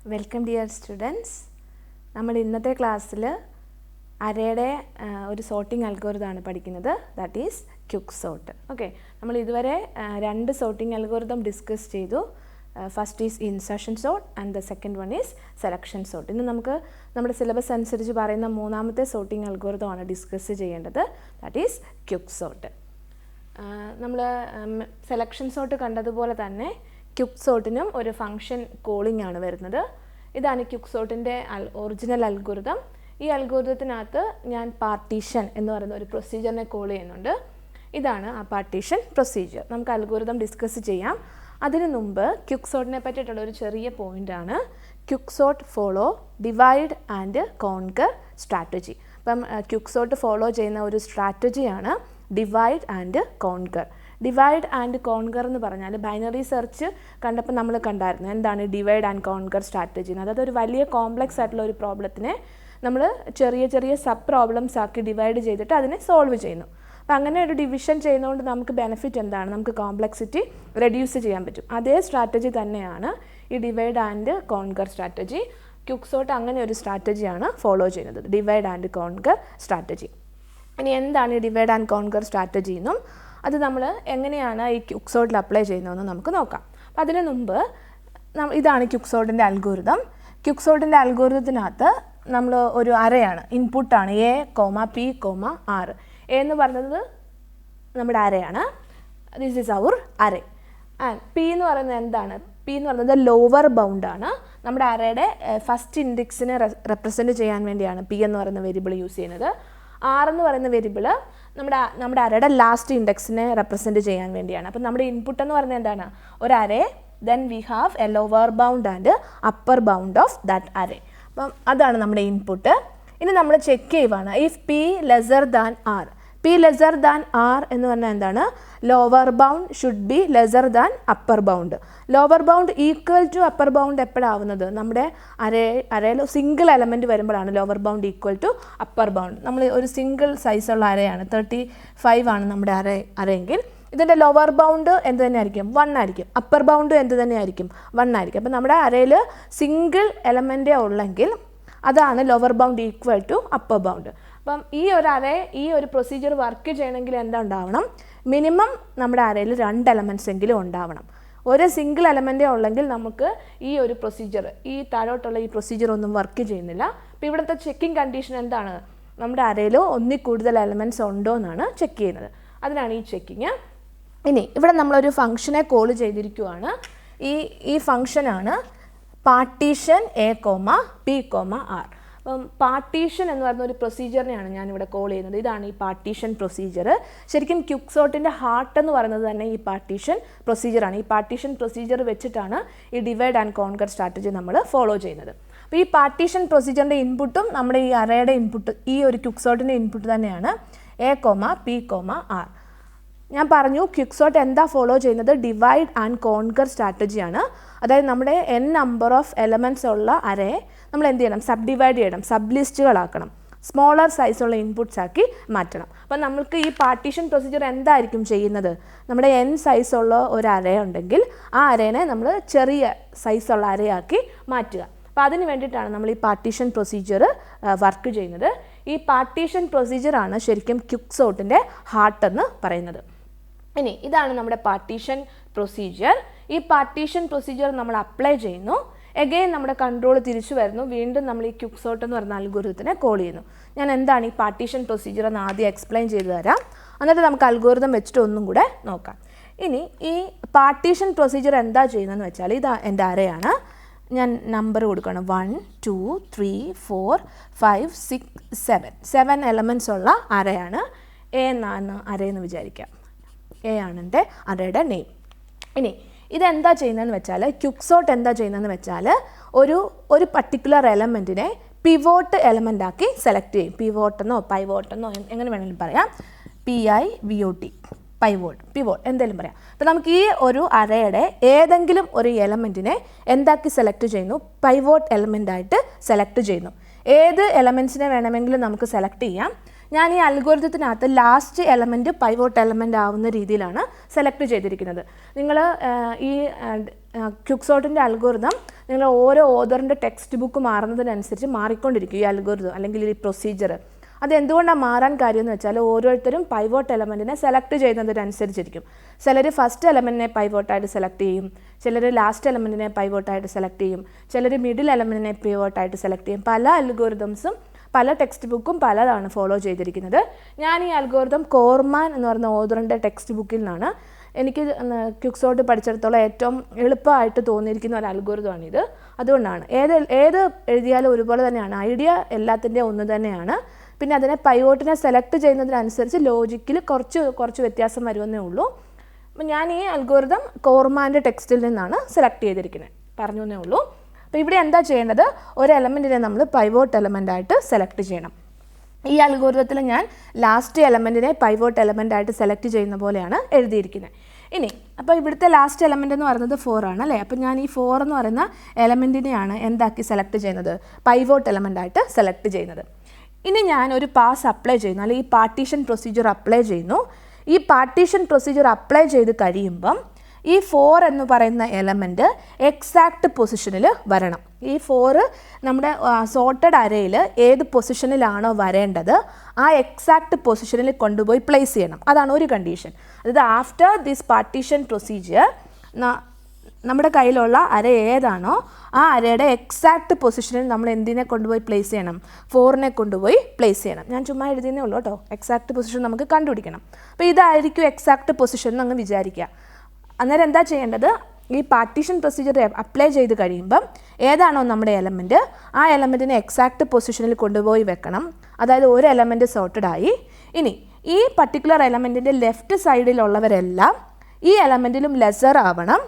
Welcome dear students. നമ്മൾ ഇന്നത്തെ ക്ലാസ്സിൽ അരയുടെ ഒരു സോർട്ടിംഗ് അൽഗോരിതമാണ് പഠിക്കുന്നത്. That is quick sort. Okay, നമ്മൾ ഇതുവരെ രണ്ട് സോർട്ടിംഗ് അൽഗോരിതം ഡിസ്കസ് ചെയ്തു. First is insertion sort and the second one is selection sort. ഇന്ന് നമുക്ക് നമ്മുടെ സിലബസ് അനുസരിച്ച് പറയുന്ന മൂന്നാമത്തെ സോർട്ടിംഗ് അൽഗോരിതമാണ് ഡിസ്കസ് ചെയ്യേണ്ടത്. That is quick sort. നമ്മൾ സെലക്ഷൻ സോർട്ട് കണ്ടതുപോലെ തന്നെ ക്യുക്ക് സോർട്ടിനും ഒരു ഫംഗ്ഷൻ കോളിംഗ് ആണ് വരുന്നത്. ഇതാണ് ക്യുക്ക് സോർട്ടിൻ്റെ ഒറിജിനൽ അൽഗോരിതം. ഈ അൽഗോരിതത്തിനകത്ത് ഞാൻ പാർട്ടീഷൻ എന്ന് പറയുന്ന ഒരു പ്രൊസീജിയറിനെ കോൾ ചെയ്യുന്നുണ്ട്. ഇതാണ് ആ പാർട്ടീഷൻ പ്രൊസീജിയർ. നമുക്ക് അൽഗോരിതം ഡിസ്കസ് ചെയ്യാം. അതിനു മുമ്പ് ക്യുക്ക് സോർട്ടിനെ പറ്റിയിട്ടുള്ള ഒരു ചെറിയ പോയിൻ്റാണ്. Quick sort follow divide and conquer strategy. അപ്പം ക്യുക്ക് സോർട്ട് ഫോളോ ചെയ്യുന്ന ഒരു സ്ട്രാറ്റജിയാണ് divide and conquer. Divide and conquer എന്ന് പറഞ്ഞാൽ ബൈനറി സെർച്ച് കണ്ടപ്പോൾ നമ്മൾ കണ്ടായിരുന്നു എന്താണ് ഡിവൈഡ് ആൻഡ് കോൺകർ സ്ട്രാറ്റജി. അതായത് ഒരു വലിയ കോംപ്ലക്സ് ആയിട്ടുള്ള ഒരു പ്രോബ്ലത്തിനെ നമ്മൾ ചെറിയ ചെറിയ സബ് പ്രോബ്ലംസ് ആക്കി ഡിവൈഡ് ചെയ്തിട്ട് അതിനെ സോൾവ് ചെയ്യുന്നു. അപ്പോൾ അങ്ങനെ ഒരു ഡിവിഷൻ ചെയ്യുന്നതുകൊണ്ട് നമുക്ക് ബെനിഫിറ്റ് എന്താണ്? നമുക്ക് കോംപ്ലക്സിറ്റി റെഡ്യൂസ് ചെയ്യാൻ പറ്റും. അതേ സ്ട്രാറ്റജി തന്നെയാണ് ഈ divide and conquer strategy. Quick sort അങ്ങനെ ഒരു സ്ട്രാറ്റജിയാണ് ഫോളോ ചെയ്യുന്നത്, ഡിവൈഡ് ആൻഡ് കോൺകർ സ്ട്രാറ്റജി. ഇനി എന്താണ് ഈ ഡിവൈഡ് ആൻഡ് കോൺകർ സ്ട്രാറ്റജി എന്നും അത് നമ്മൾ എങ്ങനെയാണ് ഈ ക്യുക്ക് സോർട്ടിൽ അപ്ലൈ ചെയ്യുന്നതെന്ന് നമുക്ക് നോക്കാം. അപ്പോൾ അതിനു മുമ്പ് ഇതാണ് ക്യുക്ക് സോർട്ടിൻ്റെ അൽഗോരിതം. ക്യുക്ക് സോർട്ടിൻ്റെ അൽഗോരിതത്തിനകത്ത് നമ്മൾ ഒരു അരയാണ്, ഇൻപുട്ടാണ് A comma P comma R. A എന്ന് പറയുന്നത് നമ്മുടെ അരയാണ്. ദിസ് ഈസ് അവർ അരേ. ആൻഡ് പി എന്ന് പറയുന്നത് എന്താണ്? പി എന്ന് പറയുന്നത് ലോവർ ബൗണ്ടാണ്. നമ്മുടെ അരയുടെ ഫസ്റ്റ് ഇൻഡെക്സിനെ റെപ്രസെൻറ്റ് ചെയ്യാൻ വേണ്ടിയാണ് പി എന്ന് പറയുന്ന വേരിയബിൾ യൂസ് ചെയ്യുന്നത്. ആർ എന്ന് പറയുന്ന വേരിയബിൾ നമ്മുടെ അരയുടെ ലാസ്റ്റ് ഇൻഡെക്സിനെ റെപ്രസെൻറ്റ് ചെയ്യാൻ വേണ്ടിയാണ്. അപ്പം നമ്മുടെ ഇൻപുട്ട് എന്ന് പറയുന്നത് എന്താണ്? ഒരു array, then we have a lower bound and upper bound of that array. അപ്പം അതാണ് നമ്മുടെ ഇൻപുട്ട്. ഇനി നമ്മൾ ചെക്ക് ചെയ്യുവാണ് if P lesser than R. P lesser than R എന്ന് പറഞ്ഞാൽ എന്താണ്? Lower bound should be lesser than upper bound. Lower bound equal to upper bound എപ്പോഴാവുന്നത്? നമ്മുടെ അരയിൽ സിംഗിൾ എലമെൻറ്റ് വരുമ്പോഴാണ് lower bound equal to upper bound. നമ്മൾ ഒരു single സൈസുള്ള അരയാണ്, 35 ആണ് നമ്മുടെ അരയെങ്കിൽ ഇതിൻ്റെ ലോവർ ബൗണ്ട് എന്ത് തന്നെയായിരിക്കും? 1 ആയിരിക്കും. അപ്പർ ബൗണ്ട് എന്ത് തന്നെയായിരിക്കും? 1 ആയിരിക്കും. അപ്പം നമ്മുടെ അരയിൽ സിംഗിൾ എലമെൻറ്റേ ഉള്ളെങ്കിൽ അതാണ് lower bound equal to upper bound. അപ്പം ഈ ഒരു പ്രൊസീജിയർ വർക്ക് ചെയ്യണമെങ്കിൽ എന്താ ഉണ്ടാവണം? മിനിമം നമ്മുടെ അരയിൽ 2 എലമെൻറ്റ്സ് എങ്കിലും ഉണ്ടാവണം. ഒരു സിംഗിൾ എലമെൻറ്റേ ഉള്ളെങ്കിൽ നമുക്ക് ഈ ഒരു പ്രൊസീജിയർ, ഈ താഴോട്ടുള്ള ഈ പ്രൊസീജിയർ ഒന്നും വർക്ക് ചെയ്യുന്നില്ല. അപ്പോൾ ഇവിടുത്തെ ചെക്കിംഗ് കണ്ടീഷൻ എന്താണ്? നമ്മുടെ അരയിൽ ഒന്നിൽ കൂടുതൽ എലമെൻറ്റ്സ് ഉണ്ടോ എന്നാണ് ചെക്ക് ചെയ്യുന്നത്. അതിനാണ് ഈ ചെക്കിങ്. ഇനി ഇവിടെ നമ്മളൊരു ഫംഗ്ഷനെ കോൾ ചെയ്തിരിക്കുവാണ്. ഈ ഫംഗ്ഷനാണ് partition A comma P comma R. അപ്പം പാർട്ടീഷൻ എന്ന് പറയുന്ന ഒരു പ്രൊസീജിയറിനെയാണ് ഞാനിവിടെ കോൾ ചെയ്യുന്നത്. ഇതാണ് ഈ പാർട്ടീഷൻ പ്രൊസീജിയർ. ശരിക്കും ക്യുക്ക് സോർട്ടിൻ്റെ ഹാർട്ട് എന്ന് പറയുന്നത് തന്നെ ഈ പാർട്ടീഷൻ പ്രൊസീജിയറാണ്. ഈ പാർട്ടീഷൻ പ്രൊസീജിയർ വെച്ചിട്ടാണ് ഈ ഡിവൈഡ് ആൻഡ് കോൺകർ സ്ട്രാറ്റജി നമ്മൾ ഫോളോ ചെയ്യുന്നത്. അപ്പോൾ ഈ പാർട്ടീഷൻ പ്രൊസീജിയറിൻ്റെ ഇൻപുട്ടും നമ്മുടെ ഈ അറയുടെ ഇൻപുട്ട്, ഈ ഒരു ക്യുക്ക് സോർട്ടിൻ്റെ ഇൻപുട്ട് തന്നെയാണ് A comma P comma R. ഞാൻ പറഞ്ഞു ക്യുക്ക് സോർട്ട് എന്താ ഫോളോ ചെയ്യുന്നത്? ഡിവൈഡ് ആൻഡ് കോൺകർ സ്ട്രാറ്റജിയാണ്. അതായത് നമ്മുടെ n നമ്പർ ഓഫ് എലമെൻറ്റ്സ് ഉള്ള അരയെ നമ്മൾ എന്ത് ചെയ്യണം? സബ് ഡിവൈഡ് ചെയ്യണം, സബ് ലിസ്റ്റുകളാക്കണം, സ്മോളർ സൈസുള്ള ഇൻപുട്ട്സ് ആക്കി മാറ്റണം. അപ്പം നമുക്ക് ഈ പാർട്ടീഷൻ പ്രൊസീജിയർ എന്തായിരിക്കും ചെയ്യുന്നത്? നമ്മുടെ n സൈസുള്ള ഒരു അര ഉണ്ടെങ്കിൽ ആ അരേനെ നമ്മൾ ചെറിയ സൈസുള്ള അരയാക്കി മാറ്റുക. അപ്പോൾ അതിന് വേണ്ടിയിട്ടാണ് നമ്മൾ ഈ പാർട്ടീഷൻ പ്രൊസീജിയർ വർക്ക് ചെയ്യുന്നത്. ഈ പാർട്ടീഷൻ പ്രൊസീജിയറാണ് ശരിക്കും ക്യുക്ക് സോർട്ടിൻ്റെ ഹാർട്ട് എന്ന് പറയുന്നത്. ഇനി ഇതാണ് നമ്മുടെ പാർട്ടീഷൻ പ്രൊസീജിയർ. ഈ പാർട്ടീഷൻ പ്രൊസീജിയർ നമ്മൾ അപ്ലൈ ചെയ്യുന്നു. എഗെയിൻ നമ്മുടെ കൺട്രോൾ തിരിച്ചു വരുന്നു. വീണ്ടും നമ്മൾ ഈ ക്യുക്ക് സോർട്ട് എന്ന് പറയുന്ന അൽഗോരിതത്തിനെ കോൾ ചെയ്യുന്നു. ഞാൻ എന്താണ് ഈ പാർട്ടീഷൻ പ്രൊസീജിയർ എന്ന് ആദ്യം എക്സ്പ്ലെയിൻ ചെയ്തു തരാം. എന്നിട്ട് നമുക്ക് അൽഗോരിതം വെച്ചിട്ട് ഒന്നും കൂടെ നോക്കാം. ഇനി ഈ പാർട്ടീഷൻ പ്രൊസീജിയർ എന്താ ചെയ്യുന്നതെന്ന് വെച്ചാൽ ഇതാ എൻ്റെ അരയാണ്. ഞാൻ നമ്പർ കൊടുക്കണം. 1 2 3 4 5 6 7 എലമെൻറ്റ്സ് ഉള്ള അരയാണ്. എ എന്നാണ് അരയെന്ന് വിചാരിക്കാം. എ ആണ് എൻ്റെ അരയുടെ നെയിം. ഇനി ഇതെന്താ ചെയ്യുന്നതെന്ന് വെച്ചാൽ ക്യുക്ക് സോർട്ട് എന്താ ചെയ്യുന്നതെന്ന് വെച്ചാൽ ഒരു പർട്ടിക്കുലർ എലമെൻറ്റിനെ പിവോട്ട് എലമെൻ്റ് ആക്കി സെലക്ട് ചെയ്യും. പിവോട്ടെന്നോ പൈവോട്ടെന്നോ എങ്ങനെ വേണമെങ്കിലും പറയാം. PIVOT, പിവോട്ട് എന്തെങ്കിലും പറയാം. അപ്പോൾ നമുക്ക് ഈ ഒരു അരയുടെ ഏതെങ്കിലും ഒരു എലമെൻറ്റിനെ എന്താക്കി സെലക്ട് ചെയ്യുന്നു? പൈവോട്ട് എലമെൻ്റായിട്ട് സെലക്ട് ചെയ്യുന്നു. ഏത് എലമെൻറ്റ്സിനെ വേണമെങ്കിലും നമുക്ക് സെലക്ട് ചെയ്യാം. ഞാൻ ഈ അൽഗോരിതത്തിനകത്ത് ലാസ്റ്റ് എലമെൻറ്റ് പൈവോട്ട് എലമെൻ്റ് ആവുന്ന രീതിയിലാണ് സെലക്ട് ചെയ്തിരിക്കുന്നത്. നിങ്ങൾ ഈ ക്യുക്ക് സോർട്ടിൻ്റെ അൽഗോരിതം നിങ്ങൾ ഓരോ ഓതറിൻ്റെ ടെക്സ്റ്റ് ബുക്ക് മാറുന്നതിനനുസരിച്ച് മാറിക്കൊണ്ടിരിക്കും ഈ അൽഗോരിതം അല്ലെങ്കിൽ ഈ പ്രൊസീജിയർ. അതെന്തുകൊണ്ടാണ് മാറാൻ കാര്യമെന്ന് വെച്ചാൽ ഓരോരുത്തരും പൈവോട്ട് എലമെൻറ്റിനെ സെലക്ട് ചെയ്യുന്നതിനനുസരിച്ചിരിക്കും. ചിലർ ഫസ്റ്റ് എലമെൻറ്റിനെ പൈവോട്ടായിട്ട് സെലക്ട് ചെയ്യും, ചിലർ ലാസ്റ്റ് എലമെൻറ്റിനെ പൈവോട്ടായിട്ട് സെലക്ട് ചെയ്യും, ചിലർ മിഡിൽ എലമെൻറ്റിനെ പൈവോട്ടായിട്ട് സെലക്ട് ചെയ്യും. പല അൽഗോരിതംസും പല ടെക്സ്റ്റ് ബുക്കും പലതാണ് ഫോളോ ചെയ്തിരിക്കുന്നത്. ഞാൻ ഈ അൽഗോരിതം കോർമാൻ എന്ന് പറയുന്ന ഓതറിൻ്റെ ടെക്സ്റ്റ് ബുക്കിൽ നിന്നാണ് എനിക്ക് ക്യുക്സോർട്ട് പഠിച്ചിടത്തോളം ഏറ്റവും എളുപ്പമായിട്ട് തോന്നിയിരിക്കുന്ന ഒരു അൽഗോരിതമാണിത്. അതുകൊണ്ടാണ് ഏത് എഴുതിയാലും ഒരുപോലെ തന്നെയാണ്, ഐഡിയ എല്ലാത്തിൻ്റെയും ഒന്ന് തന്നെയാണ്. പിന്നെ അതിനെ പൈവോട്ടിനെ സെലക്ട് ചെയ്യുന്നതിനനുസരിച്ച് ലോജിക്കിൽ കുറച്ച് വ്യത്യാസം വരുമെന്നേ ഉള്ളൂ. അപ്പം ഞാൻ ഈ അൽഗോരിതം കോർമാൻ്റെ ടെക്സ്റ്റിൽ നിന്നാണ് സെലക്ട് ചെയ്തിരിക്കുന്നത്, പറഞ്ഞു എന്നേ ഉള്ളൂ. അപ്പോൾ ഇവിടെ എന്താ ചെയ്യേണ്ടത്, ഒരു എലമെൻറ്റിനെ നമ്മൾ പൈവോട്ട് എലമെൻ്റായിട്ട് സെലക്ട് ചെയ്യണം. ഈ അൽഗോരിതത്തിൽ ഞാൻ ലാസ്റ്റ് എലമെൻറ്റിനെ പൈവോട്ട് എലമെൻ്റായിട്ട് സെലക്ട് ചെയ്യുന്ന പോലെയാണ് എഴുതിയിരിക്കുന്നത്. ഇനി അപ്പോൾ ഇവിടുത്തെ ലാസ്റ്റ് എലമെൻ്റ് എന്ന് പറയുന്നത് 4 ആണ് അല്ലേ. അപ്പോൾ ഞാൻ ഈ 4 എന്ന് പറയുന്ന എലമെൻറ്റിനെയാണ് എന്താക്കി സെലക്ട് ചെയ്യുന്നത്, പൈവോട്ട് എലമെൻ്റായിട്ട് സെലക്ട് ചെയ്യുന്നത്. ഇനി ഞാൻ ഒരു പാസ് അപ്ലൈ ചെയ്യുന്നു, അല്ലെങ്കിൽ ഈ പാർട്ടീഷൻ പ്രൊസീജിയർ അപ്ലൈ ചെയ്യുന്നു. ഈ പാർട്ടീഷൻ പ്രൊസീജിയർ അപ്ലൈ ചെയ്ത് കഴിയുമ്പം ഈ 4 എന്ന് പറയുന്ന എലമെൻറ്റ് എക്സാക്റ്റ് പൊസിഷനിൽ വരണം. ഈ 4 നമ്മുടെ സോർട്ടഡ് അറേയിൽ ഏത് പൊസിഷനിലാണോ വരേണ്ടത് ആ എക്സാക്റ്റ് പൊസിഷനിൽ കൊണ്ടുപോയി പ്ലേസ് ചെയ്യണം. അതാണ് ഒരു കണ്ടീഷൻ. അതായത് ആഫ്റ്റർ ദിസ് പാർട്ടീഷൻ പ്രൊസീജിയർ നമ്മുടെ കയ്യിലുള്ള അര ഏതാണോ ആ അരയുടെ എക്സാക്റ്റ് പൊസിഷനിൽ നമ്മൾ എന്തിനെ കൊണ്ടുപോയി പ്ലേസ് ചെയ്യണം, 4നെ കൊണ്ടുപോയി പ്ലേസ് ചെയ്യണം. ഞാൻ ചുമ്മാ എഴുതിയേ ഉള്ളൂ കേട്ടോ, എക്സാക്റ്റ് പൊസിഷൻ നമുക്ക് കണ്ടുപിടിക്കണം. അപ്പോൾ ഇതായിരിക്കും എക്സാക്റ്റ് പൊസിഷൻ എന്നങ്ങ് വിചാരിക്കുക. അന്നേരം എന്താ ചെയ്യേണ്ടത്, ഈ പാർട്ടീഷൻ പ്രൊസീജിയർ അപ്ലൈ ചെയ്ത് കഴിയുമ്പം ഏതാണോ നമ്മുടെ എലമെൻറ്റ് ആ എലമെൻറ്റിനെ എക്സാക്റ്റ് പൊസിഷനിൽ കൊണ്ടുപോയി വെക്കണം. അതായത് ഒരു എലമെൻറ്റ് സോർട്ടഡായി. ഇനി ഈ പർട്ടിക്കുലർ എലമെൻറ്റിൻ്റെ ലെഫ്റ്റ് സൈഡിലുള്ളവരെല്ലാം ഈ എലമെൻറ്റിലും ലെസർ ആവണം,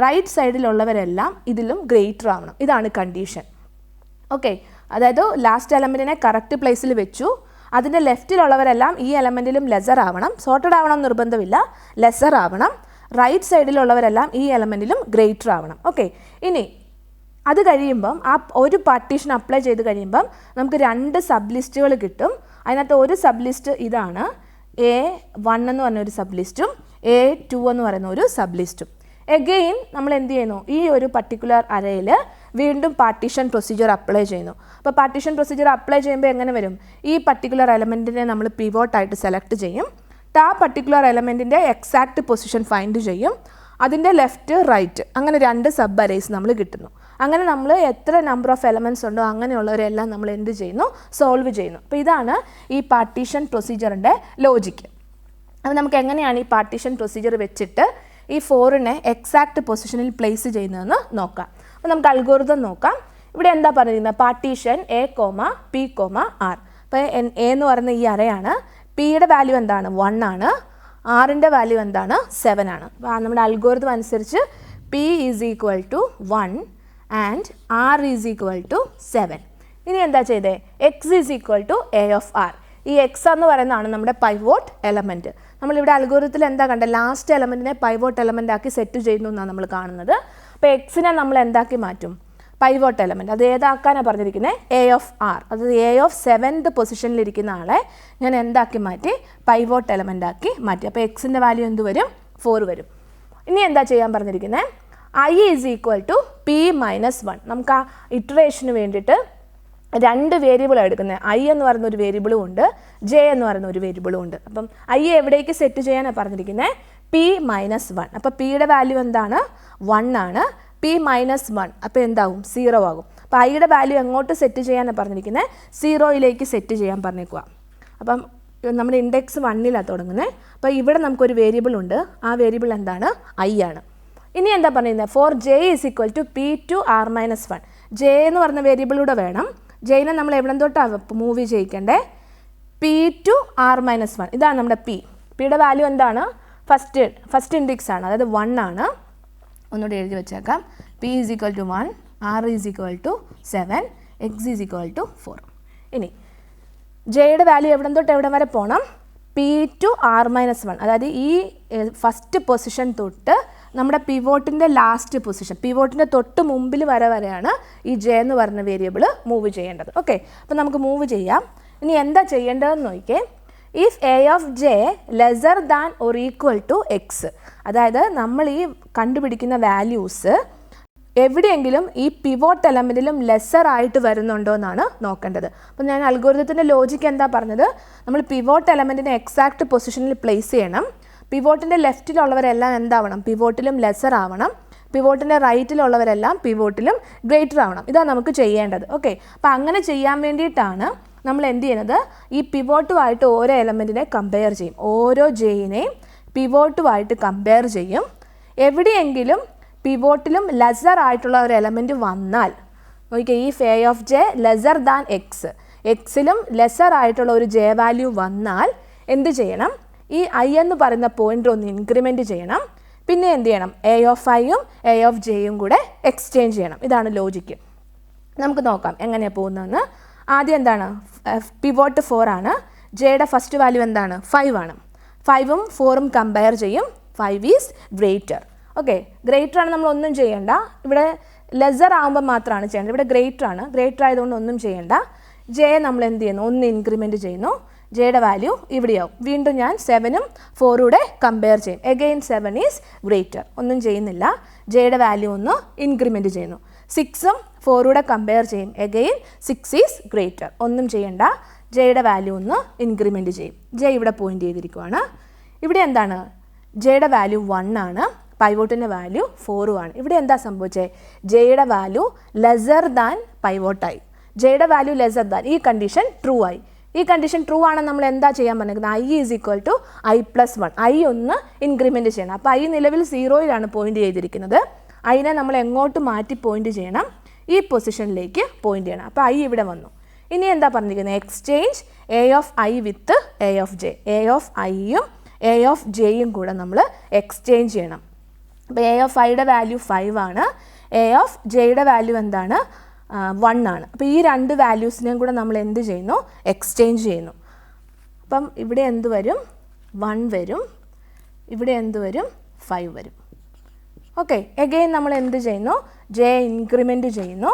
റൈറ്റ് സൈഡിലുള്ളവരെല്ലാം ഇതിലും ഗ്രേറ്റർ ആവണം. ഇതാണ് കണ്ടീഷൻ. ഓക്കെ, അതായത് ലാസ്റ്റ് എലമെൻറ്റിനെ കറക്റ്റ് പ്ലേസിൽ വെച്ചു, അതിൻ്റെ ലെഫ്റ്റിലുള്ളവരെല്ലാം ഈ എലമെൻറ്റിലും ലെസർ ആവണം, സോർട്ടഡ് ആവണം നിർബന്ധമില്ല, ലെസർ ആവണം, റൈറ്റ് സൈഡിലുള്ളവരെല്ലാം ഈ എലമെൻറ്റിലും ഗ്രേറ്റർ ആവണം. ഓക്കെ, ഇനി അത് കഴിയുമ്പം ആ ഒരു പാർട്ടീഷൻ അപ്ലൈ ചെയ്ത് കഴിയുമ്പം നമുക്ക് 2 സബ് ലിസ്റ്റുകൾ കിട്ടും. അതിനകത്ത് ഒരു സബ് ലിസ്റ്റ് ഇതാണ്, A1 എന്ന് പറഞ്ഞ ഒരു സബ് ലിസ്റ്റും A2 എന്ന് പറയുന്ന ഒരു സബ് ലിസ്റ്റും. എഗെയിൻ നമ്മൾ എന്ത് ചെയ്യുന്നു, ഈ ഒരു പർട്ടിക്കുലർ അറയിൽ വീണ്ടും പാർട്ടീഷൻ പ്രൊസീജിയർ അപ്ലൈ ചെയ്യുന്നു. അപ്പോൾ പാർട്ടീഷൻ പ്രൊസീജിയർ അപ്ലൈ ചെയ്യുമ്പോൾ എങ്ങനെ വരും, ഈ പർട്ടിക്കുലർ എലമെൻറ്റിനെ നമ്മൾ പിവോട്ടായിട്ട് സെലക്ട് ചെയ്യും, ആ പർട്ടിക്കുലർ എലമെൻറ്റിൻ്റെ എക്സാക്റ്റ് പൊസിഷൻ ഫൈൻഡ് ചെയ്യും, അതിൻ്റെ ലെഫ്റ്റ് റൈറ്റ് അങ്ങനെ 2 സബ് അറേസ് നമ്മൾ കിട്ടുന്നു. അങ്ങനെ നമ്മൾ എത്ര നമ്പർ ഓഫ് എലമെൻറ്റ്സ് ഉണ്ടോ അങ്ങനെയുള്ളവരെല്ലാം നമ്മൾ എന്ത് ചെയ്യുന്നു, സോൾവ് ചെയ്യുന്നു. അപ്പോൾ ഇതാണ് ഈ പാർട്ടീഷൻ പ്രൊസീജിയറിൻ്റെ ലോജിക്ക്. അപ്പോൾ നമുക്ക് എങ്ങനെയാണ് ഈ പാർട്ടീഷൻ പ്രൊസീജിയർ വെച്ചിട്ട് ഈ 4നെ എക്സാക്റ്റ് പൊസിഷനിൽ പ്ലേസ് ചെയ്യുന്നതെന്ന് നോക്കാം. അപ്പോൾ നമുക്ക് അൽഗോരിതം നോക്കാം. ഇവിടെ എന്താ പറയുന്നത്, പാർട്ടീഷൻ A,P,R. അപ്പോൾ A എന്ന് പറയുന്ന ഈ അറയാണ്, Pയുടെ വാല്യൂ എന്താണ്, 1 ആണ്, Rൻ്റെ വാല്യൂ എന്താണ്, 7 ആണ്. അപ്പോൾ നമ്മുടെ അൽഗോരിതം അനുസരിച്ച് P = 1 ആൻഡ് R = 7. ഇനി എന്താ ചെയ്തേ, X = A(R). ഈ എക്സ് എന്ന് പറയുന്നതാണ് നമ്മുടെ പൈവോട്ട് എലമെൻറ്റ്. നമ്മളിവിടെ അൽഗോരിതത്തിൽ എന്താ കണ്ടത്, ലാസ്റ്റ് എലമെൻറ്റിനെ പൈവോട്ട് എലമെൻ്റ് ആക്കി സെറ്റ് ചെയ്യുന്നു എന്നാണ് നമ്മൾ കാണുന്നത്. അപ്പോൾ എക്സിനെ നമ്മൾ എന്താക്കി മാറ്റും, പൈവോട്ട് എലമെൻറ്റ്. അത് ഏതാക്കാനാണ് പറഞ്ഞിരിക്കുന്നത്, A(R). അത് A(7th) പൊസിഷനിലിരിക്കുന്ന ആളെ ഞാൻ എന്താക്കി മാറ്റി, പൈവോട്ട് എലമെൻ്റ് ആക്കി മാറ്റി. അപ്പോൾ എക്സിൻ്റെ വാല്യൂ എന്ത് വരും, 4 വരും. ഇനി എന്താ ചെയ്യാൻ പറഞ്ഞിരിക്കുന്നത്, I = P-1. നമുക്ക് ആ ഇറ്ററേഷന് വേണ്ടിയിട്ട് 2 വേരിയബിൾ എടുക്കുന്നത്, I എന്ന് പറയുന്ന ഒരു വേരിയബിളും ഉണ്ട്, J എന്ന് പറയുന്ന ഒരു വേരിയബിളും ഉണ്ട്. അപ്പം I എവിടേക്ക് സെറ്റ് ചെയ്യാനാണ് പറഞ്ഞിരിക്കുന്നത്, P-1. അപ്പോൾ Pയുടെ വാല്യൂ എന്താണ്, 1 ആണ്, P-1 അപ്പോൾ എന്താവും, 0 ആകും. അപ്പോൾ Iയുടെ വാല്യൂ എങ്ങോട്ട് സെറ്റ് ചെയ്യാനാണ് പറഞ്ഞിരിക്കുന്നത്, 0യിലേക്ക് സെറ്റ് ചെയ്യാൻ പറഞ്ഞേക്കുക. അപ്പം നമ്മുടെ ഇൻഡെക്സ് 1ലാണ് തുടങ്ങുന്നത്. അപ്പോൾ ഇവിടെ നമുക്കൊരു വേരിയബിൾ ഉണ്ട്, ആ വേരിയബിൾ എന്താണ്, I ആണ്. ഇനി എന്താ പറയുന്നത്, ഫോർ J = P(R-1). J എന്ന് പറഞ്ഞ വേരിയബിളൂടെ വേണം. ജെയിനെ നമ്മൾ എവിടെ തൊട്ടാണ് മൂവ് ചെയ്യിക്കേണ്ടേ, P(R-1). ഇതാണ് നമ്മുടെ പിയുടെ വാല്യൂ എന്താണ്, ഫസ്റ്റ് ഇൻഡെക്സ് ആണ്, അതായത് 1 ആണ്. ഒന്നുകൂടി എഴുതി വെച്ചേക്കാം, P = 1, R = 7, X = 4. ഇനി ജെയുടെ വാല്യൂ എവിടെ തൊട്ട് എവിടെ വരെ പോകണം, P(R-1). അതായത് ഈ ഫസ്റ്റ് പൊസിഷൻ തൊട്ട് നമ്മുടെ പിവോട്ടിൻ്റെ ലാസ്റ്റ് പൊസിഷൻ, പിവോട്ടിൻ്റെ തൊട്ട് മുമ്പിൽ വരെയാണ് ഈ J എന്ന് പറഞ്ഞ വേരിയബിൾ മൂവ് ചെയ്യേണ്ടത്. ഓക്കെ, അപ്പോൾ നമുക്ക് മൂവ് ചെയ്യാം. ഇനി എന്താ ചെയ്യേണ്ടതെന്ന് നോക്കിയേ, ഇഫ് A(J) <= X. അതായത് നമ്മൾ ഈ കണ്ടുപിടിക്കുന്ന വാല്യൂസ് എവിടെയെങ്കിലും ഈ പിവോട്ട് എലമെൻറ്റിലും ലെസ്സർ ആയിട്ട് വരുന്നുണ്ടോ എന്നാണ് നോക്കേണ്ടത്. അപ്പോൾ ഞാൻ അൽഗോരിതത്തിൻ്റെ ലോജിക്ക് എന്താ പറഞ്ഞത്, നമ്മൾ പിവോട്ട് എലമെൻറ്റിനെ എക്സാക്റ്റ് പൊസിഷനിൽ പ്ലേസ് ചെയ്യണം. പിവോട്ടിൻ്റെ ലെഫ്റ്റിലുള്ളവരെല്ലാം എന്താവണം, പിവോട്ടിലും ലെസ്സർ ആവണം. പിവോട്ടിൻ്റെ റൈറ്റിലുള്ളവരെല്ലാം പിവോട്ടിലും ഗ്രേറ്റർ ആവണം. ഇതാണ് നമുക്ക് ചെയ്യേണ്ടത്. ഓക്കെ, അപ്പോൾ അങ്ങനെ ചെയ്യാൻ വേണ്ടിയിട്ടാണ് നമ്മൾ എന്ത് ചെയ്യുന്നത്, ഈ പിവോട്ടുമായിട്ട് ഓരോ എലമെൻറ്റിനെ കമ്പയർ ചെയ്യും. ഓരോ ജെയിനെയും പിവോട്ടുമായിട്ട് കമ്പയർ ചെയ്യും. എവിടെയെങ്കിലും പിവോട്ടിലും ലെസ്സർ ആയിട്ടുള്ള ഒരു എലമെൻറ്റ് വന്നാൽ, നോക്കിയാൽ ഈ A of J lesser than X, എക്സിലും ലെസ്സർ ആയിട്ടുള്ള ഒരു ജെ വാല്യൂ വന്നാൽ എന്ത് ചെയ്യണം, ഈ ഐ എന്ന് പറയുന്ന പോയിൻ്റ് ഒന്ന് ഇൻക്രിമെൻറ്റ് ചെയ്യണം. പിന്നെ എന്ത് ചെയ്യണം, എ ഓഫ് ഐയും എ ഓഫ് ജെയും കൂടെ എക്സ്ചേഞ്ച് ചെയ്യണം. ഇതാണ് ലോജിക്ക്. നമുക്ക് നോക്കാം എങ്ങനെയാണ് പോകുന്നതെന്ന്. ആദ്യം എന്താണ്, പിവോട്ട് 4 ആണ്. ജെയുടെ ഫസ്റ്റ് വാല്യൂ എന്താണ്, 5 ആണ്. 5ഉം 4ഉം കമ്പയർ ചെയ്യും. 5 ഈസ് ഗ്രേറ്റർ. ഓക്കെ, ഗ്രേറ്റർ ആണ്, നമ്മൾ ഒന്നും ചെയ്യേണ്ട. ഇവിടെ ലെസ്സർ ആകുമ്പോൾ മാത്രമാണ് ചെയ്യേണ്ടത്. ഇവിടെ ഗ്രേറ്റർ ആണ്, ഗ്രേറ്റർ ആയതുകൊണ്ട് ഒന്നും ചെയ്യേണ്ട. ജെ നമ്മൾ എന്ത് ചെയ്യുന്നു, ഒന്ന് ഇൻക്രിമെൻറ്റ് ചെയ്യുന്നു. ജെയുടെ വാല്യൂ ഇവിടെയാവും. വീണ്ടും ഞാൻ 7ഉം 4ഉം കൂടെ കമ്പയർ ചെയ്യും. Again 7 is greater. ഒന്നും ചെയ്യുന്നില്ല. ജെയുടെ വാല്യൂ ഒന്ന് ഇൻക്രിമെൻറ്റ് ചെയ്യുന്നു. 6ഉം 4ഉം കൂടെ കമ്പയർ ചെയ്യും. Again 6 is greater. ഒന്നും ചെയ്യണ്ട. ജെയുടെ വാല്യൂ ഒന്ന് ഇൻക്രിമെൻറ്റ് ചെയ്യും. ജെ ഇവിടെ പോയിൻ്റ് ചെയ്തിരിക്കുവാണ്. ഇവിടെ എന്താണ്, ജെയുടെ വാല്യൂ 1 ആണ്, പൈവോട്ടിൻ്റെ വാല്യൂ 4 ആണ്. ഇവിടെ എന്താ സംഭവിച്ചത്, ജെയുടെ വാല്യൂ ലെസ്സർ ദാൻ പൈവോട്ടായി. ജെയുടെ വാല്യൂ ലെസ്സർ ദാൻ, ഈ കണ്ടീഷൻ ട്രൂ ആയി. ഈ കണ്ടീഷൻ ട്രൂ ആണെന്ന് നമ്മൾ എന്താ ചെയ്യാൻ പറഞ്ഞിരിക്കുന്നത്, I is equal to i+1. I ഒന്ന് ഇൻക്രിമെൻറ്റ് ചെയ്യണം. അപ്പോൾ ഐ നിലവിൽ 0-യിലാണ് പോയിൻ്റ് ചെയ്തിരിക്കുന്നത്. ഐനെ നമ്മൾ എങ്ങോട്ട് മാറ്റി പോയിൻ്റ് ചെയ്യണം, ഈ പൊസിഷനിലേക്ക് പോയിൻ്റ് ചെയ്യണം. അപ്പോൾ ഐ ഇവിടെ വന്നു. ഇനി എന്താ പറഞ്ഞിരിക്കുന്നത്, exchange A of I with a of J. A of ഐയും എ ഓഫ് ജെയും കൂടെ നമ്മൾ എക്സ്ചേഞ്ച് ചെയ്യണം. അപ്പോൾ എ ഓഫ് ഐയുടെ വാല്യൂ 5 ആണ്. എ ഓഫ് ജെയുടെ വാല്യൂ എന്താണ്, 1 ആണ്. അപ്പോൾ ഈ രണ്ട് വാല്യൂസിനെയും കൂടെ നമ്മൾ എന്ത് ചെയ്യുന്നു, എക്സ്ചേഞ്ച് ചെയ്യുന്നു. അപ്പം ഇവിടെ എന്ത് വരും, 1 വരും. ഇവിടെ എന്ത് വരും, 5 വരും. ഓക്കെ, എഗെയിൻ നമ്മൾ എന്ത് ചെയ്യുന്നു, ജെ ഇൻക്രിമെൻറ്റ് ചെയ്യുന്നു.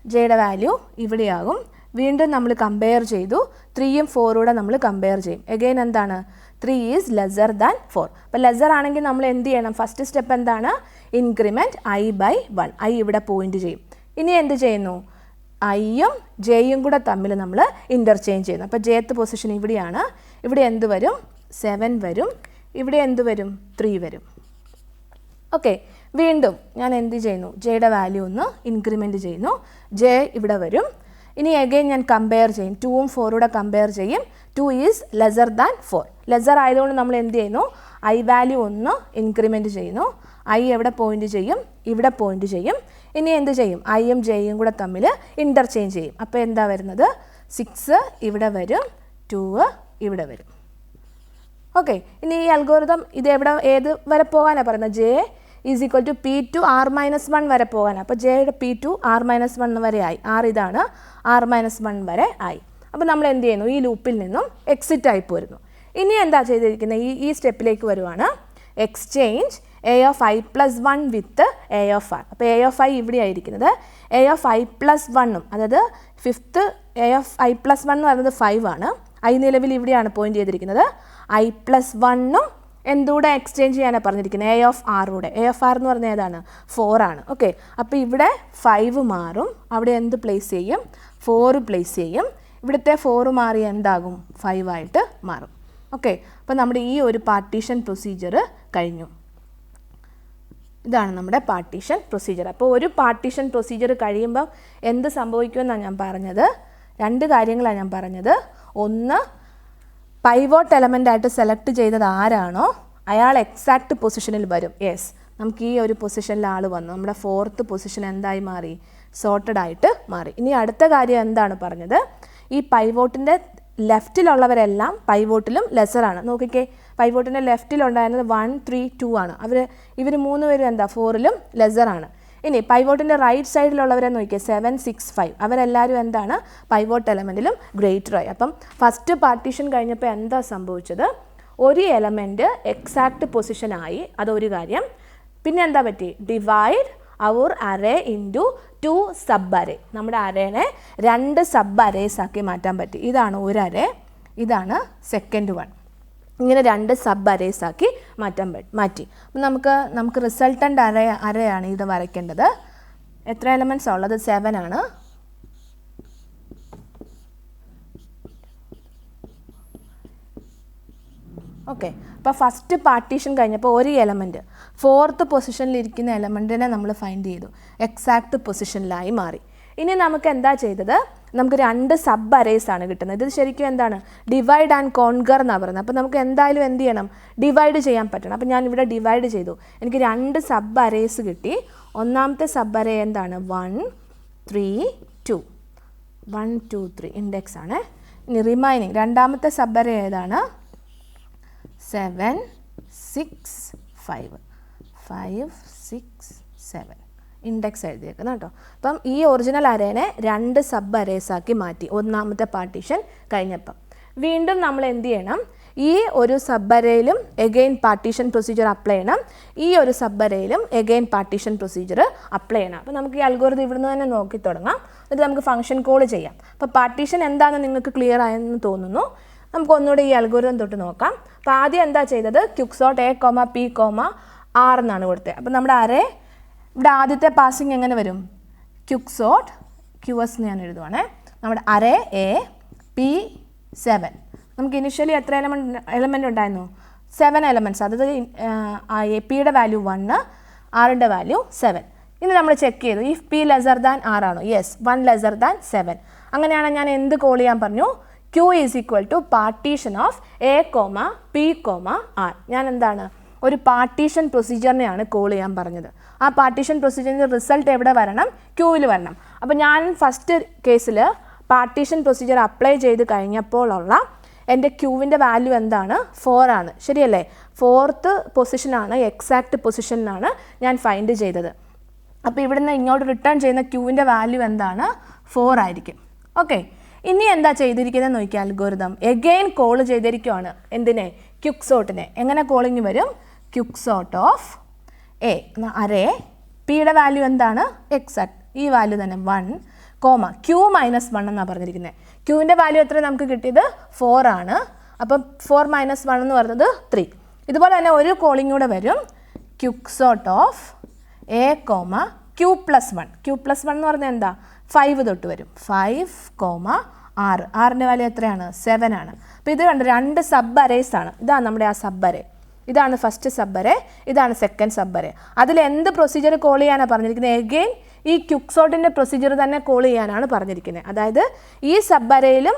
ജെയുടെ വാല്യൂ ഇവിടെയാകും. വീണ്ടും നമ്മൾ കമ്പയർ ചെയ്തു. 3ഉം 4ഉം കൂടെ നമ്മൾ കമ്പയർ ചെയ്യും. എഗെയിൻ എന്താണ്, 3 ഈസ് ലെസ്സർ ദാൻ 4. അപ്പോൾ ലെസ്സർ ആണെങ്കിൽ നമ്മൾ എന്ത് ചെയ്യണം, ഫസ്റ്റ് സ്റ്റെപ്പ് എന്താണ്, ഇൻക്രിമെൻറ്റ് i/1. ഐ ഇവിടെ പോയിൻ്റ് ചെയ്യും. ഇനി എന്ത് ചെയ്യുന്നു, ഐയും ജെയും കൂടെ തമ്മിൽ നമ്മൾ ഇൻ്റർചേഞ്ച് ചെയ്യുന്നു. അപ്പോൾ ജെത്ത് പൊസിഷൻ ഇവിടെയാണ്. ഇവിടെ എന്ത് വരും, 7 വരും. ഇവിടെ എന്ത് വരും, 3 വരും. ഓക്കെ, വീണ്ടും ഞാൻ എന്ത് ചെയ്യുന്നു, ജെയുടെ വാല്യൂ ഒന്ന് ഇൻക്രിമെൻറ്റ് ചെയ്യുന്നു. ജെ ഇവിടെ വരും. ഇനി എഗെയിൻ ഞാൻ കമ്പയർ ചെയ്യും. 2ഉം 4ഉം കൂടെ കമ്പയർ ചെയ്യും. 2 ഈസ് ലെസ്സർ ദാൻ 4. ലെസ്സർ ആയതുകൊണ്ട് നമ്മൾ എന്ത് ചെയ്യുന്നു, ഐ വാല്യൂ ഒന്ന് ഇൻക്രിമെൻറ്റ് ചെയ്യുന്നു. ഐ എവിടെ പോയിൻ്റ് ചെയ്യും, ഇവിടെ പോയിൻ്റ് ചെയ്യും. ഇനി എന്ത് ചെയ്യും, ഐയും ജെയും കൂടെ തമ്മിൽ ഇൻ്റർചേഞ്ച് ചെയ്യും. അപ്പോൾ എന്താ വരുന്നത്, 6 ഇവിടെ വരും, 2 ഇവിടെ വരും. ഓക്കെ, ഇനി ഈ അൽഗോരിതം ഇത് എവിടെ ഏത് വരെ പോകാനാണ് പറയുന്നത്, J is equal to P2 R-1 വരെ പോകാനാണ്. അപ്പോൾ ജെയുടെ P2 R-1 വരെ ആയി. R ഇതാണ്, R-1 വരെ ആയി. അപ്പോൾ നമ്മൾ എന്ത് ചെയ്യുന്നു, ഈ ലൂപ്പിൽ നിന്നും എക്സിറ്റ് ആയി പോരുന്നു. ഇനി എന്താ ചെയ്തിരിക്കുന്നത്, ഈ സ്റ്റെപ്പിലേക്ക് വരുവാണ്, exchange A of i+1 with A of R. അപ്പോൾ എ ഓഫ് ഐ ഇവിടെ ആയിരിക്കുന്നത്. എ ഓഫ് i+1ഉം, അതായത് 5th എ ഓഫ് i+1 എന്ന് പറയുന്നത് 5 ആണ്. ഐ നിലവിൽ ഇവിടെയാണ് പോയിൻ്റ് ചെയ്തിരിക്കുന്നത്. i+1ഉം എന്തുകൂടെ എക്സ്ചേഞ്ച് ചെയ്യാനാണ് പറഞ്ഞിരിക്കുന്നത്, എ ഓഫ് ആറൂടെ. എ ഓഫ് ആർ എന്ന് പറഞ്ഞാൽ ഏതാണ്, 4 ആണ്. ഓക്കെ, അപ്പോൾ ഇവിടെ 5 മാറും. അവിടെ എന്ത് പ്ലേസ് ചെയ്യും, 4 പ്ലേസ് ചെയ്യും. ഇവിടുത്തെ 4 മാറി എന്താകും, 5 ആയിട്ട് മാറും. ഓക്കെ, അപ്പോൾ നമ്മുടെ ഈ ഒരു പാർട്ടീഷൻ പ്രൊസീജിയർ കഴിഞ്ഞു. ഇതാണ് നമ്മുടെ പാർട്ടീഷൻ പ്രൊസീജിയർ. അപ്പോൾ ഒരു പാർട്ടീഷൻ പ്രൊസീജിയർ കഴിയുമ്പോൾ എന്ത് സംഭവിക്കുമെന്നാണ് ഞാൻ പറഞ്ഞത്, 2 കാര്യങ്ങളാണ് ഞാൻ പറഞ്ഞത്. ഒന്ന്, പൈവോട്ട് എലമെൻ്റായിട്ട് സെലക്ട് ചെയ്തത് ആരാണോ അയാൾ എക്സാക്റ്റ് പൊസിഷനിൽ വരും. യെസ്, നമുക്ക് ഈ ഒരു പൊസിഷനിൽ ആൾ വന്നു. നമ്മുടെ 4th പൊസിഷൻ എന്തായി മാറി, സോർട്ടഡ് ആയിട്ട് മാറി. ഇനി അടുത്ത കാര്യം എന്താണ് പറഞ്ഞത്, ഈ പൈവോട്ടിൻ്റെ ലെഫ്റ്റിലുള്ളവരെല്ലാം പൈവോട്ടിലും ലെസ്സറാണ്. നോക്കിക്കേ, പൈവോട്ടിൻ്റെ ലെഫ്റ്റിലുണ്ടായിരുന്നത് 1, 3, 2 ആണ്. ഇവർ 3 പേരും എന്താ, 4ലും ലെസ്സറാണ്. ഇനി പൈവോട്ടിൻ്റെ റൈറ്റ് സൈഡിലുള്ളവരെ നോക്കിയാൽ 7, 6, 5 അവരെല്ലാവരും എന്താണ്, പൈവോട്ട് എലമെൻറ്റിലും ഗ്രേറ്ററായി. അപ്പം ഫസ്റ്റ് പാർട്ടീഷൻ കഴിഞ്ഞപ്പോൾ എന്താ സംഭവിച്ചത്, ഒരു എലമെൻറ്റ് എക്സാക്റ്റ് പൊസിഷനായി, അതൊരു കാര്യം. പിന്നെ എന്താ പറ്റി, ഡിവൈഡ് അവർ അറേ ഇൻറ്റു 2 സബ് അറേ. നമ്മുടെ അറേനെ 2 സബ് അറേസ് ആക്കി മാറ്റാൻ പറ്റി. ഇതാണ് ഒരു അറേ, ഇതാണ് സെക്കൻഡ് വൺ. ഇങ്ങനെ 2 സബ് അറേസ് ആക്കി മാറ്റി. അപ്പം നമുക്ക് റിസൾട്ടൻ്റ് അറേയാണ് ഇത് വരയ്ക്കേണ്ടത്. എത്ര എലമെൻറ്റ്സ് ഉള്ളത്? 7 ആണ്. ഓക്കെ, അപ്പോൾ ഫസ്റ്റ് പാർട്ടീഷൻ കഴിഞ്ഞപ്പോൾ ഒരു എലമെൻറ്റ് 4th പൊസിഷനിലിരിക്കുന്ന എലമെൻറ്റിനെ നമ്മൾ ഫൈൻഡ് ചെയ്തു, എക്സാക്റ്റ് പൊസിഷനിലായി മാറി. ഇനി നമുക്ക് എന്താ ചെയ്തത്? നമുക്ക് 2 സബ് അറേസ് ആണ് കിട്ടുന്നത്. ഇത് ശരിക്കും എന്താണ്? ഡിവൈഡ് ആൻഡ് കോൺകർ എന്നാണ് പറയുന്നത്. അപ്പോൾ നമുക്ക് എന്തായാലും എന്ത് ചെയ്യണം? ഡിവൈഡ് ചെയ്യാൻ പറ്റണം. അപ്പോൾ ഞാൻ ഇവിടെ ഡിവൈഡ് ചെയ്തു. എനിക്ക് 2 സബ് അറേസ് കിട്ടി. ഒന്നാമത്തെ സബ് അറേ എന്താണ്? 1 3 2 1 2 3 ഇൻഡെക്സ് ആണ്. ഇനി റിമൈനിങ് രണ്ടാമത്തെ സബ് അറേ ഏതാണ്? 7 6 5 5 6 7 ഇൻഡെക്സ് എഴുതിയേക്കുന്നത് കേട്ടോ. അപ്പം ഈ ഒറിജിനൽ അറേനെ 2 സബ് അറേസ് ആക്കി മാറ്റി ഒന്നാമത്തെ പാർട്ടീഷൻ കഴിഞ്ഞപ്പം. വീണ്ടും നമ്മൾ എന്ത് ചെയ്യണം? ഈ ഒരു സബ് അറേയിലും എഗെയിൻ പാർട്ടീഷൻ പ്രൊസീജിയർ അപ്ലൈ ചെയ്യണം, ഈ ഒരു സബ് അറേയിലും എഗെയിൻ പാർട്ടീഷൻ പ്രൊസീജിയർ അപ്ലൈ ചെയ്യണം. അപ്പോൾ നമുക്ക് ഈ അൽഗോരിതം ഇവിടുന്ന് തന്നെ നോക്കി തുടങ്ങാം. എന്നിട്ട് നമുക്ക് ഫംഗ്ഷൻ കോൾ ചെയ്യാം. അപ്പോൾ പാർട്ടീഷൻ എന്താണെന്ന് നിങ്ങൾക്ക് ക്ലിയർ ആയെന്ന് തോന്നുന്നു. നമുക്ക് ഒന്നുകൂടെ ഈ അൽഗോരിതം തൊട്ട് നോക്കാം. അപ്പോൾ ആദ്യം എന്താ ചെയ്തത്? ക്യുക്സോട്ട് A, P, R എന്നാണ് കൊടുത്തത്. അപ്പോൾ നമ്മുടെ അറേ ഇവിടെ ആദ്യത്തെ പാസിങ് എങ്ങനെ വരും? ക്യുക്സോട്ട് QS ഞാൻ എഴുതുവാണേ. നമ്മുടെ അറേ A P 7. നമുക്ക് ഇനിഷ്യലി എത്ര എലമെൻറ്റ് ഉണ്ടായിരുന്നു? 7 എലമെൻറ്റ്സ്. അതായത് പിയുടെ വാല്യൂ 1, ആറിൻ്റെ വാല്യൂ 7. ഇനി നമ്മൾ ചെക്ക് ചെയ്തു if P lesser than R ആണോ? Yes, 1 lesser than 7. അങ്ങനെയാണ് ഞാൻ എന്ത് കോൾ ചെയ്യാൻ പറഞ്ഞു? Q is equal to partition of A, P, R. ഞാൻ എന്താണ്? ഒരു പാർട്ടീഷൻ പ്രൊസീജിയറിനെയാണ് കോൾ ചെയ്യാൻ പറഞ്ഞത്. ആ പാർട്ടീഷൻ പ്രൊസീജിയറിൻ്റെ റിസൾട്ട് എവിടെ വരണം? Qയിൽ വരണം. അപ്പോൾ ഞാൻ ഫസ്റ്റ് കേസിൽ പാർട്ടീഷൻ പ്രൊസീജിയർ അപ്ലൈ ചെയ്ത് കഴിഞ്ഞപ്പോഴുള്ള എൻ്റെ ക്യൂവിൻ്റെ വാല്യൂ എന്താണ്? 4 ആണ്. ശരിയല്ലേ? 4th പൊസിഷനാണ്, എക്സാക്റ്റ് പൊസിഷനാണ് ഞാൻ ഫൈൻഡ് ചെയ്തത്. അപ്പോൾ ഇവിടുന്ന് ഇങ്ങോട്ട് റിട്ടേൺ ചെയ്യുന്ന ക്യൂവിൻ്റെ വാല്യൂ എന്താണ്? 4 ആയിരിക്കും. ഓക്കെ, ഇനി എന്താ ചെയ്തിരിക്കുന്നത് നോക്കിയാൽ അൽഗോരിതം എഗെയിൻ കോൾ ചെയ്തിരിക്കുകയാണ്. എന്തിനെ? ക്യുക്സോട്ടിനെ. എങ്ങനെ കോളിങ് വരും? ക്യുക്സോട്ട് ഓഫ് A അറേ പിയുടെ വാല്യൂ എന്താണ്? എക്സാക്ട് ഈ വാല്യൂ തന്നെ 1, Q മൈനസ് 1 എന്നാണ് പറഞ്ഞിരിക്കുന്നത്. ക്യൂവിൻ്റെ വാല്യൂ എത്ര നമുക്ക് കിട്ടിയത്? 4 ആണ്. അപ്പം 4 മൈനസ് 1 എന്ന് പറയുന്നത് 3. ഇതുപോലെ തന്നെ ഒരു കോളിംഗ് കൂടെ വരും. Quicksort of A, Q plus 1. Q plus 1 എന്ന് പറഞ്ഞാൽ എന്താ? 5 തൊട്ട് വരും. 5, R. Rൻ്റെ വാല്യൂ എത്രയാണ്? 7 ആണ്. അപ്പോൾ ഇത് കണ്ട് 2 സബ് അറേസ് ആണ്. ഇതാണ് നമ്മുടെ ആ സബ് അറേ. ഇതാണ് ഫസ്റ്റ് സബ് അറേ, ഇതാണ് സെക്കൻഡ് സബ് അറേ. അതിൽ എന്ത് പ്രൊസീജിയർ കോൾ ചെയ്യാനാണ് പറഞ്ഞിരിക്കുന്നത്? എഗെയിൻ ഈ ക്യുക്സോട്ടിൻ്റെ പ്രൊസീജിയർ തന്നെ കോൾ ചെയ്യാനാണ് പറഞ്ഞിരിക്കുന്നത്. അതായത് ഈ സബ് അറേയിലും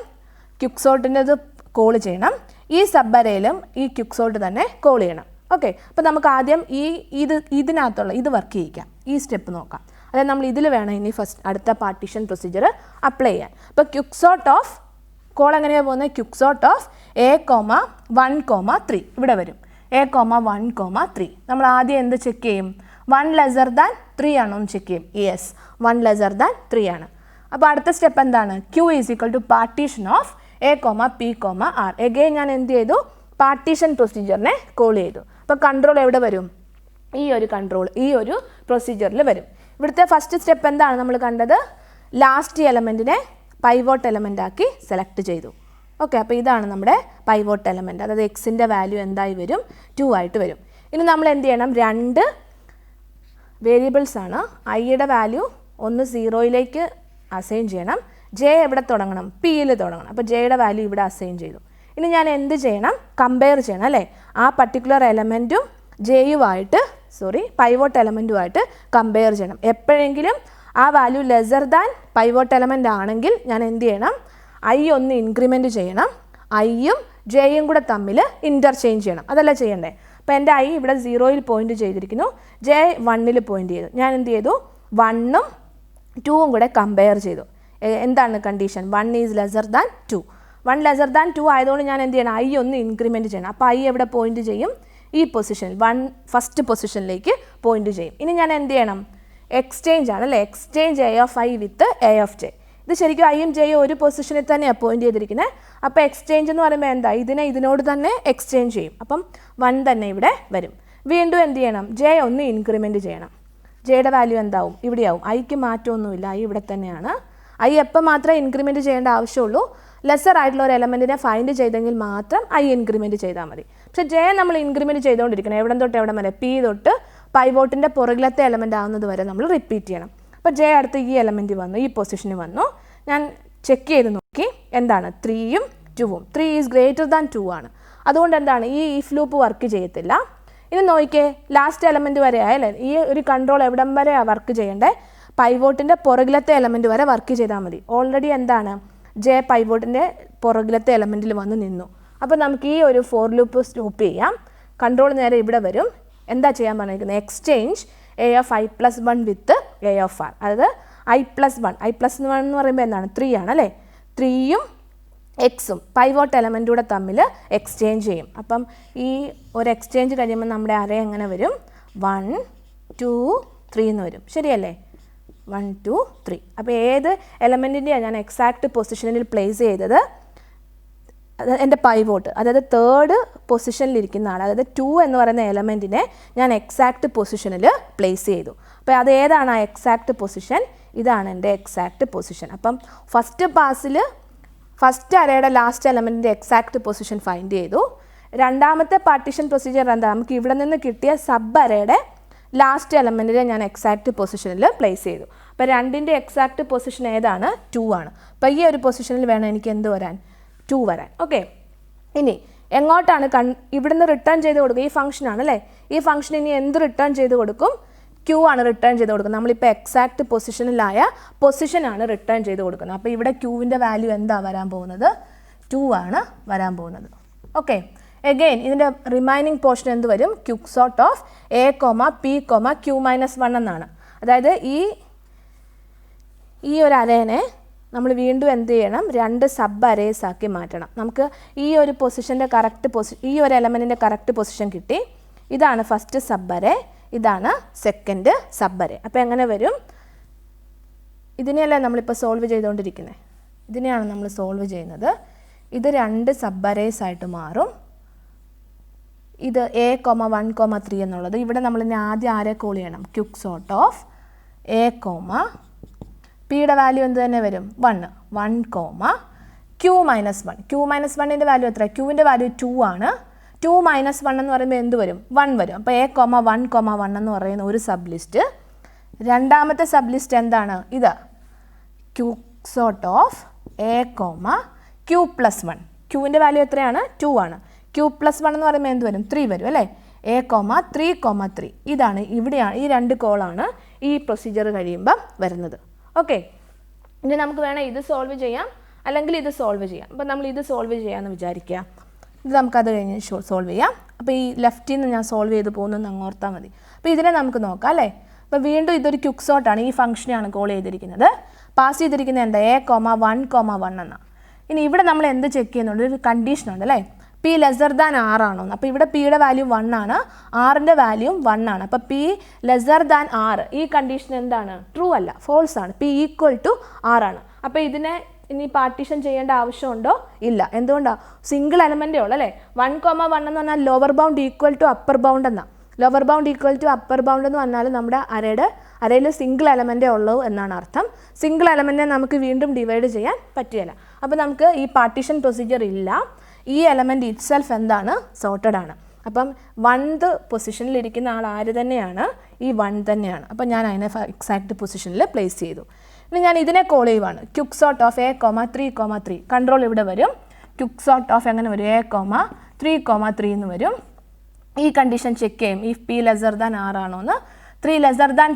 ക്യുക്സോട്ടിൻ്റെത് കോൾ ചെയ്യണം, ഈ സബ് അറേയിലും ഈ ക്യുക്സോട്ട് തന്നെ കോൾ ചെയ്യണം. ഓക്കെ, അപ്പോൾ നമുക്ക് ആദ്യം ഇതിനകത്തുള്ള ഇത് വർക്ക് ചെയ്യിക്കാം. ഈ സ്റ്റെപ്പ് നോക്കാം. അതായത് നമ്മൾ ഇതിൽ വേണം ഇനി ഫസ്റ്റ് അടുത്ത പാർട്ടീഷൻ പ്രൊസീജിയർ അപ്ലൈ ചെയ്യാൻ. അപ്പോൾ ക്യുക്സോട്ട് ഓഫ് കോൾ എങ്ങനെയാണ് പോകുന്നത്? ക്യുക്സോട്ട് ഓഫ് A, 1, 3 ഇവിടെ വരും. A, 1, 3. നമ്മൾ ആദ്യം എന്ത് ചെക്ക് ചെയ്യും? 1 ലെസർ ദാൻ 3 ആണോ എന്ന് ചെക്ക് ചെയ്യും. യെസ്, 1 ലെസർ ദാൻ 3 ആണ്. അപ്പോൾ അടുത്ത സ്റ്റെപ്പ് എന്താണ്? Q is equal to partition of A, P, R. Again ഞാൻ എന്ത് ചെയ്തു? പാർട്ടീഷൻ പ്രൊസീജിയറിനെ കോൾ ചെയ്തു. അപ്പോൾ കൺട്രോൾ എവിടെ വരും? ഈ ഒരു കൺട്രോൾ ഈ ഒരു പ്രൊസീജിയറിൽ വരും. ഇവിടുത്തെ ഫസ്റ്റ് സ്റ്റെപ്പ് എന്താണ് നമ്മൾ കണ്ടത്? ലാസ്റ്റ് എലമെൻറ്റിനെ പൈവോട്ട് എലമെൻ്റ് ആക്കി സെലക്ട് ചെയ്തു. ഓക്കെ, അപ്പോൾ ഇതാണ് നമ്മുടെ പൈവോട്ട് എലമെൻറ്റ്. അതായത് എക്സിൻ്റെ വാല്യൂ എന്തായി വരും? 2 ആയിട്ട് വരും. ഇനി നമ്മൾ എന്ത് ചെയ്യണം? 2 വേരിയബിൾസ് ആണ്. ഐയുടെ വാല്യൂ ഒന്ന് 0യിലേക്ക് അസൈൻ ചെയ്യണം. ജെ എവിടെ തുടങ്ങണം? പിയിൽ തുടങ്ങണം. അപ്പോൾ ജെയുടെ വാല്യൂ ഇവിടെ അസൈൻ ചെയ്തു. ഇനി ഞാൻ എന്ത് ചെയ്യണം? കമ്പയർ ചെയ്യണം അല്ലേ? ആ പർട്ടിക്കുലർ എലമെൻറ്റും പൈവോട്ട് എലമെൻറ്റുമായിട്ട് കമ്പയർ ചെയ്യണം. എപ്പോഴെങ്കിലും ആ value lesser than pivot element ആണെങ്കിൽ ഞാൻ എന്ത് ചെയ്യണം? ഐ ഒന്ന് ഇൻക്രിമെൻറ്റ് ചെയ്യണം. ഐയും ജെയും കൂടെ തമ്മിൽ ഇൻ്റർചേഞ്ച് ചെയ്യണം. അതല്ല ചെയ്യണ്ടേ? അപ്പോൾ എൻ്റെ ഐ ഇവിടെ 0യിൽ പോയിൻ്റ് ചെയ്തിരിക്കുന്നു, ജെ 1ൽ പോയിൻ്റ് ചെയ്തു. ഞാൻ എന്ത് ചെയ്തു? 1ഉം 2ഉം കൂടെ കമ്പയർ ചെയ്തു. എന്താണ് condition? 1 is lesser than 2. 1 lesser than 2 ആയതുകൊണ്ട് ഞാൻ എന്ത് ചെയ്യണം? ഐ ഒന്ന് ഇൻക്രിമെൻറ്റ് ചെയ്യണം. അപ്പോൾ ഐ എവിടെ പോയിൻ്റ് ചെയ്യും? ഈ പൊസിഷനിൽ ഫസ്റ്റ് പൊസിഷനിലേക്ക് പോയിൻ്റ് ചെയ്യും. ഇനി ഞാൻ എന്ത് ചെയ്യണം? എക്സ്ചേഞ്ച് ആണ് അല്ലേ? Exchange A of I with A of J. ഇത് ശരിക്കും ഐയും ജെയും ഒരു പൊസിഷനിൽ തന്നെയാണ് പോയിൻ്റ് ചെയ്തിരിക്കുന്നത്. അപ്പോൾ എക്സ്ചേഞ്ച് എന്ന് പറയുമ്പോൾ എന്താ? ഇതിനോട് തന്നെ എക്സ്ചേഞ്ച് ചെയ്യും. അപ്പം 1 തന്നെ ഇവിടെ വരും. വീണ്ടും എന്ത് ചെയ്യണം? ജെ ഒന്ന് ഇൻക്രിമെൻറ്റ് ചെയ്യണം. ജെയുടെ വാല്യൂ എന്താവും? ഇവിടെയാവും. ഐക്ക് മാറ്റമൊന്നുമില്ല, ഐ ഇവിടെ തന്നെയാണ്. ഐ എപ്പോൾ മാത്രമേ ഇൻക്രിമെൻറ്റ് ചെയ്യേണ്ട ആവശ്യമുള്ളൂ? ലെസർ ആയിട്ടുള്ള ഒരു എലമെൻറ്റിനെ ഫൈൻഡ് ചെയ്തെങ്കിൽ മാത്രം ഐ ഇൻക്രിമെൻറ്റ് ചെയ്താൽ മതി. പക്ഷേ ജെ നമ്മൾ ഇൻക്രിമെൻറ്റ് ചെയ്തുകൊണ്ടിരിക്കണം. എവിടെ തൊട്ട് എവിടെ വരെ? പി തൊട്ട് പൈവോട്ടിൻ്റെ പുറകിലത്തെ എലമെൻ്റ് ആവുന്നത് വരെ നമ്മൾ റിപ്പീറ്റ് ചെയ്യണം. അപ്പോൾ ജെ അടുത്ത് ഈ എലമെൻറ്റ് വന്നു, ഈ പൊസിഷനിൽ വന്നു. ഞാൻ ചെക്ക് ചെയ്ത് നോക്കി, എന്താണ് 3ഉം 2ഉം 3 ഈസ് ഗ്രേറ്റർ ദാൻ 2 ആണ്. അതുകൊണ്ട് എന്താണ് ഈ ഇഫ് ലൂപ്പ് വർക്ക് ചെയ്യത്തില്ല. ഇനി നോക്കിയേ, ലാസ്റ്റ് എലമെൻറ്റ് വരെ ആയല്ലേ, ഈ ഒരു കൺട്രോൾ എവിടം വരെ വർക്ക് ചെയ്യേണ്ടേ, പൈവോട്ടിൻ്റെ പുറകിലത്തെ എലമെൻറ്റ് വരെ വർക്ക് ചെയ്താൽ മതി. ഓൾറെഡി എന്താണ് ജെ പൈവോട്ടിൻ്റെ പുറകിലത്തെ എലമെൻറ്റിൽ വന്ന് നിന്നു. അപ്പോൾ നമുക്ക് ഈ ഒരു ഫോർ ലൂപ്പ് സ്റ്റോപ്പ് ചെയ്യാം. കൺട്രോൾ നേരെ ഇവിടെ വരും. എന്താ ചെയ്യാൻ പറഞ്ഞിരിക്കുന്നത്, exchange A of I plus 1 with A of R. അതായത് ഐ പ്ലസ് 1 എന്ന് പറയുമ്പോൾ എന്താണ് 3 ആണ് അല്ലേ, 3ഉം എക്സും പൈവോട്ട് എലമെൻറ്റൂടെ തമ്മിൽ എക്സ്ചേഞ്ച് ചെയ്യും. അപ്പം ഈ ഒരു എക്സ്ചേഞ്ച് കഴിയുമ്പോൾ നമ്മുടെ അറേ എങ്ങനെ വരും, 1 2 3 എന്ന് വരും. ശരിയല്ലേ, 1 2 3. അപ്പോൾ ഏത് എലമെൻറ്റിൻ്റെയാണ് ഞാൻ എക്സാക്ട് പൊസിഷനിൽ പ്ലേസ് ചെയ്തത്, എൻ്റെ പൈവോട്ട്, അതായത് തേർഡ് പൊസിഷനിലിരിക്കുന്ന ആൾ, അതായത് 2 എന്ന് പറയുന്ന എലമെൻറ്റിനെ ഞാൻ എക്സാക്ട് പൊസിഷനിൽ പ്ലേസ് ചെയ്തു. അപ്പോൾ അത് ഏതാണ് ആ എക്സാക്ട് പൊസിഷൻ, ഇതാണ് എൻ്റെ എക്സാക്ട് പൊസിഷൻ. അപ്പം ഫസ്റ്റ് പാസിൽ ഫസ്റ്റ് അറേയുടെ ലാസ്റ്റ് എലമെൻറ്റിൻ്റെ എക്സാക്ട് പൊസിഷൻ ഫൈൻഡ് ചെയ്തു. രണ്ടാമത്തെ പാർട്ടീഷൻ പ്രൊസീജിയർ എന്താ, നമുക്ക് ഇവിടെ നിന്ന് കിട്ടിയ സബ് അറേയുടെ ലാസ്റ്റ് എലമെൻറ്റിനെ ഞാൻ എക്സാക്ട് പൊസിഷനിൽ പ്ലേസ് ചെയ്തു. അപ്പോൾ രണ്ടിൻ്റെ എക്സാക്ട് പൊസിഷൻ ഏതാണ്, 2 ആണ്. അപ്പോൾ ഈ ഒരു പൊസിഷനിൽ വേണം എനിക്ക് എന്ത് വരാൻ, 2 വരാൻ. ഓക്കെ, ഇനി എങ്ങോട്ടാണ് ഇവിടുന്ന് റിട്ടേൺ ചെയ്ത് കൊടുക്കുക, ഈ ഫംഗ്ഷനാണ് അല്ലേ, ഈ ഫംഗ്ഷൻ ഇനി എന്ത് റിട്ടേൺ ചെയ്ത് കൊടുക്കും, Q ആണ് റിട്ടേൺ ചെയ്ത് കൊടുക്കുന്നത്. നമ്മളിപ്പോൾ എക്സാക്ട് പൊസിഷനിലായ പൊസിഷനാണ് റിട്ടേൺ ചെയ്ത് കൊടുക്കുന്നത്. അപ്പോൾ ഇവിടെ Qവിൻ്റെ വാല്യൂ എന്താ വരാൻ പോകുന്നത്, 2 ആണ് വരാൻ പോകുന്നത്. ഓക്കെ, എഗെയിൻ ഇതിൻ്റെ റിമൈനിങ് പോർഷൻ എന്ത് വരും, quick sort of A P Q - 1 എന്നാണ്. അതായത് ഈ ഒരു അരേനെ നമ്മൾ വീണ്ടും എന്ത് ചെയ്യണം, 2 സബ് അരേസ് ആക്കി മാറ്റണം. നമുക്ക് ഈ ഒരു പൊസിഷൻ്റെ ഈ ഒരു എലമെൻറ്റിൻ്റെ കറക്റ്റ് പൊസിഷൻ കിട്ടി. ഇതാണ് ഫസ്റ്റ് സബ് അരേ, ഇതാണ് സെക്കൻഡ് സബ് അരേ. അപ്പോൾ എങ്ങനെ വരും, ഇതിനെയല്ലേ നമ്മളിപ്പോൾ സോൾവ് ചെയ്തുകൊണ്ടിരിക്കുന്നത്, ഇതിനെയാണ് നമ്മൾ സോൾവ് ചെയ്യുന്നത്. ഇത് 2 സബ് അരേസ് ആയിട്ട് മാറും. ഇത് A, 1, 3 എന്നുള്ളത് ഇവിടെ നമ്മൾ ഇനി ആദ്യം ആരെ കോൾ ചെയ്യണം, ക്യുക്ക് സോർട്ട് ഓഫ് A, പിയുടെ വാല്യൂ എന്ത് തന്നെ വരും, 1 Q - 1. Q - 1ൻ്റെ വാല്യൂ എത്ര, Qവിൻ്റെ വാല്യൂ 2 ആണ്. 2 - 1 എന്ന് പറയുമ്പോൾ എന്ത് വരും, 1 വരും. അപ്പോൾ A, 1, 1 എന്ന് പറയുന്ന ഒരു സബ് ലിസ്റ്റ്. രണ്ടാമത്തെ സബ് ലിസ്റ്റ് എന്താണ്, ഇത് quick sort of A, Q + 1. Qവിൻ്റെ വാല്യൂ എത്രയാണ്, 2 ആണ്. Q + 1 എന്ന് പറയുമ്പോൾ എന്ത് വരും, 3 വരും അല്ലേ. A, 3, 3. ഇതാണ് ഇവിടെയാണ്, ഈ 2 കോളാണ് ഈ പ്രൊസീജിയർ കഴിയുമ്പം വരുന്നത്. ഓക്കെ, ഇനി നമുക്ക് വേണം ഇത് സോൾവ് ചെയ്യാം, അല്ലെങ്കിൽ ഇത് സോൾവ് ചെയ്യാം. അപ്പോൾ നമ്മൾ ഇത് സോൾവ് ചെയ്യാമെന്ന് വിചാരിക്കുക. ഇത് നമുക്കത് കഴിഞ്ഞ് സോൾവ് ചെയ്യാം. അപ്പോൾ ഈ ലെഫ്റ്റിൽ നിന്ന് ഞാൻ സോൾവ് ചെയ്ത് പോകുന്നത് അങ്ങ് ഓർത്താൽ മതി. അപ്പോൾ ഇതിനെ നമുക്ക് നോക്കാം അല്ലേ. അപ്പോൾ വീണ്ടും ഇതൊരു ക്യുക്ക് സോർട്ടാണ്, ഈ ഫംഗ്ഷനെയാണ് കോൾ ചെയ്തിരിക്കുന്നത്. പാസ് ചെയ്തിരിക്കുന്നത് എന്താ, A, 1, 1 എന്നാണ്. ഇനി ഇവിടെ നമ്മൾ എന്ത് ചെക്ക് ചെയ്യുന്നുണ്ട്, ഒരു കണ്ടീഷനുണ്ട് അല്ലേ, P R ആണോ. അപ്പോൾ ഇവിടെ Pയുടെ വാല്യൂ 1 ആണ്, Rൻ്റെ വാല്യൂ 1 ആണ്. അപ്പോൾ P R, ഈ കണ്ടീഷൻ എന്താണ്, ട്രൂ അല്ല, ഫോൾസ് ആണ്. P = R ആണ്. അപ്പോൾ ഇതിനെ ഇനി പാർട്ടീഷൻ ചെയ്യേണ്ട ആവശ്യമുണ്ടോ, ഇല്ല. എന്തുകൊണ്ടാണ്, സിംഗിൾ എലമെൻറ്റേ ഉള്ളൂ അല്ലേ. 1, 1 എന്ന് പറഞ്ഞാൽ ലോവർ ബൗണ്ട് = അപ്പർ ബൗണ്ട് എന്നാണ്. ലോവർ ബൗണ്ട് = അപ്പർ ബൗണ്ട് എന്ന് പറഞ്ഞാൽ നമ്മുടെ അരയിൽ സിംഗിൾ എലമെൻറ്റേ ഉള്ളൂ എന്നാണ് അർത്ഥം. സിംഗിൾ എലമെൻറ്റിനെ നമുക്ക് വീണ്ടും ഡിവൈഡ് ചെയ്യാൻ പറ്റില്ല. അപ്പോൾ നമുക്ക് ഈ പാർട്ടീഷൻ പ്രൊസീജിയർ ഇല്ല. ഈ എലമെൻറ്റ് ഇറ്റ്സെൽഫ് എന്താണ്, സോർട്ടഡ് ആണ്. അപ്പം 1th പൊസിഷനിലിരിക്കുന്ന ആൾ ആര് തന്നെയാണ്, ഈ 1 തന്നെയാണ്. അപ്പം ഞാൻ അതിനെ എക്സാക്ട് പൊസിഷനിൽ പ്ലേസ് ചെയ്തു. ഇനി ഞാൻ ഇതിനെ കോൾ ചെയ്യുവാണ്, quick sort of A, 3, 3. Control ഇവിടെ വരും. ക്യുക്ക് സോർട്ട് ഓഫ് എങ്ങനെ വരും, A, 3, 3 എന്ന് വരും. ഈ കണ്ടീഷൻ ചെക്ക് ചെയ്യും, ഈ P R ആണോ എന്ന്, 3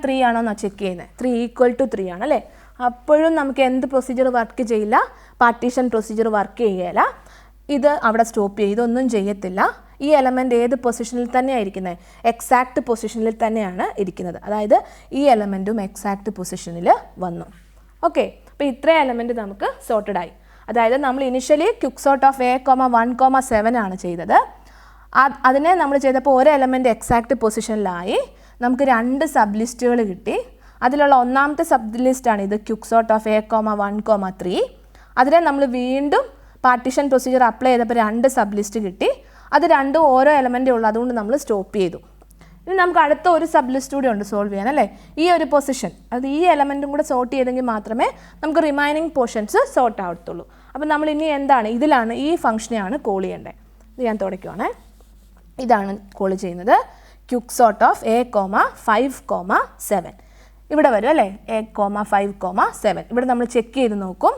<3 ആണോ എന്നാണ് ചെക്ക് ചെയ്യുന്നത്. 3 = 3 ആണ് അല്ലേ. അപ്പോഴും നമുക്ക് എന്ത് പ്രൊസീജിയർ വർക്ക് ചെയ്യില്ല, പാർട്ടീഷൻ പ്രൊസീജിയർ വർക്ക് ചെയ്യുകയില്ല. ഇത് അവിടെ സ്റ്റോപ്പ് ചെയ്ത് ഇതൊന്നും ചെയ്യത്തില്ല. ഈ എലമെൻറ്റ് ഏത് പൊസിഷനിൽ തന്നെയാണ് ഇരിക്കുന്നത്, എക്സാക്ട് പൊസിഷനിൽ തന്നെയാണ് ഇരിക്കുന്നത്. അതായത് ഈ എലമെൻറ്റും എക്സാക്ട് പൊസിഷനിൽ വന്നു. ഓക്കെ, അപ്പോൾ ഇത്രയും എലമെൻറ്റ് നമുക്ക് സോർട്ടഡ് ആയി. അതായത് നമ്മൾ initially quick sort of A, 1, 7 ആണ് ചെയ്തത്. അതിനെ നമ്മൾ ചെയ്തപ്പോൾ ഒരു എലമെൻറ്റ് എക്സാക്ട് പൊസിഷനിലായി. നമുക്ക് 2 സബ് ലിസ്റ്റുകൾ കിട്ടി. അതിലുള്ള ഒന്നാമത്തെ സബ് ലിസ്റ്റാണ് ഇത്, ക്യുക്ക് സോർട്ട് ഓഫ് A, 1, 3. അതിനെ നമ്മൾ വീണ്ടും പാർട്ടീഷൻ പ്രൊസീജിയർ അപ്ലൈ ചെയ്തപ്പോൾ 2 സബ് ലിസ്റ്റ് കിട്ടി. അത് രണ്ടും ഓരോ എലമെൻറ്റേ ഉള്ളൂ, അതുകൊണ്ട് നമ്മൾ സ്റ്റോപ്പ് ചെയ്തു. ഇനി നമുക്ക് അടുത്ത ഒരു സബ് ലിസ്റ്റ് കൂടി ഉണ്ട് സോൾവ് ചെയ്യാൻ അല്ലേ. ഈ ഒരു പൊസിഷൻ, അത് ഈ എലമെൻറ്റും കൂടെ സോർട്ട് ചെയ്തെങ്കിൽ മാത്രമേ നമുക്ക് റിമൈനിങ് പോർഷൻസ് സോർട്ട് ആവത്തുള്ളൂ. അപ്പോൾ നമ്മൾ ഇനി എന്താണ്, ഇതിലാണ് ഈ ഫംഗ്ഷനെയാണ് കോൾ ചെയ്യേണ്ടത്. ഇത് ഞാൻ തുടയ്ക്കുവാണേ. ഇതാണ് കോൾ ചെയ്യുന്നത്, ക്യുക്ക് സോർട്ട് ഓഫ് A, 5, 7. ഇവിടെ വരും അല്ലേ, 8,5,7. ഇവിടെ നമ്മൾ ചെക്ക് ചെയ്ത് നോക്കും.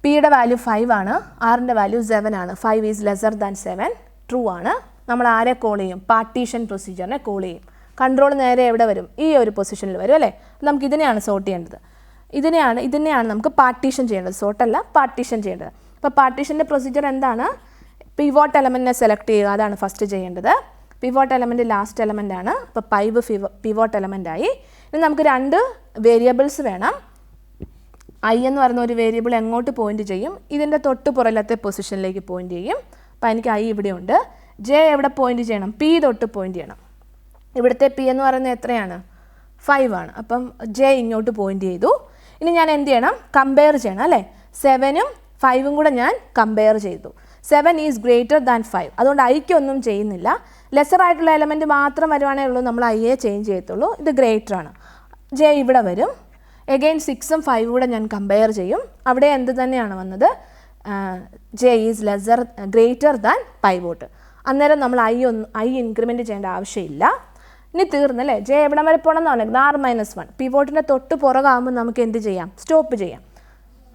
പിയുടെ വാല്യൂ 5 ആണ്, ആറിൻ്റെ വാല്യൂ 7 ആണ്. 5 ഈസ് ലെസർ ദാൻ 7, ട്രൂ ആണ്. നമ്മൾ ആരെ കോൾ ചെയ്യും? പാർട്ടീഷൻ പ്രൊസീജിയറിനെ കോൾ ചെയ്യും. കൺട്രോൾ നേരെ എവിടെ വരും? ഈ ഒരു പൊസിഷനിൽ വരും അല്ലേ. നമുക്ക് ഇതിനെയാണ് സോർട്ട് ചെയ്യേണ്ടത്. ഇതിനെയാണ് നമുക്ക് പാർട്ടീഷൻ ചെയ്യേണ്ടത്. സോർട്ടല്ല, പാർട്ടീഷൻ ചെയ്യേണ്ടത്. അപ്പോൾ പാർട്ടീഷൻ്റെ പ്രൊസീജിയർ എന്താണ്? പിവോട്ട് എലമെൻറ്റിനെ സെലക്ട് ചെയ്യുക, അതാണ് ഫസ്റ്റ് ചെയ്യേണ്ടത്. പിവോട്ട് എലമെൻറ്റ് ലാസ്റ്റ് എലമെൻ്റ് ആണ്. അപ്പോൾ 5 പിവോട്ട് എലമെൻ്റ് ആയി. ഇനി നമുക്ക് 2 വേരിയബിൾസ് വേണം. ഐ എന്ന് പറയുന്ന ഒരു വേരിയബിൾ എങ്ങോട്ട് പോയിന്റ് ചെയ്യും? ഇതിൻ്റെ തൊട്ട് പുറകിലത്തെ പൊസിഷനിലേക്ക് പോയിന്റ് ചെയ്യും. അപ്പോൾ എനിക്ക് ഐ ഇവിടെയുണ്ട്. ജെ എവിടെ പോയിന്റ് ചെയ്യണം? പി തൊട്ട് പോയിന്റ് ചെയ്യണം. ഇവിടുത്തെ പി എന്ന് പറയുന്നത് എത്രയാണ്? 5 ആണ്. അപ്പം ജെ ഇങ്ങോട്ട് പോയിന്റ് ചെയ്തു. ഇനി ഞാൻ എന്ത് ചെയ്യണം? കമ്പയർ ചെയ്യണം അല്ലേ. 7ഉം 5ഉം കൂടെ ഞാൻ കമ്പയർ ചെയ്തു. 7 ഈസ് ഗ്രേറ്റർ ദാൻ 5. അതുകൊണ്ട് ഐക്കൊന്നും ചെയ്യുന്നില്ല. ലെസർ ആയിട്ടുള്ള എലമെൻറ്റ് മാത്രം വരുവാണെങ്കിൽ ഉള്ളൂ നമ്മൾ ഐയെ ചേഞ്ച് ചെയ്യത്തുള്ളൂ. ഇത് ഗ്രേറ്റർ ആണ്. ജെ ഇവിടെ വരും. എഗെയിൻ 6ഉം 5ഉം കൂടെ ഞാൻ കമ്പയർ ചെയ്യും. അവിടെ എന്ത് തന്നെയാണ് വന്നത്? J is greater than pivot. അന്നേരം നമ്മൾ ഐ ഇൻക്രിമെൻറ്റ് ചെയ്യേണ്ട ആവശ്യമില്ല. ഇനി തീർന്നല്ലേ. ജെ എവിടം വരെ പോകണമെന്ന് പറഞ്ഞാൽ R-1. പിവോട്ടിൻ്റെ തൊട്ട് പുറകാകുമ്പോൾ നമുക്ക് എന്ത് ചെയ്യാം? സ്റ്റോപ്പ് ചെയ്യാം.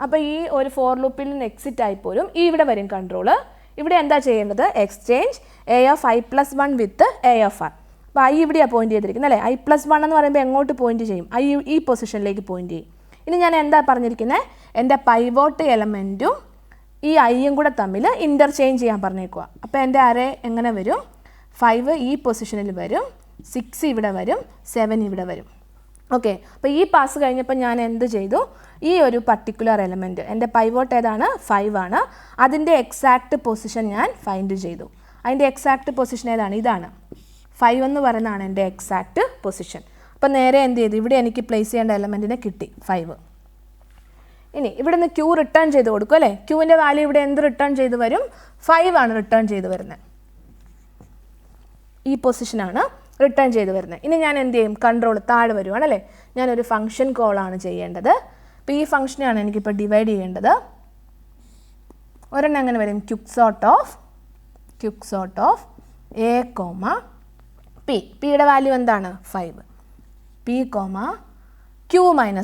അപ്പോൾ ഈ ഒരു ഫോർ ലൂപ്പിൽ നിന്ന് എക്സിറ്റ് ആയിപ്പോലും ഈ ഇവിടെ വരും കൺട്രോള്. ഇവിടെ എന്താ ചെയ്യേണ്ടത്? എക്സ്ചേഞ്ച് A(i+1) വിത്ത് A(r). അപ്പോൾ ഐ ഇവിടെയാണ് പോയിന്റ് ചെയ്തിരിക്കുന്നത് അല്ലേ. I+1 എന്ന് പറയുമ്പോൾ എങ്ങോട്ട് പോയിന്റ് ചെയ്യും? ഐ ഈ പൊസിഷനിലേക്ക് പോയിന്റ് ചെയ്യും. ഇനി ഞാൻ എന്താ പറഞ്ഞിരിക്കുന്നത്? എൻ്റെ പൈവോട്ട് എലമെൻറ്റും ഈ ഐയും കൂടെ തമ്മിൽ ഇൻ്റർചേഞ്ച് ചെയ്യാൻ പറഞ്ഞേക്കുക. അപ്പോൾ എൻ്റെ അറേ എങ്ങനെ വരും? 5 ഈ പൊസിഷനിൽ വരും, 6 ഇവിടെ വരും, 7 ഇവിടെ വരും. ഓക്കെ. അപ്പോൾ ഈ പാസ് കഴിഞ്ഞപ്പോൾ ഞാൻ എന്ത് ചെയ്തു? ഈ ഒരു പർട്ടിക്കുലർ എലമെൻറ്റ്, എൻ്റെ പൈവോട്ട് ഏതാണ്? 5 ആണ്. അതിൻ്റെ എക്സാക്റ്റ് പൊസിഷൻ ഞാൻ ഫൈൻഡ് ചെയ്തു. അതിൻ്റെ എക്സാക്റ്റ് പൊസിഷൻ ഏതാണ്? ഇതാണ്. 5 എന്ന് പറയുന്നതാണ് എൻ്റെ എക്സാക്റ്റ് പൊസിഷൻ. അപ്പോൾ നേരെ എന്ത് ചെയ്തു? ഇവിടെ എനിക്ക് പ്ലേസ് ചെയ്യേണ്ട എലമെൻറ്റിനെ കിട്ടി 5. ഇനി ഇവിടെ നിന്ന് ക്യൂ റിട്ടേൺ ചെയ്ത് കൊടുക്കും അല്ലേ. ക്യൂവിൻ്റെ വാല്യൂ ഇവിടെ എന്ത് റിട്ടേൺ ചെയ്ത് വരും? 5 ആണ് റിട്ടേൺ ചെയ്ത് വരുന്നത്. ഈ പൊസിഷനാണ് റിട്ടേൺ ചെയ്ത് വരുന്നത്. ഇനി ഞാൻ എന്ത് ചെയ്യും? കൺട്രോൾ താഴെ വരുവാണല്ലേ. ഞാനൊരു ഫംഗ്ഷൻ കോളാണ് ചെയ്യേണ്ടത്. അപ്പോൾ ഈ ഫംഗ്ഷനെയാണ് എനിക്കിപ്പോൾ ഡിവൈഡ് ചെയ്യേണ്ടത്. ഒരെണ്ണം എങ്ങനെ വരും? Quick sort of A, P. പിയുടെ വാല്യൂ എന്താണ്? 5. P, Q-1. Q-1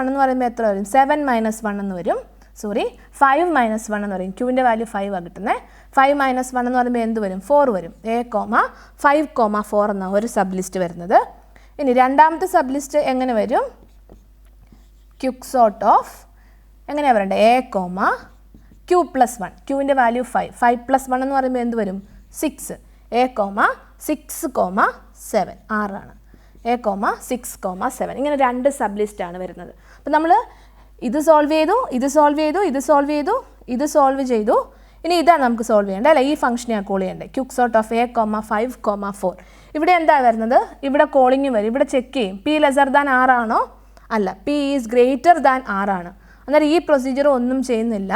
എന്ന് പറയുമ്പോൾ എത്ര വരും? 7 - 1 എന്ന് വരും. 5 - 1 എന്ന് പറയും. ക്യൂവിൻ്റെ വാല്യൂ 5 ആണ് കിട്ടുന്നത്. 5 - 1 എന്ന് പറയുമ്പോൾ എന്ത് വരും? 4 വരും. A, 5, 4 എന്ന ഒരു സബ് ലിസ്റ്റ് വരുന്നത്. ഇനി രണ്ടാമത്തെ സബ് ലിസ്റ്റ് എങ്ങനെ വരും? ക്യുക്ക് സോർട്ട് ഓഫ് എങ്ങനെയാണ് വരേണ്ടത്? A, Q+1. ക്യൂവിൻ്റെ വാല്യൂ 5. 5 + 1 എന്ന് പറയുമ്പോൾ എന്ത് വരും? 6. A, 6, 7. 6 ആണ്. A, 6, 7. ഇങ്ങനെ 2 സബ് ലിസ്റ്റാണ് വരുന്നത്. അപ്പം നമ്മൾ ഇത് സോൾവ് ചെയ്തു. ഇനി ഇതാണ് നമുക്ക് സോൾവ് ചെയ്യേണ്ടത് അല്ലേ. ഈ ഫംഗ്ഷനെയാണ് കോൾ ചെയ്യേണ്ടത്. Quick sort of A, 5, 4. ഇവിടെ എന്താ വരുന്നത്? ഇവിടെ കോളിങ് വരും. ഇവിടെ ചെക്ക് ചെയ്യും. P ലെസർ ദാൻ R ആണോ? അല്ല, P is greater than R ആണ്. അന്നേരം ഈ പ്രൊസീജിയർ ഒന്നും ചെയ്യുന്നില്ല.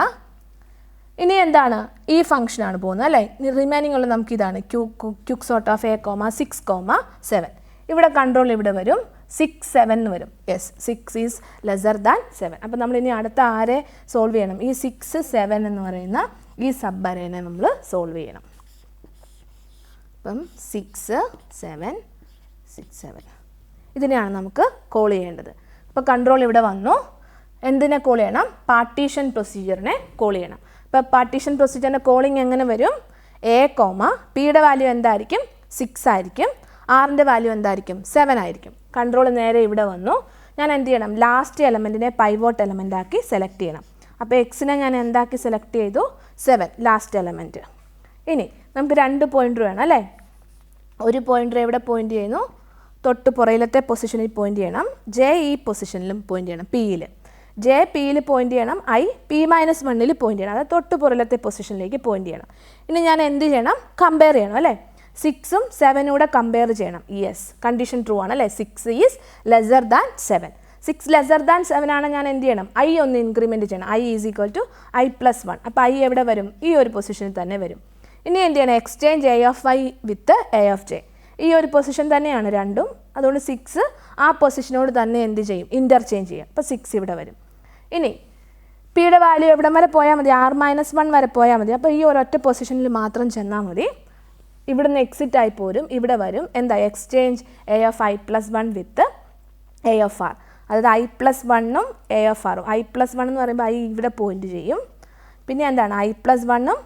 ഇനി എന്താണ്? ഈ ഫംഗ്ഷനാണ് പോകുന്നത് അല്ലേ. റിമൈനിങ് ഉള്ള നമുക്ക് ഇതാണ് ക്യുക്ക് സോർട്ട് ഓഫ് A, 6, 7. ഇവിടെ കൺട്രോൾ ഇവിടെ വരും. 6, 7 എന്ന് വരും. Yes, 6 is lesser than 7. അപ്പം നമ്മൾ ഇനി അടുത്ത ആരെ സോൾവ് ചെയ്യണം? ഈ 6, 7 എന്ന് പറയുന്ന ഈ സബ് അറേനെ നമ്മൾ സോൾവ് ചെയ്യണം. അപ്പം 6, 7 ഇതിനെയാണ് നമുക്ക് കോൾ ചെയ്യേണ്ടത്. അപ്പോൾ കൺട്രോൾ ഇവിടെ വന്നു. എന്തിനെ കോൾ ചെയ്യണം? പാർട്ടീഷൻ പ്രൊസീജിയറിനെ കോൾ ചെയ്യണം. അപ്പോൾ പാർട്ടീഷൻ പ്രൊസീജിയറിൻ്റെ കോളിംഗ് എങ്ങനെ വരും? A, പിയുടെ വാല്യൂ എന്തായിരിക്കും? 6 ആയിരിക്കും. ആറിൻ്റെ വാല്യൂ എന്തായിരിക്കും? 7 ആയിരിക്കും. കൺട്രോൾ നേരെ ഇവിടെ വന്നു. ഞാൻ എന്ത് ചെയ്യണം? ലാസ്റ്റ് എലമെൻറ്റിനെ പൈവോട്ട് എലമെൻ്റ് ആക്കി സെലക്ട് ചെയ്യണം. അപ്പോൾ എക്സിനെ ഞാൻ എന്താക്കി സെലക്ട് ചെയ്തു? 7 ലാസ്റ്റ് എലമെൻറ്റ്. ഇനി നമുക്ക് 2 പോയിൻ്റർ വേണം അല്ലേ. ഒരു പോയിൻ്റർ എവിടെ പോയിൻ്റ് ചെയ്യുന്നു? തൊട്ട് പുറയിലത്തെ പൊസിഷനിൽ പോയിൻ്റ് ചെയ്യണം. ജെ ഈ പൊസിഷനിലും പോയിൻ്റ് ചെയ്യണം. പിയിൽ ജെ പിയിൽ പോയിൻ്റ് ചെയ്യണം. ഐ P-1 പോയിൻ്റ് ചെയ്യണം. അതായത് തൊട്ട് പുറയിലത്തെ പൊസിഷനിലേക്ക് പോയിൻ്റ് ചെയ്യണം. ഇനി ഞാൻ എന്ത് ചെയ്യണം? കമ്പയർ ചെയ്യണം അല്ലേ. 6ഉം 7ഉം കൂടെ കമ്പയർ ചെയ്യണം. യെസ്, കണ്ടീഷൻ ട്രൂ ആണ് അല്ലേ. 6 is lesser than 7. 6 lesser than 7 ആണ്. ഞാൻ എന്ത് ചെയ്യണം? ഐ ഒന്ന് ഇൻക്രിമെൻറ്റ് ചെയ്യണം. I is equal to I+1. അപ്പോൾ ഐ എവിടെ വരും? ഈ ഒരു പൊസിഷനിൽ തന്നെ വരും. ഇനി എന്ത് ചെയ്യണം? എക്സ്ചേഞ്ച് A(i) വിത്ത് A(j). ഈ ഒരു പൊസിഷൻ തന്നെയാണ് രണ്ടും. അതുകൊണ്ട് 6 ആ പൊസിഷനോട് തന്നെ എന്ത് ചെയ്യും? ഇൻ്റർചേഞ്ച് ചെയ്യും. അപ്പോൾ 6 ഇവിടെ വരും. ഇനി പിയുടെ വാല്യൂ എവിടം വരെ പോയാൽ മതി? R-1 വരെ പോയാൽ മതി. അപ്പോൾ ഈ ഒരൊറ്റ പൊസിഷനിൽ മാത്രം ചെന്നാൽ മതി. ഇവിടുന്ന് എക്സിറ്റ് ആയി പോരും. ഇവിടെ വരും എന്താ? Exchange A(i+1) with A of R. അതായത് i+1ഉം എ ഓഫ് ആറും. i+1 എന്ന് പറയുമ്പോൾ i ഇവിടെ പോയിന്റ് ചെയ്യും. പിന്നെ എന്താണ് i+1ഉം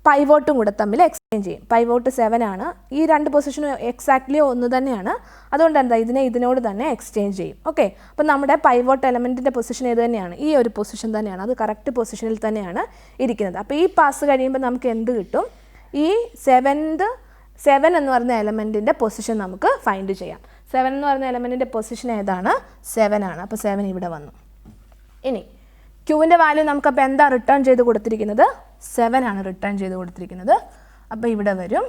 പൈവോട്ടും കൂടെ തമ്മിൽ എക്സ്ചേഞ്ച് ചെയ്യും. പൈവോട്ട് 7 ആണ്. ഈ രണ്ട് പൊസിഷനും എക്സാക്ട്ലി ഒന്ന് തന്നെയാണ്. അതുകൊണ്ട് എന്താ ഇതിനോട് തന്നെ എക്സ്ചേഞ്ച് ചെയ്യും. ഓക്കെ, അപ്പോൾ നമ്മുടെ പൈവോട്ട് എലമെൻറ്റിൻ്റെ പൊസിഷൻ ഏത് തന്നെയാണ്? ഈ ഒരു പൊസിഷൻ തന്നെയാണ്. അത് കറക്റ്റ് പൊസിഷനിൽ തന്നെയാണ് ഇരിക്കുന്നത്. അപ്പോൾ ഈ പാസ് കഴിയുമ്പോൾ നമുക്ക് എന്ത് കിട്ടും? ഈ 7 എന്ന് പറയുന്ന എലമെൻറ്റിൻ്റെ പൊസിഷൻ നമുക്ക് ഫൈൻഡ് ചെയ്യാം. 7 എന്ന് പറയുന്ന എലമെൻറ്റിൻ്റെ പൊസിഷൻ ഏതാണ്? 7 ആണ്. അപ്പോൾ 7 ഇവിടെ വന്നു. ഇനി ക്യൂവിൻ്റെ വാല്യൂ നമുക്കപ്പോൾ എന്താ റിട്ടേൺ ചെയ്ത് കൊടുത്തിരിക്കുന്നത്? 7 ആണ് റിട്ടേൺ ചെയ്ത് കൊടുത്തിരിക്കുന്നത്. അപ്പോൾ ഇവിടെ വരും.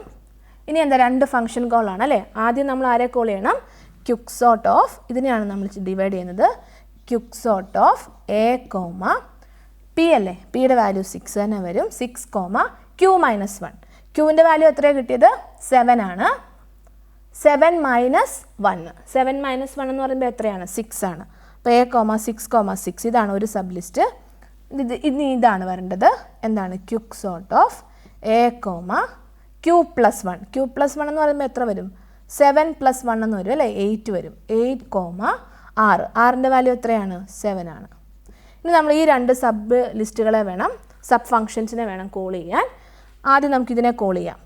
ഇനി എന്താ, രണ്ട് ഫംഗ്ഷൻ കോളാണ് അല്ലേ? ആദ്യം നമ്മൾ ആരെ കോൾ ചെയ്യണം? ക്യുക്സോട്ട് ഓഫ്, ഇതിനെയാണ് നമ്മൾ ഡിവൈഡ് ചെയ്യുന്നത്. Quixote of A comma P അല്ലേ? പിയുടെ വാല്യൂ 6 തന്നെ വരും. 6 കോമ Q-1. ക്യൂവിൻ്റെ വാല്യൂ എത്രയാണ് കിട്ടിയത്? 7 ആണ്. 7 മൈനസ് 1. 7 മൈനസ് 1 എന്ന് പറയുമ്പോൾ എത്രയാണ്? 6 ആണ്. അപ്പോൾ എ കോമ 6,6 ഇതാണ് ഒരു സബ് ലിസ്റ്റ്. ഇതാണ് വരേണ്ടത്. എന്താണ്? Quixote of A comma Q+1. Q+1 എന്ന് പറയുമ്പോൾ എത്ര വരും? 7 + 1 എന്ന് വരും അല്ലേ? 8 വരും. 8 കോമ 6. 6ൻ്റെ വാല്യൂ എത്രയാണ്? 7 ആണ്. ഇനി നമ്മൾ ഈ രണ്ട് സബ് ലിസ്റ്റുകളെ വേണം, സബ് ഫങ്ഷൻസിനെ വേണം കോൾ ചെയ്യാൻ. ആദ്യം നമുക്കിതിനെ കോൾ ചെയ്യാം.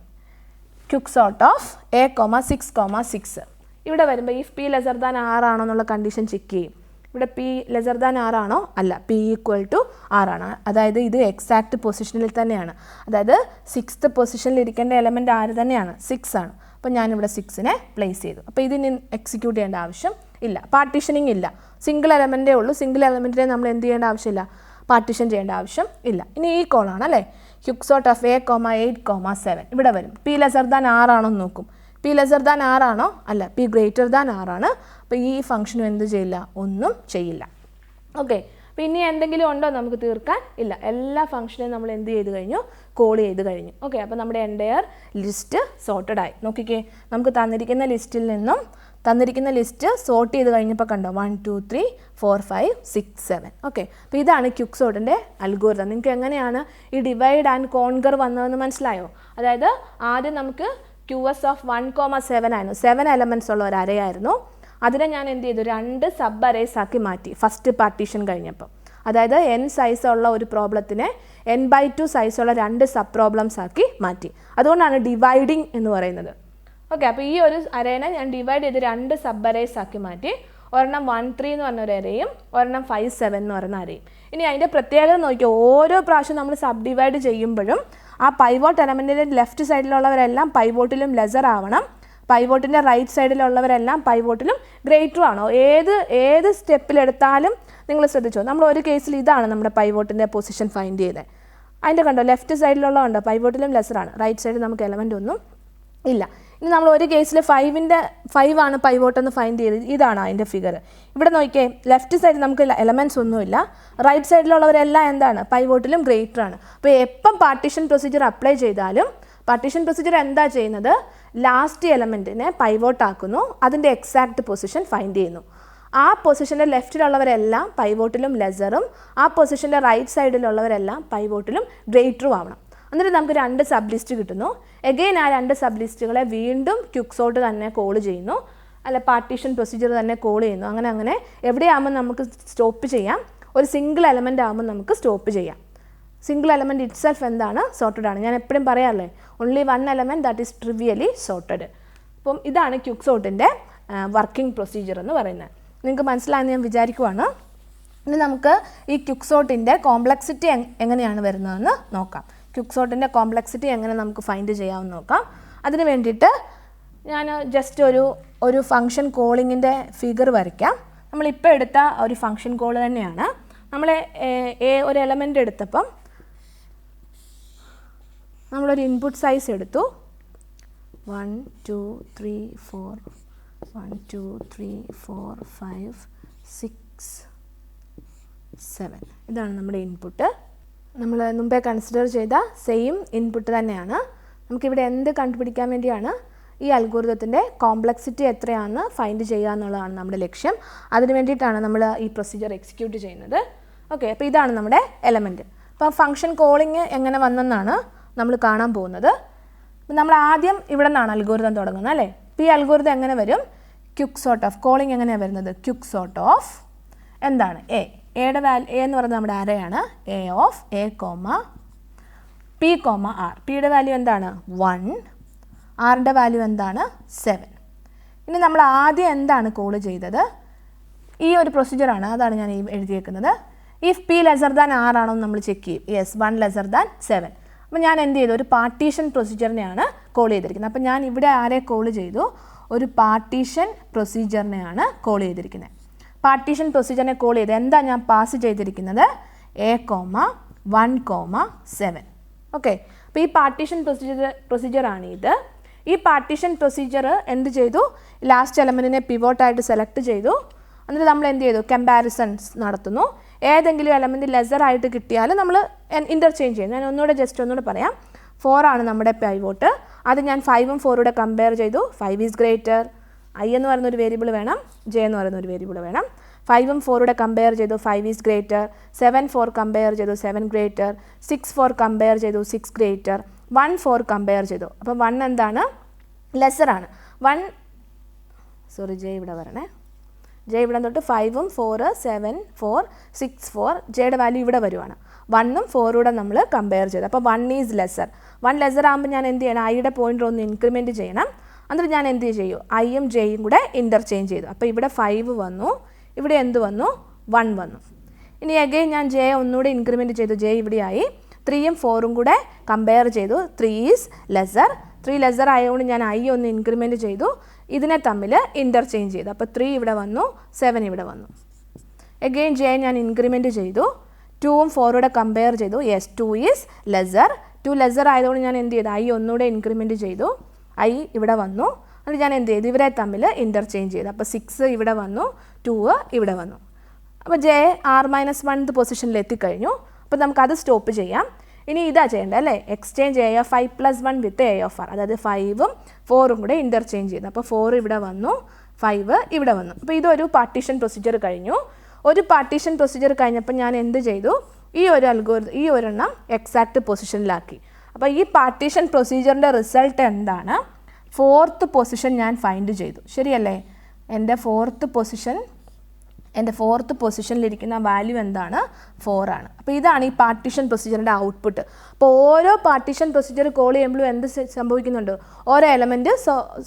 Quixote of A comma 6,6. ഇവിടെ വരുമ്പോൾ ഇഫ് പി ലെസർ ദാൻ 6 ആണോ എന്നുള്ള കണ്ടീഷൻ ചെക്ക് ചെയ്യും. ഇവിടെ പി ലെസർ ദാൻ 6 ആണോ? അല്ല, പി = 6 ആണ്. അതായത് ഇത് എക്സാക്റ്റ് പൊസിഷനിൽ തന്നെയാണ്. അതായത് 6th പൊസിഷനിൽ ഇരിക്കേണ്ട എലമെൻറ്റ് ആര് തന്നെയാണ്? 6 ആണ്. അപ്പോൾ ഞാനിവിടെ 6നെ പ്ലേസ് ചെയ്തു. അപ്പോൾ ഇതിന് എക്സിക്യൂട്ട് ചെയ്യേണ്ട ആവശ്യം ഇല്ല. പാർട്ടീഷനിങ് ഇല്ല. സിംഗിൾ എലമെൻറ്റേ ഉള്ളൂ. സിംഗിൾ എലമെൻറ്റിനെ നമ്മൾ എന്ത് ചെയ്യേണ്ട ആവശ്യമില്ല? പാർട്ടീഷൻ ചെയ്യേണ്ട ആവശ്യം ഇല്ല. ഇനി ഈ കോളാണ് അല്ലേ? Quixote of A comma 8,7. ഇവിടെ വരും. പി ലെസർ ദാൻ 6 ആണോ എന്ന് നോക്കും. പി ലെസർ ദാൻ 6 ആണോ? അല്ല, പി ഗ്രേറ്റർ ദാൻ 6 ആണ്. അപ്പോൾ ഈ ഫംഗ്ഷനും എന്ത് ചെയ്യില്ല? ഒന്നും ചെയ്യില്ല. ഓക്കെ, അപ്പോൾ ഇനി എന്തെങ്കിലും ഉണ്ടോ നമുക്ക് തീർക്കാൻ? ഇല്ല. എല്ലാ ഫംഗ്ഷനെയും നമ്മൾ എന്ത് ചെയ്ത് കഴിഞ്ഞു? കോൾ ചെയ്ത് കഴിഞ്ഞു. ഓക്കെ, അപ്പോൾ നമ്മുടെ എൻ്റയർ ലിസ്റ്റ് സോർട്ടഡ് ആയി. നോക്കിക്കേ, നമുക്ക് തന്നിരിക്കുന്ന ലിസ്റ്റിൽ നിന്നും സോർട്ട് ചെയ്ത് കഴിഞ്ഞപ്പോൾ കണ്ടോ 1 2 3 4 5 6 7. ഓക്കെ, അപ്പോൾ ഇതാണ് ക്യുക്സോർട്ടിൻ്റെ അൽഗോരിതം. നിങ്ങൾക്ക് എങ്ങനെയാണ് ഈ ഡിവൈഡ് ആൻഡ് കോൺകർ വന്നതെന്ന് മനസ്സിലായോ? അതായത് ആദ്യം നമുക്ക് QS ഓഫ് 1,7 ആയിരുന്നു. 7 എലമെൻറ്റ്സ് ഉള്ള ഒരു അരയായിരുന്നു. അതിനെ ഞാൻ എന്ത് ചെയ്തു? 2 സബ് അറേസ് ആക്കി മാറ്റി ഫസ്റ്റ് പാർട്ടീഷൻ കഴിഞ്ഞപ്പോൾ. അതായത് n സൈസുള്ള ഒരു പ്രോബ്ലത്തിനെ n/2 സൈസുള്ള 2 സബ് പ്രോബ്ലംസ് ആക്കി മാറ്റി. അതുകൊണ്ടാണ് ഡിവൈഡിങ് എന്ന് പറയുന്നത്. ഓക്കെ, അപ്പോൾ ഈ ഒരു അരേനെ ഞാൻ ഡിവൈഡ് ചെയ്ത് 2 സബ് അറേസ് ആക്കി മാറ്റി. ഒരെണ്ണം 1 3 എന്ന് പറഞ്ഞ ഒരു അരയും ഒരെണ്ണം 5 7 എന്ന് പറയുന്ന അരയും. ഇനി അതിൻ്റെ പ്രത്യേകത നോക്കിയാൽ ഓരോ പ്രാവശ്യം നമ്മൾ സബ് ഡിവൈഡ് ചെയ്യുമ്പോഴും ആ പൈവോട്ട് എലമെൻറ്റിൻ്റെ ലെഫ്റ്റ് സൈഡിലുള്ളവരെല്ലാം പൈവോട്ടിലും ലെസർ ആവണം, പൈവോട്ടിൻ്റെ റൈറ്റ് സൈഡിലുള്ളവരെല്ലാം പൈവോട്ടിലും ഗ്രേറ്റർ ആണോ? ഏത് സ്റ്റെപ്പിലെടുത്താലും നിങ്ങൾ ശ്രദ്ധിച്ചോ, നമ്മൾ ഒരു കേസിൽ ഇതാണ് നമ്മുടെ പൈവോട്ടിൻ്റെ പൊസിഷൻ ഫൈൻഡ് ചെയ്തത്. അതിൻ്റെ കണ്ടോ ലെഫ്റ്റ് സൈഡിലുള്ളതുണ്ടോ പൈവോട്ടിലും ലെസറാണ്, റൈറ്റ് സൈഡിൽ നമുക്ക് എലമെൻ്റ് ഒന്നും ഇല്ല. ഇനി നമ്മൾ ഒരു കേസിൽ 5 ആണ് പൈവോട്ടെന്ന് ഫൈൻഡ് ചെയ്ത്, ഇതാണ് അതിൻ്റെ ഫിഗർ. ഇവിടെ നോക്കിയേ, ലെഫ്റ്റ് സൈഡിൽ നമുക്ക് എലമെൻറ്റ്സ് ഒന്നുമില്ല, റൈറ്റ് സൈഡിലുള്ളവരെല്ലാം എന്താണ്? പൈവോട്ടിലും ഗ്രേറ്റർ ആണ്. അപ്പോൾ എപ്പം പാർട്ടീഷൻ പ്രൊസീജിയർ അപ്ലൈ ചെയ്താലും പാർട്ടീഷൻ പ്രൊസീജിയർ എന്താ ചെയ്യുന്നത്? ലാസ്റ്റ് എലമെൻറ്റിനെ പൈവോട്ട് ആക്കുന്നു, അതിൻ്റെ എക്സാക്റ്റ് പൊസിഷൻ ഫൈൻഡ് ചെയ്യുന്നു. ആ പൊസിഷൻ്റെ ലെഫ്റ്റിലുള്ളവരെല്ലാം പൈവോട്ടിലും ലെസറും ആ പൊസിഷൻ്റെ റൈറ്റ് സൈഡിലുള്ളവരെല്ലാം പൈവോട്ടിലും ഗ്രേറ്ററും ആവണം. എന്നിട്ട് നമുക്ക് 2 സബ് ലിസ്റ്റ് കിട്ടുന്നു. എഗെയിൻ ആ 2 സബ് ലിസ്റ്റുകളെ വീണ്ടും ക്യുക്സോട്ട് തന്നെ കോൾ ചെയ്യുന്നു, അല്ല പാർട്ടീഷൻ പ്രൊസീജിയർ തന്നെ കോൾ ചെയ്യുന്നു. അങ്ങനെ എവിടെയാകുമ്പോൾ നമുക്ക് സ്റ്റോപ്പ് ചെയ്യാം? ഒരു സിംഗിൾ എലമെൻ്റ് ആകുമ്പോൾ നമുക്ക് സ്റ്റോപ്പ് ചെയ്യാം. സിംഗിൾ എലമെൻറ്റ് ഇറ്റ് സെൽഫ് എന്താണ്? സോർട്ടഡ് ആണ്. ഞാൻ എപ്പോഴും പറയാറില്ലേ, only 1 element that is trivially sorted. അപ്പം ഇതാണ് ക്യുക്സോട്ടിൻ്റെ വർക്കിംഗ് പ്രൊസീജിയർ എന്ന് പറയുന്നത്. നിങ്ങൾക്ക് മനസ്സിലായെന്ന് ഞാൻ വിചാരിക്കുവാണ്. ഇനി നമുക്ക് ഈ ക്യുക്സോട്ടിൻ്റെ കോംപ്ലക്സിറ്റി എങ്ങനെയാണ് വരുന്നതെന്ന് നോക്കാം. ക്യുക്സോട്ടിൻ്റെ കോംപ്ലക്സിറ്റി എങ്ങനെ നമുക്ക് ഫൈൻഡ് ചെയ്യാമെന്ന് നോക്കാം. അതിന് വേണ്ടിയിട്ട് ഞാൻ ജസ്റ്റ് ഒരു ഫംഗ്ഷൻ കോളിങ്ങിൻ്റെ ഫിഗർ വരയ്ക്കാം. നമ്മളിപ്പോൾ എടുത്ത ഒരു ഫംഗ്ഷൻ കോൾ തന്നെയാണ്. നമ്മൾ ഒരു എലമെൻ്റ് എടുത്തപ്പം നമ്മളൊരു ഇൻപുട്ട് സൈസ് എടുത്തു 1 2 3 4 1 2 3 4 5 6 7. ഇതാണ് നമ്മുടെ ഇൻപുട്ട്. നമ്മൾ മുമ്പേ കൺസിഡർ ചെയ്ത സെയിം ഇൻപുട്ട് തന്നെയാണ്. നമുക്കിവിടെ എന്ത് കണ്ടുപിടിക്കാൻ വേണ്ടിയാണ്? ഈ അൽഗോരിതത്തിൻ്റെ കോംപ്ലക്സിറ്റി എത്രയാണെന്ന് ഫൈൻഡ് ചെയ്യുക എന്നുള്ളതാണ് നമ്മുടെ ലക്ഷ്യം. അതിന് വേണ്ടിയിട്ടാണ് നമ്മൾ ഈ പ്രൊസീജിയർ എക്സിക്യൂട്ട് ചെയ്യുന്നത്. ഓക്കെ, അപ്പോൾ ഇതാണ് നമ്മുടെ എലമെൻറ്റ്. അപ്പോൾ ഫംഗ്ഷൻ കോളിങ് എങ്ങനെ വന്നെന്നാണ് നമ്മൾ കാണാൻ പോകുന്നത്. നമ്മൾ ആദ്യം ഇവിടെ നിന്നാണ് അൽഗോരിതം തുടങ്ങുന്നത് അല്ലേ? അപ്പോൾ ഈ അൽഗോരിതം എങ്ങനെ വരും? ക്യുക്ക് സോർട്ട് ഓഫ് കോളിംഗ് എങ്ങനെയാണ് വരുന്നത്? ക്യുക്ക് സോർട്ട് ഓഫ് എന്താണ്? എയുടെ വാല്യൂ എ എന്ന് പറയുന്നത് നമ്മുടെ അരയാണ്. A of A comma P comma R. പിയുടെ വാല്യൂ എന്താണ്? 1. ആറിൻ്റെ വാല്യൂ എന്താണ്? 7. ഇനി നമ്മൾ ആദ്യം എന്താണ് കോൾ ചെയ്തത്? ഈ ഒരു പ്രൊസീജിയറാണ്, അതാണ് ഞാൻ എഴുതിയേക്കുന്നത്. If P lesser than R ആണോ നമ്മൾ ചെക്ക് ചെയ്യും. Yes, 1 lesser than 7. അപ്പോൾ ഞാൻ എന്ത് ചെയ്തു? ഒരു പാർട്ടീഷൻ പ്രൊസീജിയറിനെയാണ് കോൾ ചെയ്തിരിക്കുന്നത്. അപ്പോൾ ഞാൻ ഇവിടെ ആരെ കോൾ ചെയ്തു? ഒരു പാർട്ടീഷൻ പ്രൊസീജിയറിനെയാണ് കോൾ ചെയ്തിരിക്കുന്നത്. പാർട്ടീഷൻ പ്രൊസീജിയറിനെ കോൾ ചെയ്ത് എന്താ ഞാൻ പാസ് ചെയ്തിരിക്കുന്നത്? A comma 1 comma 7. ഓക്കെ, അപ്പോൾ ഈ പാർട്ടീഷൻ പ്രൊസീജിയറാണ് ഇത്. ഈ പാർട്ടീഷൻ പ്രൊസീജിയർ എന്ത് ചെയ്തു? ലാസ്റ്റ് എലമെൻറ്റിനെ പിവോട്ടായിട്ട് സെലക്ട് ചെയ്തു. എന്നിട്ട് നമ്മൾ എന്ത് ചെയ്തു? കമ്പാരിസൺസ് നടത്തുന്നു. ഏതെങ്കിലും എലമെൻറ്റ് ലെസർ ആയിട്ട് കിട്ടിയാൽ നമ്മൾ ഇൻ്റർചേഞ്ച് ചെയ്യും. ഞാൻ ഒന്നുകൂടെ പറയാം. 4 ആണ് നമ്മുടെ പൈവോട്ട്. അത് ഞാൻ 5ഉം 4 കമ്പയർ ചെയ്തു. 5 ഈസ് ഗ്രേറ്റർ. ഐ എന്ന് പറയുന്നൊരു വേരിയബിൾ വേണം, ജെ എന്ന് പറയുന്നൊരു വേരിയബിൾ വേണം. 5ഉം 4 കമ്പയർ ചെയ്തു. 5 ഈസ് ഗ്രേറ്റർ. 7 4 കമ്പയർ ചെയ്തു. 7 ഗ്രേറ്റർ. 6 4 കമ്പയർ ചെയ്തു. 6 ഗ്രേറ്റർ. 1 4 കമ്പയർ ചെയ്തു. അപ്പോൾ 1 എന്താണ്? ലെസറാണ്. 1 സോറി ജെ ഇവിടെ വരണേ. ജെ ഇവിടെ തൊട്ട് 5ഉം 4 7 4 6 4 ജെയുടെ വാല്യൂ ഇവിടെ വരുവാണ്. 1ഉം 4 നമ്മൾ കമ്പയർ ചെയ്തു. അപ്പോൾ 1 ഈസ് ലെസർ. 1 ലെസർ ആകുമ്പോൾ ഞാൻ എന്ത് ചെയ്യണം? ഐയുടെ പോയിൻ്റർ ഒന്ന് ഇൻക്രിമെൻറ്റ് ചെയ്യണം. എന്നിട്ട് ഞാൻ എന്ത് ചെയ്യും? ഐയും ജെയും കൂടെ ഇൻ്റർചേഞ്ച് ചെയ്തു. അപ്പോൾ ഇവിടെ 5 വന്നു, ഇവിടെ എന്ത് വന്നു? 1 വന്നു. ഇനി അഗെയിൻ ഞാൻ ജെ ഒന്നുകൂടെ ഇൻക്രിമെൻറ്റ് ചെയ്തു. ജെ ഇവിടെയായി. 3ഉം 4ഉം കൂടെ കമ്പയർ ചെയ്തു. 3 ഈസ് ലെസർ. 3 ലെസർ ആയതുകൊണ്ട് ഞാൻ ഐ ഒന്ന് ഇൻക്രിമെൻറ്റ് ചെയ്തു. ഇതിനെ തമ്മിൽ ഇൻ്റർചേഞ്ച് ചെയ്തു. അപ്പോൾ 3 ഇവിടെ വന്നു, 7 ഇവിടെ വന്നു. അഗെയിൻ ജെ ഞാൻ ഇൻക്രിമെൻറ്റ് ചെയ്തു. 2ഉം 4 കമ്പയർ ചെയ്തു. Yes, 2 is lesser. 2 ലെസർ ആയതുകൊണ്ട് ഞാൻ എന്ത് ചെയ്തു? ഐ ഒന്നുകൂടെ ഇൻക്രിമെൻറ്റ് ചെയ്തു. ഐ ഇവിടെ വന്നു. എന്നിട്ട് ഞാൻ എന്ത് ചെയ്തു? ഇവരെ തമ്മിൽ ഇൻ്റർചേഞ്ച് ചെയ്തു. അപ്പോൾ 6 ഇവിടെ വന്നു, 2 ഇവിടെ വന്നു. അപ്പോൾ ജെ r-1 പൊസിഷനിൽ എത്തിക്കഴിഞ്ഞു. അപ്പോൾ നമുക്കത് സ്റ്റോപ്പ് ചെയ്യാം. ഇനി ഇതാ ചെയ്യേണ്ടത് അല്ലേ? Exchange A of I plus 1 with A of R. അതായത് 5ഉം 4ഉം കൂടെ ഇൻ്റർചേഞ്ച് ചെയ്തു. അപ്പോൾ 4 ഇവിടെ വന്നു, 5 ഇവിടെ വന്നു. അപ്പോൾ ഇതൊരു പാർട്ടീഷൻ പ്രൊസീജിയർ കഴിഞ്ഞു. ഒരു പാർട്ടീഷൻ പ്രൊസീജിയർ കഴിഞ്ഞപ്പോൾ ഞാൻ എന്ത് ചെയ്തു? ഈ ഒരെണ്ണം എക്സാക്റ്റ് പൊസിഷനിലാക്കി. അപ്പോൾ ഈ പാർട്ടീഷൻ പ്രൊസീജിയറിൻ്റെ റിസൾട്ട് എന്താണ്? 4th പൊസിഷൻ ഞാൻ ഫൈൻഡ് ചെയ്തു. ശരിയല്ലേ? എൻ്റെ ഫോർത്ത് പൊസിഷനിലിരിക്കുന്ന വാല്യൂ എന്താണ്? 4 ആണ്. അപ്പോൾ ഇതാണ് ഈ പാർട്ടീഷൻ പ്രൊസീജിയറിൻ്റെ ഔട്ട്പുട്ട്. അപ്പോൾ ഓരോ പാർട്ടീഷൻ പ്രൊസീജിയർ കോൾ ചെയ്യുമ്പോഴും എന്ത് സംഭവിക്കുന്നുണ്ട്? ഓരോ എലമെൻറ്റ്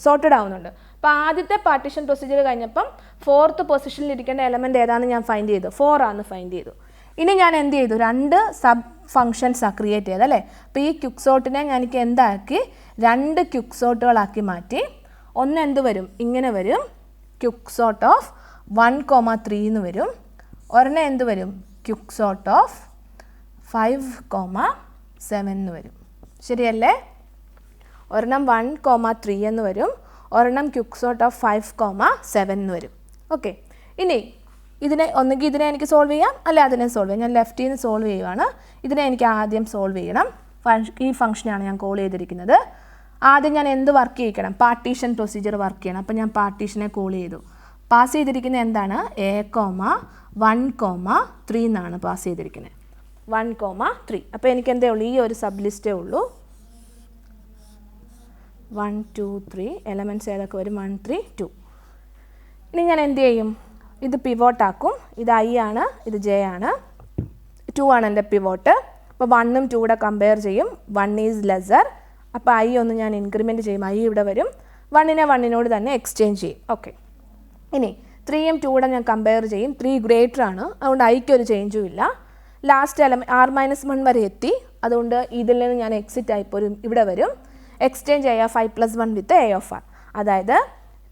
സോർട്ടഡ് ആവുന്നുണ്ട്. അപ്പോൾ ആദ്യത്തെ പാർട്ടീഷൻ പ്രൊസീജിയർ കഴിഞ്ഞപ്പം 4th പൊസിഷനിലിരിക്കേണ്ട എലമെൻറ്റ് ഏതാണെന്ന് ഞാൻ ഫൈൻഡ് ചെയ്തു. 4 ആണെന്ന് ഫൈൻഡ് ചെയ്തു. ഇനി ഞാൻ എന്ത് ചെയ്തു? 2 സബ് ഫങ്ഷൻസാണ് ക്രിയേറ്റ് ചെയ്തത് അല്ലേ? അപ്പോൾ ഈ ക്യുക്ക് സോർട്ടിനെ എനിക്ക് എന്താക്കി? 2 ക്യുക്ക് സോർട്ടുകളാക്കി മാറ്റി. ഒന്ന് എന്ത് വരും? ഇങ്ങനെ വരും, ക്യുക്ക് സോർട്ട് ഓഫ് 1,3 എന്ന് വരും. ഒരെണ്ണം എന്ത് വരും? ക്യുക്ക് സോർട്ട് ഓഫ് 5,7 എന്ന് വരും. ശരിയല്ലേ? ഒരെണ്ണം 1,3 എന്ന് വരും, ഒരെണ്ണം ക്യുക്ക് സോർട്ട് ഓഫ് 5,7 എന്ന് വരും. ഓക്കെ, ഇനി ഒന്നുകിൽ ഇതിനെ എനിക്ക് സോൾവ് ചെയ്യാം, അല്ലെ അതിനെ സോൾവ് ചെയ്യാം. ഞാൻ ലെഫ്റ്റിൽ നിന്ന് സോൾവ് ചെയ്യുവാണ്. ഇതിനെ എനിക്ക് ആദ്യം സോൾവ് ചെയ്യണം. ഈ ഫംഗ്ഷനാണ് ഞാൻ കോൾ ചെയ്തിരിക്കുന്നത്. ആദ്യം ഞാൻ എന്ത് വർക്ക് ചെയ്യിക്കണം? പാർട്ടീഷൻ പ്രൊസീജിയർ വർക്ക് ചെയ്യണം. അപ്പോൾ ഞാൻ പാർട്ടീഷനെ കോൾ ചെയ്തു. പാസ് ചെയ്തിരിക്കുന്നത് എന്താണ്? A,1,3 എന്നാണ് പാസ് ചെയ്തിരിക്കുന്നത്. 1,3. അപ്പോൾ എനിക്ക് എന്തേ ഉള്ളൂ? ഈ ഒരു സബ് ലിസ്റ്റേ ഉള്ളൂ. 1 2 3 എലമെൻറ്റ്സ് ഏതൊക്കെ വരും? 1 3 2. ഇനി ഞാൻ എന്ത് ചെയ്യും? ഇത് പിവോട്ടാക്കും. ഇത് ഐ ആണ്, ഇത് ജെ ആണ്. 2 ആണ് എൻ്റെ പിവോട്ട്. അപ്പോൾ 1ഉം 2 കൂടെ കമ്പയർ ചെയ്യും. 1 ഈസ് ലെസർ. അപ്പോൾ ഐ ഒന്ന് ഞാൻ ഇൻക്രിമെൻറ്റ് ചെയ്യും. ഐ ഇവിടെ വരും. 1നെ 1നോട് തന്നെ എക്സ്ചേഞ്ച് ചെയ്യും. ഓക്കെ, ഇനി 3ഉം 2 കൂടെ ഞാൻ കമ്പയർ ചെയ്യും. 3 ഗ്രേറ്റർ ആണ്, അതുകൊണ്ട് ഐക്ക് ഒരു ചേഞ്ചും ഇല്ല. ലാസ്റ്റ് r-1 വരെ എത്തി. അതുകൊണ്ട് ഇതിൽ നിന്ന് ഞാൻ എക്സിറ്റ് ആയിപ്പോൾ ഇവിടെ വരും. Exchange A of I plus 1 with A of R. അതായത്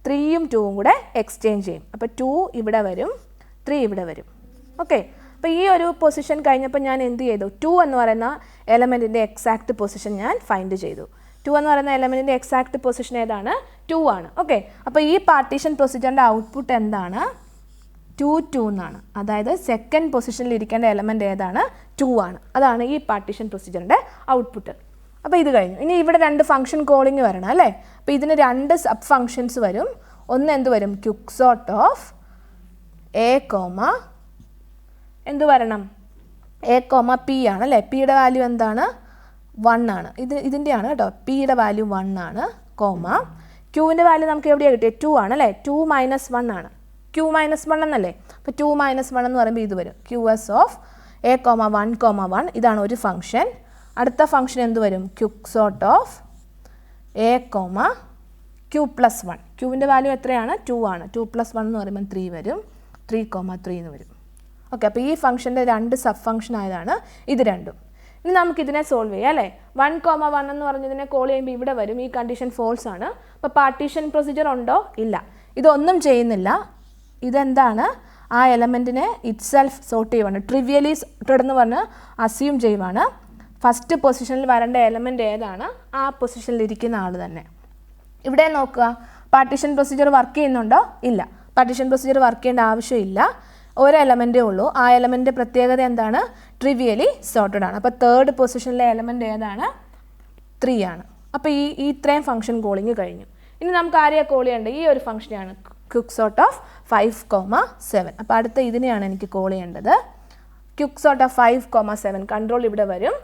3ഉം 2ഉം കൂടെ എക്സ്ചേഞ്ച് ചെയ്യും. അപ്പോൾ 2 ഇവിടെ വരും, 3 ഇവിടെ വരും. ഓക്കെ, അപ്പോൾ ഈ ഒരു പൊസിഷൻ കഴിഞ്ഞപ്പോൾ ഞാൻ എന്ത് ചെയ്തു? 2 എന്ന് പറയുന്ന എലമെൻറ്റിൻ്റെ എക്സാക്റ്റ് പൊസിഷൻ ഞാൻ ഫൈൻഡ് ചെയ്തു. 2 എന്ന് പറയുന്ന എലമെൻറ്റിൻ്റെ എക്സാക്റ്റ് പൊസിഷൻ ഏതാണ്? 2 ആണ്. ഓക്കെ, അപ്പോൾ ഈ പാർട്ടീഷൻ പ്രൊസീജിയറിൻ്റെ ഔട്ട്പുട്ട് എന്താണ്? 2 2 എന്നാണ്. അതായത് സെക്കൻഡ് പൊസിഷനിൽ ഇരിക്കേണ്ട എലമെൻറ്റ് ഏതാണ്? 2 ആണ്. അതാണ് ഈ പാർട്ടീഷൻ പ്രൊസീജിയറിൻ്റെ ഔട്ട്പുട്ട്. അപ്പോൾ ഇത് കഴിഞ്ഞു. ഇനി ഇവിടെ 2 ഫംഗ്ഷൻ കോളിങ് വരണം അല്ലേ? അപ്പോൾ ഇതിന് 2 സബ് ഫംഗ്ഷൻസ് വരും. ഒന്ന് എന്ത് വരും? Quick sort of A comma എന്ത് വരണം? എ കോമ പി ആണ് അല്ലേ? പിയുടെ വാല്യൂ എന്താണ്? 1 ആണ്. ഇതിൻ്റെയാണ് കേട്ടോ. പിയുടെ വാല്യൂ 1 ആണ്. കോമ ക്യൂവിൻ്റെ വാല്യൂ നമുക്ക് എവിടെയാണ് കിട്ടിയത്? 2 ആണ് അല്ലേ? 2 - 1 ആണ്. Q - 1 എന്നല്ലേ? അപ്പോൾ 2 - 1 എന്ന് പറയുമ്പോൾ ഇത് വരും QS ഓഫ് A, 1, 1. ഇതാണ് ഒരു ഫംഗ്ഷൻ. അടുത്ത ഫംഗ്ഷൻ എന്ത് വരും? Quicksort of A, Q+1. ക്യൂവിൻ്റെ വാല്യൂ എത്രയാണ്? 2 ആണ്. 2 + 1 എന്ന് പറയുമ്പോൾ 3 വരും. 3, 3 എന്ന് വരും. ഓക്കെ, അപ്പോൾ ഈ ഫംഗ്ഷൻ്റെ 2 സബ് ഫംഗ്ഷൻ ആയതാണ് ഇത് രണ്ടും. ഇനി നമുക്കിതിനെ സോൾവ് ചെയ്യാം അല്ലേ? 1, 1 എന്ന് പറഞ്ഞതിനെ കോൾ ചെയ്യുമ്പോൾ ഇവിടെ വരും. ഈ കണ്ടീഷൻ ഫോൾസ് ആണ്. അപ്പോൾ പാർട്ടീഷൻ പ്രൊസീജിയർ ഉണ്ടോ? ഇല്ല. ഇതൊന്നും ചെയ്യുന്നില്ല. ഇതെന്താണ്? ആ എലമെൻറ്റിനെ ഇറ്റ് സെൽഫ് സോർട്ട് ചെയ്യുവാണ്. ട്രിവിയലി സോർട്ടഡ് എന്ന് പറഞ്ഞ് അസ്യൂം ചെയ്യുവാണ്. ഫസ്റ്റ് പൊസിഷനിൽ വരേണ്ട എലമെൻറ്റ് ഏതാണ് ആ പൊസിഷനിൽ ഇരിക്കുന്ന ആൾ തന്നെ. ഇവിടെ നോക്കുക, പാർട്ടീഷൻ പ്രൊസീജിയർ വർക്ക് ചെയ്യുന്നുണ്ടോ? ഇല്ല. പാർട്ടീഷൻ പ്രൊസീജിയർ വർക്ക് ചെയ്യേണ്ട ആവശ്യമില്ല. ഒരു എലമെൻറ്റേ ഉള്ളൂ. ആ എലമെൻറ്റിൻ്റെ പ്രത്യേകത എന്താണ്? ട്രിവിയലി സോർട്ടഡ് ആണ്. അപ്പോൾ തേർഡ് പൊസിഷനിലെ എലമെൻറ്റ് ഏതാണ്? 3 ആണ്. അപ്പോൾ ഇത്രയും ഫംഗ്ഷൻ കോളിങ് കഴിഞ്ഞു. ഇനി നമുക്ക് ആരെയാണ് കോൾ ചെയ്യേണ്ടത്? ഈ ഒരു ഫംഗ്ഷനെയാണ്, ക്യുക്സോട്ട് ഓഫ് 5, 7. അപ്പോൾ അടുത്ത ഇതിനെയാണ് എനിക്ക് കോൾ ചെയ്യേണ്ടത്. Quixote of 5, 7. കൺട്രോൾ ഇവിടെ വരും.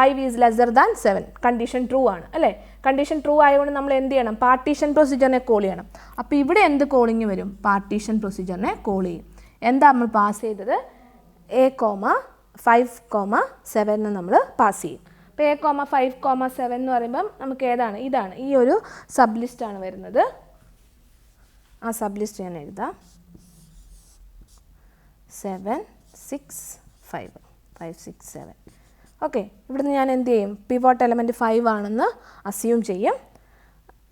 5 is lesser than 7. Condition true ആണ് അല്ലേ? കണ്ടീഷൻ ട്രൂ ആയതുകൊണ്ട് നമ്മൾ എന്ത് ചെയ്യണം? പാർട്ടീഷൻ പ്രൊസീജിയറിനെ കോൾ ചെയ്യണം. അപ്പോൾ ഇവിടെ എന്ത് കോളിങ് വരും? പാർട്ടീഷൻ പ്രൊസീജിയറിനെ കോൾ ചെയ്യും. എന്താ നമ്മൾ പാസ് ചെയ്തത്? A, 5, 7 എന്ന് നമ്മൾ പാസ് ചെയ്യും. അപ്പോൾ A, 5, 7 എന്ന് പറയുമ്പം നമുക്ക് ഏതാണ്? ഇതാണ്. ഈ ഒരു സബ് ലിസ്റ്റാണ് വരുന്നത്. ആ സബ് ലിസ്റ്റ് ഞാൻ എഴുതാം. 7, 6, 5, 6, 7. ഓക്കെ, ഇവിടുന്ന് ഞാൻ എന്ത് ചെയ്യും? പിവോട്ട് എലമെൻറ്റ് 5 ആണെന്ന് അസ്യൂം ചെയ്യും.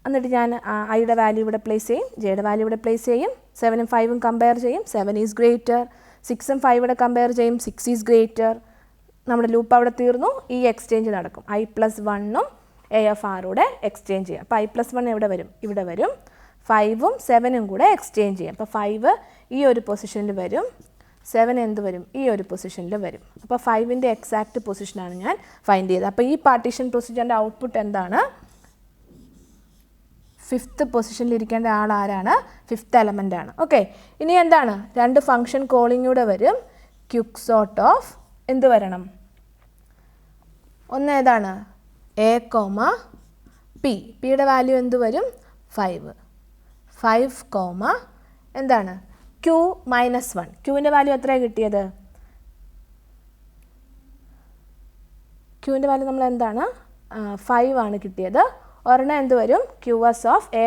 എന്നിട്ട് ഞാൻ ഐയുടെ വാല്യൂ ഇവിടെ പ്ലേസ് ചെയ്യും, ജെയുടെ വാല്യൂ ഇവിടെ പ്ലേസ് ചെയ്യും. 7ഉം 5ഉം കമ്പയർ ചെയ്യും. 7 ഈസ് ഗ്രേറ്റർ. 6ഉം 5 ഇവിടെ കമ്പയർ ചെയ്യും. 6 ഈസ് ഗ്രേറ്റർ. നമ്മുടെ ലൂപ്പ് അവിടെ തീർന്നു. ഈ എക്സ്ചേഞ്ച് നടക്കും. I+1ഉം AFRൂടെ എക്സ്ചേഞ്ച് ചെയ്യാം. അപ്പോൾ I+1 എവിടെ വരും? ഇവിടെ വരും. 5ഉം 7ഉം കൂടെ എക്സ്ചേഞ്ച് ചെയ്യാം. അപ്പോൾ 5 ഈ ഒരു പൊസിഷനിൽ വരും. 7 എന്ത് വരും? ഈ ഒരു പൊസിഷനിൽ വരും. അപ്പോൾ 5ൻ്റെ എക്സാക്റ്റ് പൊസിഷനാണ് ഞാൻ ഫൈൻഡ് ചെയ്തത്. അപ്പോൾ ഈ പാർട്ടീഷൻ പ്രൊസീജിയറിൻ്റെ ഔട്ട്പുട്ട് എന്താണ്? 5th പൊസിഷനിൽ ഇരിക്കേണ്ട ആൾ ആരാണ്? 5th എലമെൻ്റ് ആണ്. ഓക്കെ, ഇനി എന്താണ്? 2 ഫംഗ്ഷൻ കോളിംഗ് കൂടെ വരും. ക്യുക്സോട്ട് ഓഫ് എന്ത് വരണം? ഒന്ന് ഏതാണ്? A, P. പിയുടെ വാല്യൂ എന്ത് വരും? 5. 5, എന്താണ്? Q - 1. ക്യൂവിൻ്റെ വാല്യൂ എത്രയാണ് കിട്ടിയത്? ക്യൂവിൻ്റെ വാല്യൂ നമ്മൾ എന്താണ്? 5 ആണ് കിട്ടിയത്. ഒരെണ്ണം എന്ത് വരും? QS ഓഫ് A,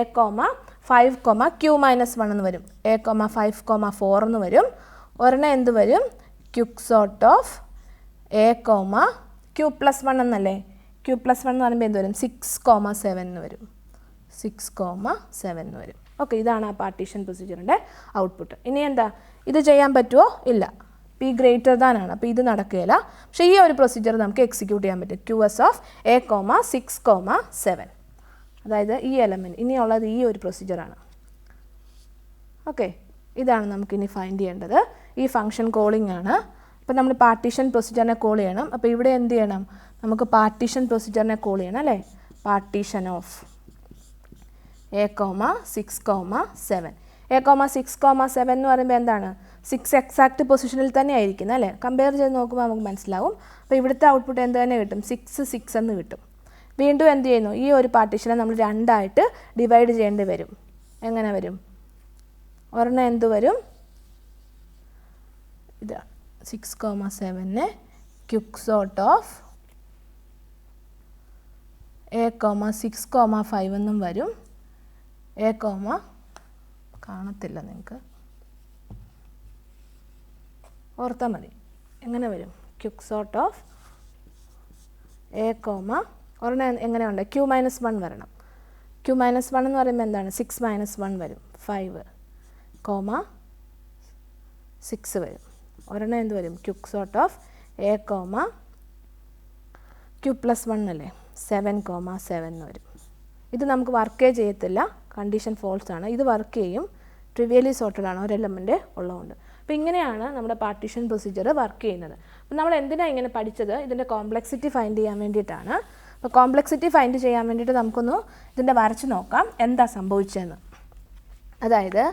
5, Q - 1 എന്ന് വരും. A, 5, 4 എന്ന് വരും. ഒരെണ്ണം എന്ത് വരും? ക്യുക്സോട്ട് ഓഫ് A, Q+1 എന്നല്ലേ? Q+1 എന്ന് പറയുമ്പോൾ എന്ത് വരും? 6, 7 എന്ന് വരും. 6, 7 എന്ന് വരും. ഓക്കെ, ഇതാണ് ആ പാർട്ടീഷൻ പ്രൊസീജിയറിൻ്റെ ഔട്ട്പുട്ട്. ഇനി എന്താ? ഇത് ചെയ്യാൻ പറ്റുമോ? ഇല്ല. P ഗ്രേറ്റർ ദാൻ ആണ്. അപ്പോൾ ഇത് നടക്കുകയില്ല. പക്ഷേ ഈ ഒരു പ്രൊസീജിയർ നമുക്ക് എക്സിക്യൂട്ട് ചെയ്യാൻ പറ്റും. QS of A, 6, 7. അതായത് ഈ എലമെൻറ്റ് ഇനിയുള്ളത് ഈ ഒരു പ്രൊസീജിയറാണ്. ഓക്കെ, ഇതാണ് നമുക്കിനി ഫൈൻഡ് ചെയ്യേണ്ടത്. ഈ ഫംഗ്ഷൻ കോളിംഗ് ആണ്. അപ്പോൾ നമ്മൾ പാർട്ടീഷൻ പ്രൊസീജിയറിനെ കോൾ ചെയ്യണം. അപ്പോൾ ഇവിടെ എന്ത് ചെയ്യണം? നമുക്ക് പാർട്ടീഷൻ പ്രൊസീജിയറിനെ കോൾ ചെയ്യണം അല്ലേ? Partition of A, 6, 7. A, 6, 7 എന്ന് പറയുമ്പോൾ എന്താണ്? 6 എക്സാക്റ്റ് പൊസിഷനിൽ തന്നെ ആയിരിക്കുന്നത് അല്ലേ? കമ്പയർ ചെയ്ത് നോക്കുമ്പോൾ നമുക്ക് മനസ്സിലാവും. അപ്പോൾ ഇവിടുത്തെ ഔട്ട്പുട്ട് എന്ത് തന്നെ കിട്ടും? 6, 6 എന്ന് കിട്ടും. വീണ്ടും എന്ത് ചെയ്യുന്നു? ഈ ഒരു പാർട്ടീഷനെ നമ്മൾ 2 ആയിട്ട് ഡിവൈഡ് ചെയ്യേണ്ടി വരും. എങ്ങനെ വരും? ഒരെണ്ണം എന്ത് വരും? ഇതാണ് 6, 7നെ ക്യുക്സോട്ട് ഓഫ് A, 6, 5 എന്നും വരും. A, കാണത്തില്ല, നിങ്ങൾക്ക് ഓർത്താൽ മതി. എങ്ങനെ വരും? ക്യുക്സോട്ട് ഓഫ് A, ഒരെണ്ണം എങ്ങനെയുണ്ട്? Q - 1 വരണം. Q - 1 എന്ന് പറയുമ്പോൾ എന്താണ്? 6 - 1 വരും. 5, 6 വരും. ഒരെണ്ണം എന്ത് വരും? ക്യുക്സോട്ട് ഓഫ് A, Q+1 അല്ലേ? 7, 7 എന്ന് വരും. ഇത് നമുക്ക് വർക്കേ ചെയ്യത്തില്ല. കണ്ടീഷൻ ഫോൾസ് ആണ്. ഇത് വർക്ക് ചെയ്യും. ട്രിവിയലി സോർട്ടഡ് ആണ്, ഒരു എലമെൻ്റ് ഉള്ളതുകൊണ്ട്. അപ്പോൾ ഇങ്ങനെയാണ് നമ്മുടെ പാർട്ടീഷൻ പ്രൊസീജിയർ വർക്ക് ചെയ്യുന്നത്. അപ്പോൾ നമ്മൾ എന്തിനാണ് ഇങ്ങനെ പഠിച്ചത്? ഇതിൻ്റെ കോംപ്ലക്സിറ്റി ഫൈൻഡ് ചെയ്യാൻ വേണ്ടിയിട്ടാണ്. അപ്പോൾ കോംപ്ലക്സിറ്റി ഫൈൻഡ് ചെയ്യാൻ വേണ്ടിയിട്ട് നമുക്കൊന്ന് ഇതിൻ്റെ വരച്ച് നോക്കാം എന്താ സംഭവിച്ചതെന്ന്. അതായത്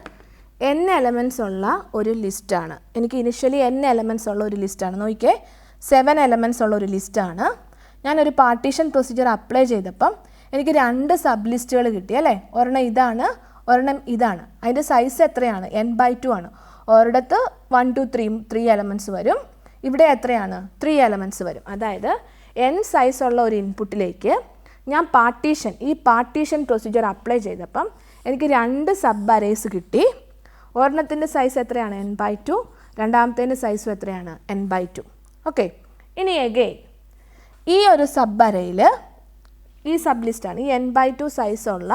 n എലമെൻറ്റ്സ് ഉള്ള ഒരു ലിസ്റ്റാണ്. എനിക്ക് ഇനിഷ്യലി n എലമെൻറ്റ്സ് ഉള്ള ഒരു ലിസ്റ്റാണ്. നോക്കിയേ, 7 എലമെൻറ്റ്സ് ഉള്ള ഒരു ലിസ്റ്റാണ്. ഞാനൊരു പാർട്ടീഷൻ പ്രൊസീജിയർ അപ്ലൈ ചെയ്തപ്പം എനിക്ക് 2 സബ് ലിസ്റ്റുകൾ കിട്ടി അല്ലേ? ഒരെണ്ണം ഇതാണ്, ഒരെണ്ണം ഇതാണ്. അതിൻ്റെ സൈസ് എത്രയാണ്? n/2 ആണ്. ഒരിടത്ത് 1 2 3 എലമെൻറ്റ്സ് വരും. ഇവിടെ എത്രയാണ്? 3 എലമെൻറ്റ്സ് വരും. അതായത് n സൈസുള്ള ഒരു ഇൻപുട്ടിലേക്ക് ഞാൻ ഈ പാർട്ടീഷൻ പ്രൊസീജിയർ അപ്ലൈ ചെയ്തപ്പം എനിക്ക് 2 സബ് അറേസ് കിട്ടി. ഒരെണ്ണത്തിൻ്റെ സൈസ് എത്രയാണ്? n/2. രണ്ടാമത്തേൻ്റെ സൈസും എത്രയാണ്? n/2. ഓക്കെ. ഇനി എഗെയിൻ ഈ ഒരു സബ് അറേയിൽ ഈ സബ് ലിസ്റ്റാണ്, ഈ n/2 സൈസുള്ള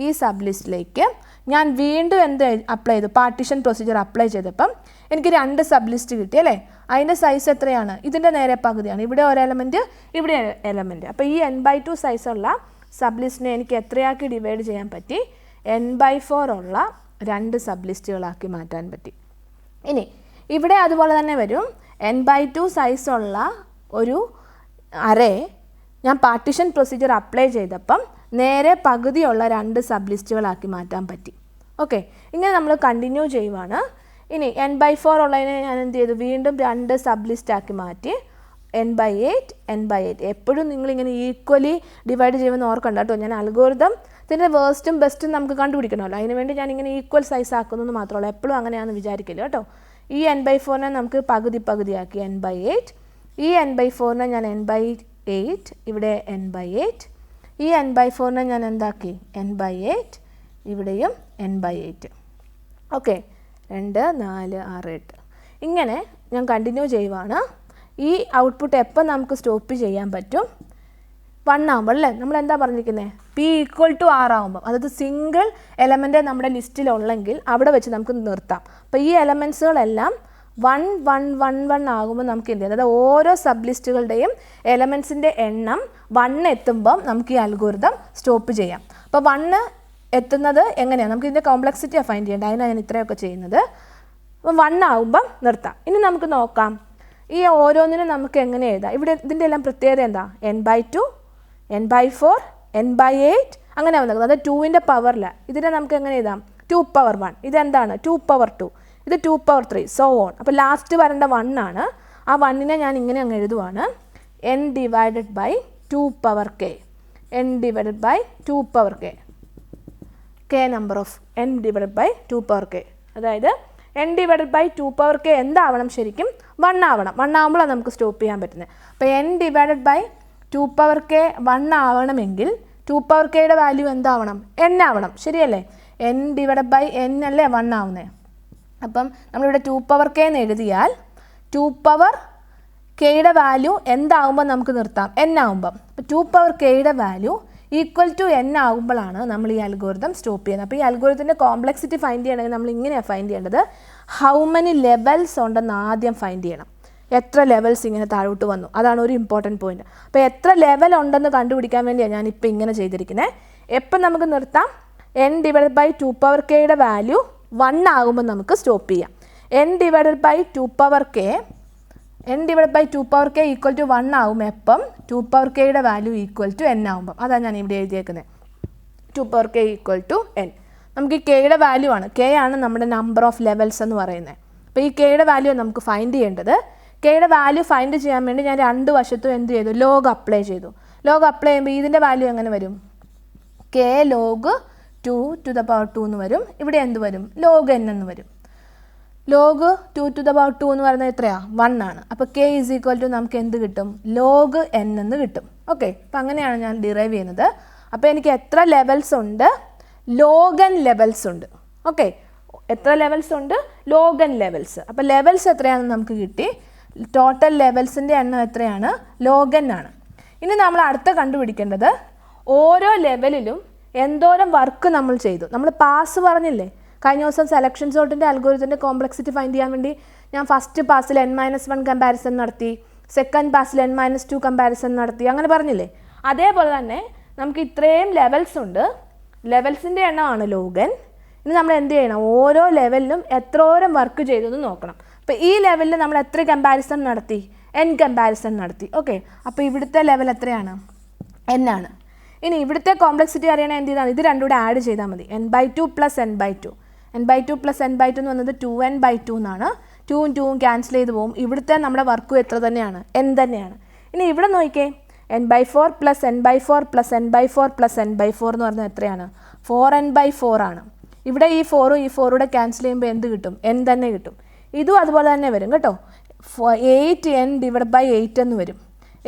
ഈ സബ് ലിസ്റ്റിലേക്ക് ഞാൻ വീണ്ടും എന്ത് അപ്ലൈ ചെയ്തു? പാർട്ടീഷൻ പ്രൊസീജിയർ അപ്ലൈ ചെയ്തപ്പം എനിക്ക് 2 സബ് ലിസ്റ്റ് കിട്ടി അല്ലേ? അതിൻ്റെ സൈസ് എത്രയാണ്? ഇതിൻ്റെ നേരെ പകുതിയാണ്. ഇവിടെ ഒരു എലമെൻറ്റ്, ഇവിടെ എലമെൻറ്റ്. അപ്പോൾ ഈ n/2 സൈസുള്ള സബ് ലിസ്റ്റിനെ എനിക്ക് എത്രയാക്കി ഡിവൈഡ് ചെയ്യാൻ പറ്റി? n/4 ഉള്ള 2 സബ് ലിസ്റ്റുകളാക്കി മാറ്റാൻ പറ്റി. ഇനി ഇവിടെ അതുപോലെ തന്നെ വരും. n/2 സൈസുള്ള ഒരു അറേ ഞാൻ പാർട്ടീഷൻ പ്രൊസീജിയർ അപ്ലൈ ചെയ്തപ്പം നേരെ പകുതിയുള്ള 2 സബ് ലിസ്റ്റുകളാക്കി മാറ്റാൻ പറ്റി. ഓക്കെ. ഇങ്ങനെ നമ്മൾ കണ്ടിന്യൂ ചെയ്യുവാണ്. ഇനി n/4 ഉള്ളതിനെ ഞാൻ എന്ത് ചെയ്തു? വീണ്ടും 2 സബ് ലിസ്റ്റാക്കി മാറ്റി. n/8. എപ്പോഴും നിങ്ങളിങ്ങനെ ഈക്വലി ഡിവൈഡ് ചെയ്യുമെന്ന് ഓർക്കണ്ട കേട്ടോ. ഞാൻ അൽഗോരിതം ഇതിൻ്റെ വേസ്റ്റും ബെസ്റ്റും നമുക്ക് കണ്ടുപിടിക്കണമല്ലോ. അതിനുവേണ്ടി ഞാനിങ്ങനെ ഈക്വൽ സൈസ് ആക്കുന്നു മാത്രമല്ല. എപ്പോഴും അങ്ങനെയാണെന്ന് വിചാരിക്കില്ല കേട്ടോ. ഈ n/4നെ നമുക്ക് പകുതിയാക്കി n/8. ഈ n/4നെ ഞാൻ n/8, ഇവിടെ n/8. ഈ n/4നെ ഞാൻ എന്താക്കി? n/8, ഇവിടെയും n/8. ഓക്കെ. 2 4 6 8 ഇങ്ങനെ ഞാൻ കണ്ടിന്യൂ ചെയ്യുവാണ്. ഈ ഔട്ട്പുട്ട് എപ്പോൾ നമുക്ക് സ്റ്റോപ്പ് ചെയ്യാൻ പറ്റും? 1 ആകുമ്പോൾ അല്ലേ? നമ്മൾ എന്താ പറഞ്ഞിരിക്കുന്നത്? p = r ആകുമ്പോൾ, അതായത് സിംഗിൾ എലമെൻ്റ് നമ്മുടെ ലിസ്റ്റിലുള്ളെങ്കിൽ അവിടെ വെച്ച് നമുക്ക് നിർത്താം. അപ്പോൾ ഈ എലമെൻറ്റ്സുകളെല്ലാം 1 1 1 1 ആകുമ്പോൾ നമുക്ക് എന്ത് ചെയ്യാം? അതായത് ഓരോ സബ് ലിസ്റ്റുകളുടെയും എലമെൻറ്റ്സിൻ്റെ എണ്ണം 1 എത്തുമ്പം നമുക്ക് ഈ അൽഗോരിതം സ്റ്റോപ്പ് ചെയ്യാം. അപ്പോൾ 1 എത്തുന്നത് എങ്ങനെയാണ്? നമുക്ക് ഇതിൻ്റെ കോംപ്ലക്സിറ്റിയാണ് ഫൈൻഡ് ചെയ്യേണ്ടത്. അതിനാണ് ഞാൻ ഇത്രയൊക്കെ ചെയ്യുന്നത്. അപ്പം 1 ആകുമ്പം നിർത്താം. ഇനി നമുക്ക് നോക്കാം ഈ ഓരോന്നിനും നമുക്ക് എങ്ങനെ എഴുതാം. ഇവിടെ ഇതിൻ്റെ എല്ലാം പ്രത്യേകത എന്താ? n/2, n/4, n/8 അങ്ങനെ വന്നത്. അത് 2ൻ്റെ പവറില്ല. ഇതിനെ നമുക്ക് എങ്ങനെ എഴുതാം? 2^1. ഇതെന്താണ്? 2^2. ഇത് 2^3 സോ ഓൺ. അപ്പോൾ ലാസ്റ്റ് വരേണ്ട 1 ആണ്. ആ 1നെ ഞാൻ ഇങ്ങനെ അങ്ങ് എഴുതുവാണ്. n/2k. n/2k. k number of n/2k. അതായത് n/2k എന്താവണം? ശരിക്കും 1 ആവണം. 1 ആകുമ്പോഴാണ് നമുക്ക് സ്റ്റോപ്പ് ചെയ്യാൻ പറ്റുന്നത്. അപ്പോൾ n/2k 1 ആവണമെങ്കിൽ 2^kയുടെ വാല്യൂ എന്താവണം? n ആവണം. ശരിയല്ലേ? n/n അല്ലേ 1 ആവുന്നത്. അപ്പം നമ്മളിവിടെ 2^k എന്ന് എഴുതിയാൽ 2^kയുടെ വാല്യൂ എന്താവുമ്പോൾ നമുക്ക് നിർത്താം? n ആവുമ്പം. അപ്പോൾ 2^kയുടെ വാല്യൂ =n ആകുമ്പോഴാണ് നമ്മൾ ഈ അൽഗോരിതം സ്റ്റോപ്പ് ചെയ്യുന്നത്. അപ്പോൾ ഈ അൽഗോരിതത്തിൻ്റെ കോംപ്ലക്സിറ്റി ഫൈൻഡ് ചെയ്യണമെങ്കിൽ നമ്മൾ ഇങ്ങനെയാണ് ഫൈൻഡ് ചെയ്യേണ്ടത്. ഹൗ മെനി ലെവൽസ് ഉണ്ടെന്ന് ആദ്യം ഫൈൻഡ് ചെയ്യണം. എത്ര ലെവൽസ് ഇങ്ങനെ താഴോട്ട് വന്നു, അതാണ് ഒരു ഇമ്പോർട്ടൻറ്റ് പോയിന്റ്. അപ്പോൾ എത്ര ലെവൽ ഉണ്ടെന്ന് കണ്ടുപിടിക്കാൻ വേണ്ടിയാണ് ഞാനിപ്പോൾ ഇങ്ങനെ ചെയ്തിരിക്കുന്നത്. എപ്പം നമുക്ക് നിർത്താം? n/2kയുടെ വാല്യൂ 1 ആകുമ്പോൾ നമുക്ക് സ്റ്റോപ്പ് ചെയ്യാം. n/2k = 1 ആകും എപ്പം? 2^kയുടെ വാല്യൂ n ആകുമ്പം. അതാണ് ഞാൻ ഇവിടെ എഴുതിയേക്കുന്നത്. 2^k = n. നമുക്ക് ഈ കെയുടെ വാല്യൂ ആണ്, k ആണ് നമ്മുടെ നമ്പർ ഓഫ് ലെവൽസ് എന്ന് പറയുന്നത്. അപ്പോൾ ഈ കെയുടെ വാല്യൂ നമുക്ക് ഫൈൻഡ് ചെയ്യേണ്ടത്. കെയുടെ വാല്യൂ ഫൈൻഡ് ചെയ്യാൻ വേണ്ടി ഞാൻ 2 വശത്തും എന്ത് ചെയ്തു? ലോഗ് അപ്ലൈ ചെയ്തു. ലോഗ് അപ്ലൈ ചെയ്യുമ്പോൾ ഇതിൻ്റെ വാല്യൂ എങ്ങനെ വരും? k log 2^2 എന്ന് വരും. ഇവിടെ എന്ത് വരും? log n എന്ന് വരും. log 2^2 എന്ന് പറയുന്നത് എത്രയാണ്? 1 ആണ്. അപ്പോൾ k = നമുക്ക് എന്ത് കിട്ടും? log n എന്ന് കിട്ടും. ഓക്കെ. അപ്പം അങ്ങനെയാണ് ഞാൻ ഡിറൈവ് ചെയ്യുന്നത്. അപ്പോൾ എനിക്ക് എത്ര ലെവൽസ് ഉണ്ട്? log n ലെവൽസ് ഉണ്ട്. ഓക്കെ. എത്ര ലെവൽസ് ഉണ്ട്? log n levels. അപ്പോൾ ലെവൽസ് എത്രയാണെന്ന് നമുക്ക് കിട്ടി. ടോട്ടൽ ലെവൽസിൻ്റെ എണ്ണം എത്രയാണ്? log n ആണ്. ഇനി നമ്മൾ അടുത്ത കണ്ടുപിടിക്കേണ്ടത് ഓരോ ലെവലിലും എന്തോരം വർക്ക് നമ്മൾ ചെയ്തു. നമ്മൾ പാസ് പറഞ്ഞില്ലേ കഴിഞ്ഞ ദിവസം? സെലക്ഷൻ സോർട്ടിൻ്റെ അൽഗോരിതത്തിൻ്റെ കോംപ്ലക്സിറ്റി ഫൈൻഡ് ചെയ്യാൻ വേണ്ടി ഞാൻ ഫസ്റ്റ് പാസിൽ n-1 കമ്പാരിസൺ നടത്തി, സെക്കൻഡ് പാസിൽ n-2 കമ്പാരിസൺ നടത്തി, അങ്ങനെ പറഞ്ഞില്ലേ? അതേപോലെ തന്നെ നമുക്ക് ഇത്രയും ലെവൽസ് ഉണ്ട്. ലെവൽസിൻ്റെ എണ്ണമാണ് log n. ഇനി നമ്മൾ എന്ത് ചെയ്യണം? ഓരോ ലെവലിലും എത്രോരം വർക്ക് ചെയ്തു എന്ന് നോക്കണം. അപ്പോൾ ഈ ലെവലിൽ നമ്മൾ എത്ര കമ്പാരിസൺ നടത്തി? n കമ്പാരിസൺ നടത്തി. ഓക്കെ. അപ്പോൾ ഇവിടുത്തെ ലെവൽ എത്രയാണ്? n ആണ്. ഇനി ഇവിടുത്തെ കോംപ്ലക്സിറ്റി അറിയണേ എന്ത് ചെയ്താൽ ഇത് രണ്ടും കൂടെ ആഡ് ചെയ്താൽ മതി. n/2 + n/2. n/2 + n/2 എന്ന് പറയുന്നത് 2n/2 എന്നാണ്. 2ഉം 2ഉം ക്യാൻസൽ ചെയ്ത് പോകും. ഇവിടുത്തെ നമ്മുടെ വർക്കും എത്ര തന്നെയാണ്? n തന്നെയാണ്. ഇനി ഇവിടെ നോക്കിക്കേ, n/4 plus n/4 plus n/4 plus n/4 എന്ന് പറഞ്ഞാൽ എത്രയാണ്? 4n/4 ആണ്. ഇവിടെ ഈ 4ഉം ഈ 4 കൂടെ ക്യാൻസൽ ചെയ്യുമ്പോൾ എന്ത് കിട്ടും? n തന്നെ കിട്ടും. ഇതും അതുപോലെ തന്നെ വരും കേട്ടോ. 8n/8 എന്ന് വരും.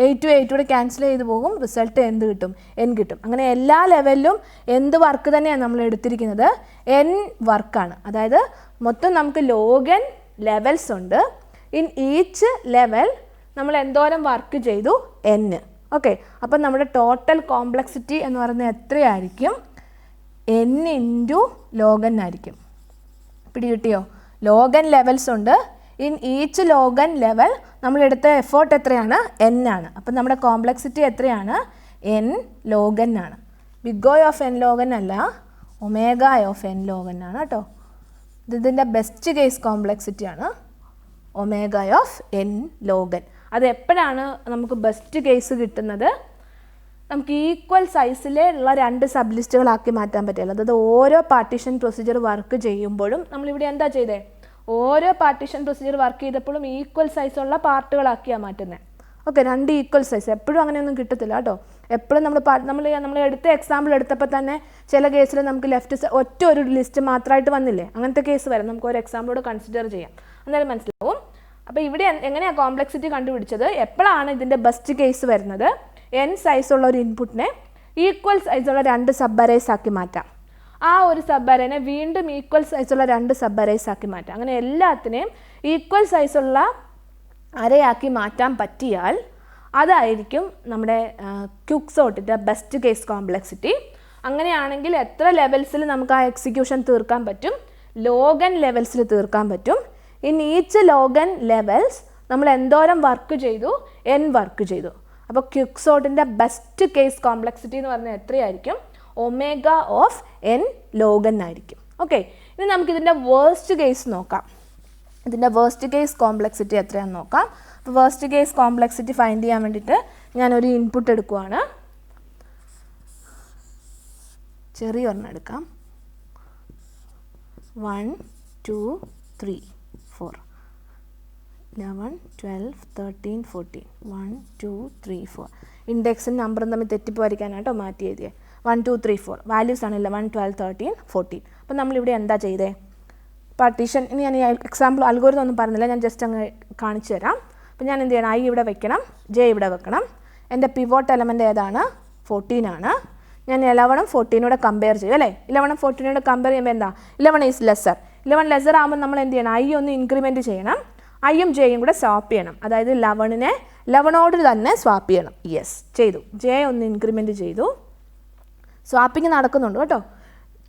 8 8 കൂടെ ക്യാൻസൽ ചെയ്ത് പോകും. റിസൾട്ട് എന്ത് കിട്ടും? n കിട്ടും. അങ്ങനെ എല്ലാ ലെവലിലും എന്ത് വർക്ക് തന്നെയാണ് നമ്മൾ എടുത്തിരിക്കുന്നത്? n വർക്കാണ്. അതായത് മൊത്തം നമുക്ക് log n ലെവൽസ് ഉണ്ട്. ഇൻ ഈച്ച് ലെവൽ നമ്മൾ എന്തോരം വർക്ക് ചെയ്തു? n. ഓക്കെ, അപ്പം നമ്മുടെ ടോട്ടൽ കോംപ്ലക്സിറ്റി എന്ന് പറയുന്നത് എത്രയായിരിക്കും? n ഇൻറ്റു log n ആയിരിക്കും. പിടി കിട്ടിയോ? log n ലെവൽസ് ഉണ്ട്. In each log n level നമ്മളെടുത്ത എഫേർട്ട് എത്രയാണ്? n ആണ്. അപ്പം നമ്മുടെ കോംപ്ലക്സിറ്റി എത്രയാണ്? n log n ആണ്. Big O of n log n അല്ല, omega of n log n ആണ് കേട്ടോ. ഇതിൻ്റെ ബെസ്റ്റ് കേസ് കോംപ്ലക്സിറ്റി ആണ് omega of n log n. അത് എപ്പോഴാണ് നമുക്ക് ബെസ്റ്റ് കേസ് കിട്ടുന്നത്? നമുക്ക് ഈക്വൽ സൈസിലുള്ള 2 സബ് ലിസ്റ്റുകളാക്കി മാറ്റാൻ പറ്റില്ല. അതായത് ഓരോ പാർട്ടീഷൻ പ്രൊസീജിയർ വർക്ക് ചെയ്യുമ്പോഴും നമ്മളിവിടെ എന്താ ചെയ്തേ? ഓരോ പാർട്ടീഷൻ പ്രൊസീജിയർ വർക്ക് ചെയ്തപ്പോഴും ഈക്വൽ സൈസുള്ള പാർട്ടുകളാക്കിയാണ് മാറ്റുന്നത്. Okay, 2 equal size. എപ്പോഴും അങ്ങനെയൊന്നും കിട്ടത്തില്ല കേട്ടോ. എപ്പോഴും നമ്മൾ എടുത്ത എക്സാമ്പിൾ എടുത്തപ്പോൾ തന്നെ ചില കേസിൽ നമുക്ക് ലെഫ്റ്റ് ഒറ്റ ഒരു ലിസ്റ്റ് മാത്രമായിട്ട് വന്നില്ലേ? അങ്ങനത്തെ കേസ് വരെ നമുക്ക് ഒരു എക്സാമ്പിളോട് കൺസിഡർ ചെയ്യാം. അന്നേരം മനസ്സിലാവും. അപ്പോൾ ഇവിടെ എങ്ങനെയാണ് കോംപ്ലക്സിറ്റി കണ്ടുപിടിച്ചത്? എപ്പോഴാണ് ഇതിൻ്റെ ബെസ്റ്റ് കേസ് വരുന്നത്? n സൈസുള്ള ഒരു ഇൻപുട്ടിനെ ഈക്വൽ സൈസുള്ള 2 സബ് അറേസ് ആക്കി മാറ്റാം. ആ ഒരു സബ് അറേനെ വീണ്ടും ഈക്വൽ സൈസുള്ള 2 സബ് അറേസ് ആക്കി മാറ്റാം. അങ്ങനെ എല്ലാത്തിനെയും ഈക്വൽ സൈസുള്ള അരയാക്കി മാറ്റാൻ പറ്റിയാൽ അതായിരിക്കും നമ്മുടെ ക്യുക്സോർട്ടിൻ്റെ ബെസ്റ്റ് കേസ് കോംപ്ലക്സിറ്റി. അങ്ങനെയാണെങ്കിൽ എത്ര ലെവൽസിൽ നമുക്ക് ആ എക്സിക്യൂഷൻ തീർക്കാൻ പറ്റും? log n ലെവൽസിൽ തീർക്കാൻ പറ്റും. In each log n levels നമ്മൾ എന്തോരം വർക്ക് ചെയ്തു? n വർക്ക് ചെയ്തു. അപ്പോൾ ക്യുക്സോർട്ടിൻ്റെ ബെസ്റ്റ് കേസ് കോംപ്ലക്സിറ്റി എന്ന് പറഞ്ഞാൽ എത്രയായിരിക്കും? Omega of n log n ആയിരിക്കും. ഓക്കെ, ഇനി നമുക്കിതിൻ്റെ വേർസ്റ്റ് കേസ് നോക്കാം. ഇതിൻ്റെ വേർസ്റ്റ് കേസ് കോംപ്ലക്സിറ്റി എത്രയാണെന്ന് നോക്കാം. അപ്പോൾ വേർസ്റ്റ് കേസ് കോംപ്ലക്സിറ്റി ഫൈൻഡ് ചെയ്യാൻ വേണ്ടിയിട്ട് ഞാനൊരു ഇൻപുട്ട് എടുക്കുവാണ്. ചെറിയൊരെണ്ണം എടുക്കാം. 1 2 3 4 11 12 13 14 1 2 3 4 ഇൻഡെക്സും നമ്പറും തമ്മിൽ തെറ്റിപ്പോയിരിക്കാനായിട്ടോ മാറ്റി എഴുതിയേ. 1 2 3 4 വാല്യൂസ് ആണ് 11 12 13 14. അപ്പം നമ്മളിവിടെ എന്താ ചെയ്തേ? പാർട്ടീഷൻ. ഇനി ഞാൻ ഈ എക്സാമ്പിൾ അൽഗോരിതം ഒന്നും പറഞ്ഞില്ല, ഞാൻ ജസ്റ്റ് അങ്ങ് കാണിച്ചു തരാം. അപ്പം ഞാൻ എന്ത് ചെയ്യണം? i ഇവിടെ വെക്കണം, j ഇവിടെ വെക്കണം. എൻ്റെ പിവോട്ട് എലമെൻ്റ് ഏതാണ്? 14 ആണ്. ഞാൻ 11ഉം 14 കമ്പയർ ചെയ്യും അല്ലേ? 11ഉം 14 കമ്പയർ ചെയ്യുമ്പോൾ എന്താ? 11 ഈസ് ലെസ്സർ. 11 ലെസ്സർ ആകുമ്പോൾ നമ്മൾ എന്ത് ചെയ്യണം? i ഒന്ന് ഇൻക്രിമെൻറ്റ് ചെയ്യണം. ഐയും ജെയും കൂടെ സ്വാപ്പ് ചെയ്യണം. അതായത് 11നെ 11ഓട് തന്നെ സ്വാപ്പ് ചെയ്യണം. യെസ്, ചെയ്തു. ജെ ഒന്ന് ഇൻക്രിമെൻറ്റ് ചെയ്തു. സ്വാപ്പിങ് നടക്കുന്നുണ്ട് കേട്ടോ.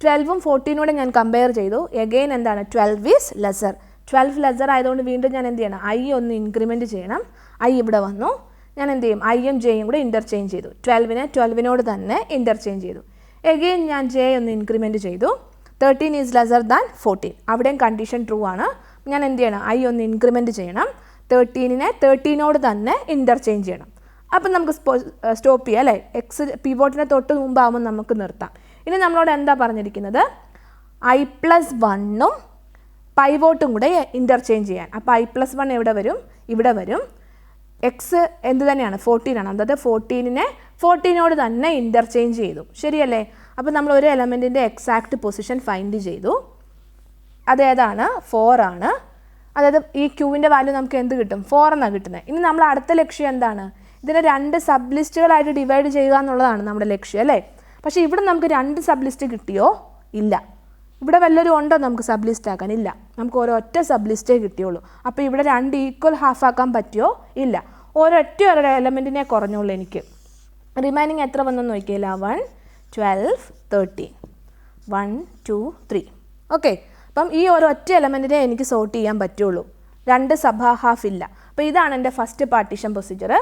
12ഉം 14 ഞാൻ കമ്പയർ ചെയ്തു. എഗെയിൻ എന്താണ്? 12 ഈസ് ലെസർ. 12 ലെസർ ആയതുകൊണ്ട് വീണ്ടും ഞാൻ എന്ത് ചെയ്യണം? ഐ ഒന്ന് ഇൻക്രിമെൻറ്റ് ചെയ്യണം. ഐ ഇവിടെ വന്നു. ഞാൻ എന്ത് ചെയ്യും? ഐയും ജെയും കൂടെ ഇൻ്റർചേഞ്ച് ചെയ്തു. 12നെ 12നോട് തന്നെ ഇൻ്റർചേഞ്ച് ചെയ്തു. എഗെയിൻ ഞാൻ ജെ ഒന്ന് ഇൻക്രിമെൻറ്റ് ചെയ്തു. 13 ഈസ് ലെസർ ദാൻ 14. അവിടെയും കണ്ടീഷൻ ട്രൂ ആണ്. ഞാൻ എന്ത് ചെയ്യണം? ഐ ഒന്ന് ഇൻക്രിമെൻറ്റ് ചെയ്യണം. 13നെ 13നോട് തന്നെ ഇൻ്റർചേഞ്ച് ചെയ്യണം. അപ്പം നമുക്ക് സ്റ്റോപ്പ് ചെയ്യാം അല്ലേ? എക്സ് പിവോട്ടിനെ തൊട്ട് മുമ്പാകുമ്പോൾ നമുക്ക് നിർത്താം. ഇനി നമ്മളോട് എന്താ പറഞ്ഞിരിക്കുന്നത്? i+1ഉം പൈവോട്ടും കൂടെ ഇൻ്റർചേഞ്ച് ചെയ്യാൻ. അപ്പോൾ i+1 എവിടെ വരും? ഇവിടെ വരും. എക്സ് എന്ത് തന്നെയാണ്? 14 ആണ്. അതായത് 14നെ 14നോട് തന്നെ ഇൻ്റർചേഞ്ച് ചെയ്തു. ശരിയല്ലേ? അപ്പോൾ നമ്മൾ ഒരു എലമെൻറ്റിൻ്റെ എക്സാക്റ്റ് പൊസിഷൻ ഫൈൻഡ് ചെയ്തു. അതേതാണ്? 4 ആണ്. അതായത് ഈ ക്യൂവിൻ്റെ വാല്യൂ നമുക്ക് എന്ത് കിട്ടും? 4 എന്നാണ് കിട്ടുന്നത്. ഇനി നമ്മൾ അടുത്ത ലക്ഷ്യം എന്താണ്? ഇതിനെ 2 സബ് ലിസ്റ്റുകളായിട്ട് ഡിവൈഡ് ചെയ്യുക എന്നുള്ളതാണ് നമ്മുടെ ലക്ഷ്യം അല്ലേ? പക്ഷേ ഇവിടെ നമുക്ക് 2 സബ് ലിസ്റ്റ് കിട്ടിയോ? ഇല്ല. ഇവിടെ വല്ലൊരു ഉണ്ടോ നമുക്ക് സബ് ലിസ്റ്റ് ആക്കാൻ? ഇല്ല. നമുക്ക് ഒരൊറ്റ സബ് ലിസ്റ്റേ കിട്ടിയുള്ളൂ. അപ്പോൾ ഇവിടെ 2 ഈക്വൽ ഹാഫ് ആക്കാൻ പറ്റുമോ? ഇല്ല. ഒരൊറ്റ ഒരു എലമെൻറ്റിനെ കുറഞ്ഞുള്ളൂ എനിക്ക്. റിമൈനിങ് എത്ര വന്നെന്ന് നോക്കിയേ? 11 12 13 1 2 3. ഓക്കെ, അപ്പം ഈ ഒരൊറ്റ എലമെൻറ്റിനെ എനിക്ക് സോർട്ട് ചെയ്യാൻ പറ്റുള്ളൂ. 2 സബ് ഹാഫ് ഇല്ല. അപ്പോൾ ഇതാണ് എൻ്റെ ഫസ്റ്റ് പാർട്ടീഷൻ പ്രൊസീജിയർ.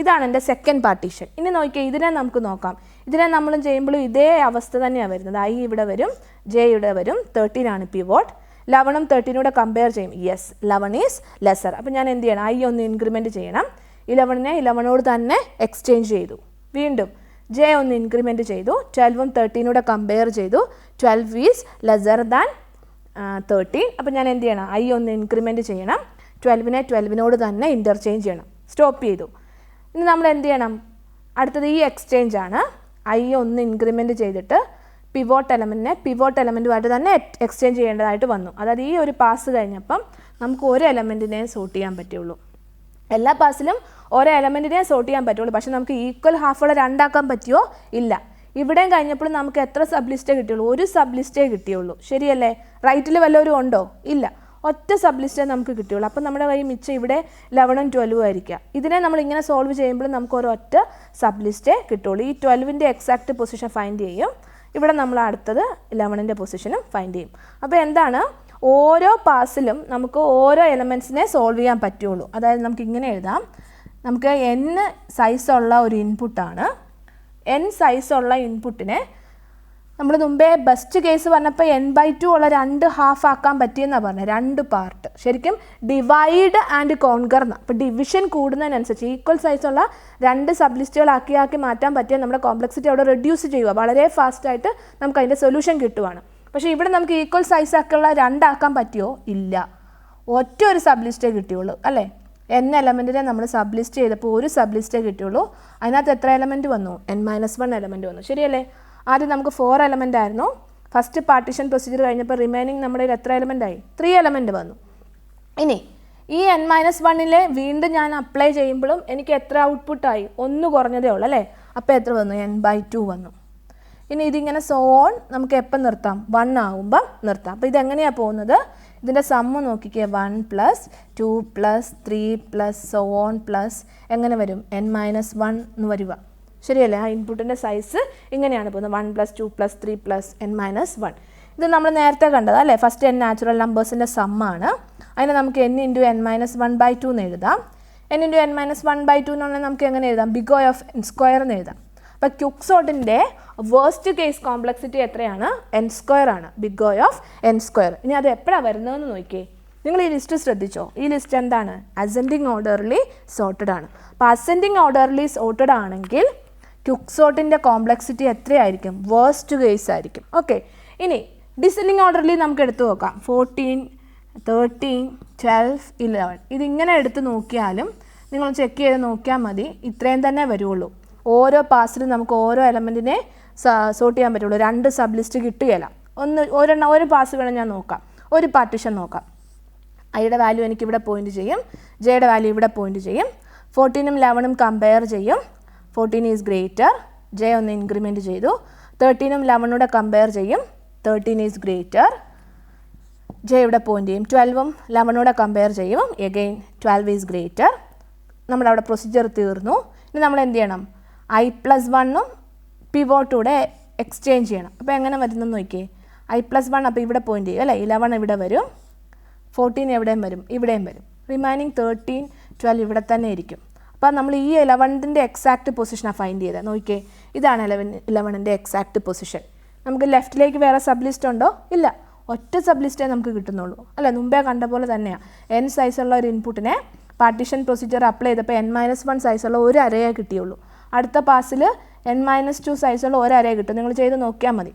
ഇതാണ് എൻ്റെ സെക്കൻഡ് പാർട്ടീഷൻ. ഇനി നോക്കിയാൽ ഇതിനെ നമുക്ക് നോക്കാം. ഇതിനെ നമ്മൾ ചെയ്യുമ്പോഴും ഇതേ അവസ്ഥ തന്നെയാണ് വരുന്നത്. ഐ ഇവിടെ വരും, ജെ ഇവിടെ വരും. 13 ആണ് പിവോട്ട്. 11ഉം 13 കമ്പയർ ചെയ്യും. Yes, 11 is lesser. അപ്പോൾ ഞാൻ എന്ത് ചെയ്യണം? ഐ ഒന്ന് ഇൻക്രിമെൻറ്റ് ചെയ്യണം. 11നെ 11നോട് തന്നെ എക്സ്ചേഞ്ച് ചെയ്തു. വീണ്ടും ജെ ഒന്ന് ഇൻക്രിമെൻറ്റ് ചെയ്തു. 12ഉം 13 കമ്പയർ ചെയ്തു. 12 ഈസ് ലെസർ ദാൻ 13. അപ്പോൾ ഞാൻ എന്ത് ചെയ്യണം? ഐ ഒന്ന് ഇൻക്രിമെൻറ്റ് ചെയ്യണം. 12നെ 12നോട് തന്നെ ഇൻ്റർചേഞ്ച് ചെയ്യണം. സ്റ്റോപ്പ് ചെയ്തു. ഇനി നമ്മൾ എന്ത് ചെയ്യണം? അടുത്തത് ഈ എക്സ്ചേഞ്ച് ആണ്. ഐ ഒന്ന് ഇൻക്രിമെൻറ്റ് ചെയ്തിട്ട് പിവോട്ട് എലമെൻറ്റുമായിട്ട് തന്നെ എക്സ്ചേഞ്ച് ചെയ്യേണ്ടതായിട്ട് വന്നു. അതായത് ഈ ഒരു പാസ് കഴിഞ്ഞപ്പം നമുക്ക് ഒരു എലമെൻറ്റിനെ സോർട്ട് ചെയ്യാൻ പറ്റുള്ളൂ. എല്ലാ പാസിലും ഓരോ എലമെൻറ്റിനെ സോർട്ട് ചെയ്യാൻ പറ്റുള്ളൂ. പക്ഷേ നമുക്ക് ഈക്വൽ ഹാഫുള്ള രണ്ടാക്കാൻ പറ്റുമോ? ഇല്ല. ഇവിടെയും കഴിഞ്ഞപ്പോൾ നമുക്ക് എത്ര സബ് ലിസ്റ്റേ കിട്ടിയുള്ളൂ? ഒരു സബ് ലിസ്റ്റേ കിട്ടിയുള്ളൂ. ശരിയല്ലേ? റൈറ്റിൽ വല്ലവരും ഉണ്ടോ? ഇല്ല. ഒറ്റ സബ് ലിസ്റ്റേ നമുക്ക് കിട്ടിയുള്ളൂ. അപ്പം നമ്മുടെ കയ്യിൽ മിച്ചം ഇവിടെ 11ഉം 12ഉം ആയിരിക്കാം. ഇതിനെ നമ്മൾ ഇങ്ങനെ സോൾവ് ചെയ്യുമ്പോൾ നമുക്ക് ഒരൊറ്റ സബ് ലിസ്റ്റേ കിട്ടുള്ളൂ. ഈ 12ൻ്റെ എക്സാക്റ്റ് പൊസിഷൻ ഫൈൻഡ് ചെയ്യും. ഇവിടെ നമ്മൾ അടുത്തത് 11ൻ്റെ പൊസിഷനും ഫൈൻഡ് ചെയ്യും. അപ്പോൾ എന്താണ്, ഓരോ പാസിലും നമുക്ക് ഓരോ എലമെൻറ്റ്സിനെ സോൾവ് ചെയ്യാൻ പറ്റുള്ളൂ. അതായത് നമുക്ക് ഇങ്ങനെ എഴുതാം, നമുക്ക് n സൈസുള്ള ഒരു ഇൻപുട്ടാണ്. n സൈസുള്ള ഇൻപുട്ടിനെ നമ്മൾ മുമ്പേ ബെസ്റ്റ് കേസ് പറഞ്ഞപ്പോൾ n/2 ഉള്ള 2 ഹാഫ് ആക്കാൻ പറ്റിയെന്നാണ് പറഞ്ഞത്. 2 പാർട്ട്. ശരിക്കും ഡിവൈഡ് ആൻഡ് കോൺകർ എന്നാണ്. അപ്പോൾ ഡിവിഷൻ കൂടുന്നതിനനുസരിച്ച് ഈക്വൽ സൈസുള്ള 2 സബ് ലിസ്റ്റുകളാക്കി മാറ്റാൻ പറ്റിയാൽ നമ്മുടെ കോംപ്ലക്സിറ്റി അവിടെ റെഡ്യൂസ് ചെയ്യുക. വളരെ ഫാസ്റ്റായിട്ട് നമുക്ക് അതിൻ്റെ സൊല്യൂഷൻ കിട്ടുവാണ്. പക്ഷേ ഇവിടെ നമുക്ക് ഈക്വൽ സൈസാക്കുള്ള 2 ആക്കാൻ പറ്റിയോ? ഇല്ല. ഒറ്റ ഒരു സബ് ലിസ്റ്റേ കിട്ടിയുള്ളൂ അല്ലേ? n എലമെൻറ്റിനെ നമ്മൾ സബ് ലിസ്റ്റ് ചെയ്തപ്പോൾ ഒരു സബ് ലിസ്റ്റേ കിട്ടിയുള്ളൂ. അതിനകത്ത് എത്ര എലമെൻറ്റ് വന്നു? n-1 എലമെൻറ്റ് വന്നു. ശരിയല്ലേ? ആദ്യം നമുക്ക് 4 എലമെൻ്റ് ആയിരുന്നു. ഫസ്റ്റ് പാർട്ടീഷൻ പ്രൊസീജിയർ കഴിഞ്ഞപ്പോൾ റിമൈനിങ് നമ്മുടെ എത്ര എലമെൻ്റ് ആയി? 3 എലമെൻറ്റ് വന്നു. ഇനി ഈ n-1 വീണ്ടും ഞാൻ അപ്ലൈ ചെയ്യുമ്പോഴും എനിക്ക് എത്ര ഔട്ട്പുട്ടായി? 1 കുറഞ്ഞതേ ഉള്ളൂ അല്ലേ? അപ്പോൾ എത്ര വന്നു? n/2 വന്നു. ഇനി ഇതിങ്ങനെ സോൺ നമുക്ക് എപ്പം നിർത്താം? 1 ആകുമ്പം നിർത്താം. അപ്പോൾ ഇതെങ്ങനെയാണ് പോകുന്നത്? ഇതിൻ്റെ സമ്മ് നോക്കിക്കേ. 1 + 2 + 3 + so on പ്ലസ് എങ്ങനെ വരും? n-1 എന്ന് വരിക. ശരിയല്ലേ? ആ ഇൻപുട്ടിൻ്റെ സൈസ് ഇങ്ങനെയാണ് പോകുന്നത്. 1 + 2 + 3 + n-1. ഇത് നമ്മൾ നേരത്തെ കണ്ടത് അല്ലേ? ഫസ്റ്റ് n നാച്ചുറൽ നമ്പേഴ്സിൻ്റെ സമ്മാണ്. അതിനെ നമുക്ക് n × n-1/2 എന്ന് എഴുതാം. n × n-1/2 എന്ന് പറഞ്ഞാൽ നമുക്ക് എങ്ങനെ എഴുതാം? ബിഗ് O ഓഫ് n² എന്ന് എഴുതാം. അപ്പോൾ ക്യുക്സോട്ടിൻ്റെ വേസ്റ്റ് കേസ് കോംപ്ലക്സിറ്റി എത്രയാണ്? n² ആണ്. Big O of n². ഇനി അത് എപ്പോഴാണ് വരുന്നതെന്ന് നോക്കിയേ. നിങ്ങൾ ഈ ലിസ്റ്റ് ശ്രദ്ധിച്ചോ? ഈ ലിസ്റ്റ് എന്താണ്? അസെൻഡിങ് ഓർഡർലി സോർട്ടഡ് ആണ്. അപ്പോൾ അസെൻഡിങ് ഓർഡർലി സോർട്ടഡ് ആണെങ്കിൽ ക്യുക്സോട്ടിൻ്റെ കോംപ്ലക്സിറ്റി എത്രയായിരിക്കും? വേസ്റ്റ് കേസ് ആയിരിക്കും. ഓക്കെ. ഇനി ഡിസെൻഡിങ് ഓർഡർലി നമുക്ക് എടുത്തു നോക്കാം. 14, 13, 12, 11 ഇതിങ്ങനെ എടുത്ത് നോക്കിയാലും നിങ്ങൾ ചെക്ക് ചെയ്ത് നോക്കിയാൽ മതി. ഇത്രയും തന്നെ വരുള്ളൂ. ഓരോ പാസിലും നമുക്ക് ഓരോ എലമെൻറ്റിനെ സോർട്ട് ചെയ്യാൻ പറ്റുള്ളൂ. 2 സബ് ലിസ്റ്റ് കിട്ടുകയില്ല. ഒരു പാസ് വേണം ഞാൻ നോക്കാം. ഒരു പാർട്ടീഷൻ നോക്കാം. ഐയുടെ വാല്യൂ എനിക്കിവിടെ പോയിൻ്റ് ചെയ്യും. ജെയുടെ വാല്യൂ ഇവിടെ പോയിൻ്റ് ചെയ്യും. 14ഉം 11ഉം കമ്പയർ ചെയ്യും. 14 ഈസ് ഗ്രേറ്റർ. ജെ ഒന്ന് ഇൻക്രിമെൻറ്റ് ചെയ്തു. 13ഉം 11ഉം കമ്പയർ ചെയ്യും. 13 ഈസ് ഗ്രേറ്റർ. ജെ ഇവിടെ പോയിൻ്റ് ചെയ്യും. 12ഉം 11ഉം കമ്പയർ ചെയ്യും. Again 12 is greater. നമ്മുടെ അവിടെ പ്രൊസീജിയർ തീർന്നു. ഇനി നമ്മൾ എന്ത് ചെയ്യണം? i+1ഉം പിവോട്ടൂടെ എക്സ്ചേഞ്ച് ചെയ്യണം. അപ്പോൾ എങ്ങനെ വരുന്നെന്ന് നോക്കിയേ. i+1 അപ്പോൾ ഇവിടെ പോയിൻ്റ് ചെയ്യും അല്ലേ? 11 ഇവിടെ വരും. 14 എവിടെയും വരും? ഇവിടെയും വരും. റിമൈനിങ് 13, 12 ഇവിടെ തന്നെ ഇരിക്കും. അപ്പോൾ നമ്മൾ ഈ 11ൻ്റെ എക്സാക്റ്റ് പൊസിഷനാണ് ഫൈൻഡ് ചെയ്തത്. നോക്കിയേ, ഇതാണ് 11ൻ്റെ എക്സാക്റ്റ് പൊസിഷൻ. നമുക്ക് ലെഫ്റ്റിലേക്ക് വേറെ സബ് ലിസ്റ്റ് ഉണ്ടോ? ഇല്ല. ഒറ്റ സബ് ലിസ്റ്റേ നമുക്ക് കിട്ടുന്നുള്ളൂ അല്ലേ? മുമ്പേ കണ്ട പോലെ തന്നെയാണ്. n സൈസുള്ള ഒരു ഇൻപുട്ടിനെ പാർട്ടീഷൻ പ്രൊസീജിയർ അപ്ലൈ ചെയ്തപ്പോൾ n-1 സൈസുള്ള ഒരു അരയെ കിട്ടിയുള്ളൂ. അടുത്ത പാസിൽ n-2 സൈസുള്ള ഒരു അരയെ കിട്ടും. നിങ്ങൾ ചെയ്ത് നോക്കിയാൽ മതി.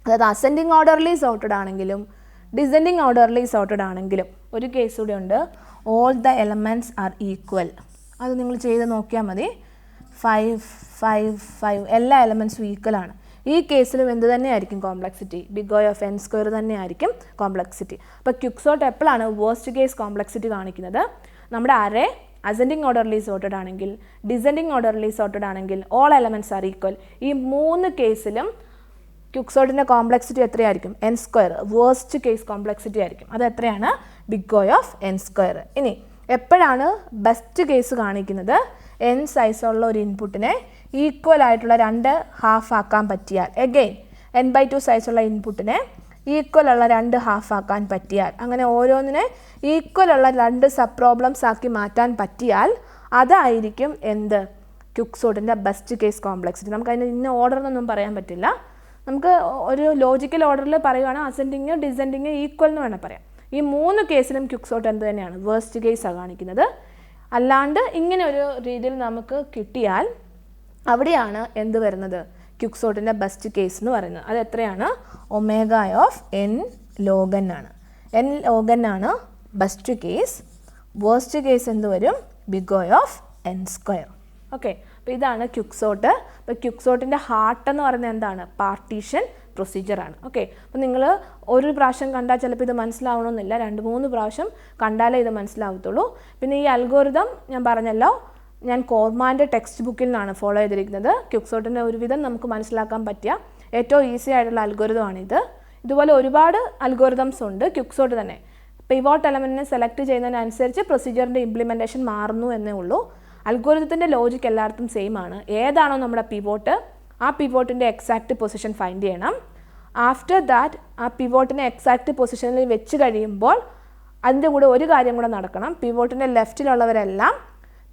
അതായത് അസെൻഡിങ് ഓർഡർലി സോർട്ടഡ് ആണെങ്കിലും ഡിസെൻഡിങ് ഓർഡർലി സോർട്ടഡ് ആണെങ്കിലും ഒരു കേസ് കൂടെ ഉണ്ട്. All the elements are equal. അത് നിങ്ങൾ ചെയ്ത് നോക്കിയാൽ മതി. 5, 5, 5 എല്ലാ എലമെൻറ്റ്സും ഈക്വലാണ്. ഈ കേസിലും എന്ത് തന്നെയായിരിക്കും complexity? Big O of n² തന്നെയായിരിക്കും കോംപ്ലക്സിറ്റി. അപ്പോൾ ക്യുക്സോട്ട് എപ്പോഴാണ് വേസ്റ്റ് കേസ് കോംപ്ലക്സിറ്റി കാണിക്കുന്നത്? നമ്മുടെ അറേ അസെൻഡിങ് ഓർഡർലി സോർട്ടഡ് ആണെങ്കിൽ, ഡിസെൻഡിങ് ഓർഡർലി സോർട്ടഡ് ആണെങ്കിൽ, ഓൾ എലമെൻറ്റ്സ് ആർ ഈക്വൽ. ഈ 3 കേസിലും ക്യുക്സോട്ടിൻ്റെ കോംപ്ലക്സിറ്റി എത്രയായിരിക്കും? n². വേസ്റ്റ് കേസ് കോംപ്ലക്സിറ്റി ആയിരിക്കും. അത് എത്രയാണ്? Big O of n². ഇനി എപ്പോഴാണ് ബെസ്റ്റ് കേസ് കാണിക്കുന്നത്? n സൈസുള്ള ഒരു ഇൻപുട്ടിനെ ഈക്വൽ ആയിട്ടുള്ള 2 ഹാഫ് ആക്കാൻ പറ്റിയാൽ. എഗെയിൻ n/2 സൈസുള്ള ഇൻപുട്ടിനെ ഈക്വൽ ഉള്ള 2 ഹാഫ് ആക്കാൻ പറ്റിയാൽ, അങ്ങനെ ഓരോന്നിനെ ഈക്വൽ ഉള്ള 2 സബ് പ്രോബ്ലംസ് ആക്കി മാറ്റാൻ പറ്റിയാൽ അതായിരിക്കും എന്ത്? ക്യുക്സോട്ടിൻ്റെ ബെസ്റ്റ് കേസ് കോംപ്ലക്സിറ്റി. നമുക്ക് അതിന് ഇന്ന ഓർഡർ എന്നൊന്നും പറയാൻ പറ്റില്ല. നമുക്ക് ഒരു ലോജിക്കൽ ഓർഡറിൽ പറയുകയാണെങ്കിൽ അസെൻഡിങ് ഡിസെൻഡിങ് ഈക്വൽ എന്ന് വേണം പറയാം. ഈ 3 കേസിലും ക്യുക്സോട്ട് എന്ത് തന്നെയാണ്? വേസ്റ്റ് കേസാണ് കാണിക്കുന്നത്. അല്ലാണ്ട് ഇങ്ങനെ ഒരു രീതിയിൽ നമുക്ക് കിട്ടിയാൽ അവിടെയാണ് എന്ത് വരുന്നത്? ക്യുക്സോട്ടിൻ്റെ ബെസ്റ്റ് കേസ് എന്ന് പറയുന്നത്. അത് എത്രയാണ്? Omega of n log n ആണ്. n log n ആണ് ബെസ്റ്റ് കേസ്. വേസ്റ്റ് കേസ് എന്ത് വരും? Big O of n². Okay. അപ്പോൾ ഇതാണ് ക്വിക്സോർട്ട്. അപ്പോൾ ക്വിക്സോർട്ടിൻ്റെ ഹാർട്ട് എന്ന് പറയുന്നത് എന്താണ്? പാർട്ടീഷൻ പ്രൊസീജിയറാണ്. ഓക്കെ, അപ്പോൾ നിങ്ങൾ ഒരു പ്രാവശ്യം കണ്ടാൽ ചിലപ്പോൾ ഇത് മനസ്സിലാവണമെന്നില്ല, 2-3 പ്രാവശ്യം കണ്ടാലേ ഇത് മനസ്സിലാവത്തുള്ളൂ. പിന്നെ ഈ അൽഗോരിതം ഞാൻ പറഞ്ഞല്ലോ, ഞാൻ കോർമാൻ്റെ ടെക്സ്റ്റ് ബുക്കിൽ നിന്നാണ് ഫോളോ ചെയ്തിരിക്കുന്നത്. ക്വിക്സോർട്ടിൻ്റെ ഒരുവിധം നമുക്ക് മനസ്സിലാക്കാൻ പറ്റിയ ഏറ്റവും ഈസി ആയിട്ടുള്ള അൽഗോരിതമാണിത്. ഇതുപോലെ ഒരുപാട് അൽഗോരിതംസ് ഉണ്ട് ക്വിക്സോർട്ട് തന്നെ. പിവോട്ട് എലമെൻറ്റിനെ സെലക്ട് ചെയ്യുന്നതിനനുസരിച്ച് പ്രൊസീജിയറിൻ്റെ ഇംപ്ലിമെൻറ്റേഷൻ മാറുന്നു എന്നേ ഉള്ളൂ. അൽഗോരിതത്തിൻ്റെ ലോജിക്ക് എല്ലായിടത്തും സെയിം ആണ്. ഏതാണോ നമ്മുടെ പിവോട്ട്, ആ പിവോട്ടിൻ്റെ എക്സാക്റ്റ് പൊസിഷൻ ഫൈൻഡ് ചെയ്യണം. ആഫ്റ്റർ ദാറ്റ് ആ പിവോട്ടിനെ എക്സാക്റ്റ് പൊസിഷനിൽ വെച്ച് കഴിയുമ്പോൾ അതിൻ്റെ കൂടെ ഒരു കാര്യം കൂടെ നടക്കണം. പിവോട്ടിൻ്റെ ലെഫ്റ്റിലുള്ളവരെല്ലാം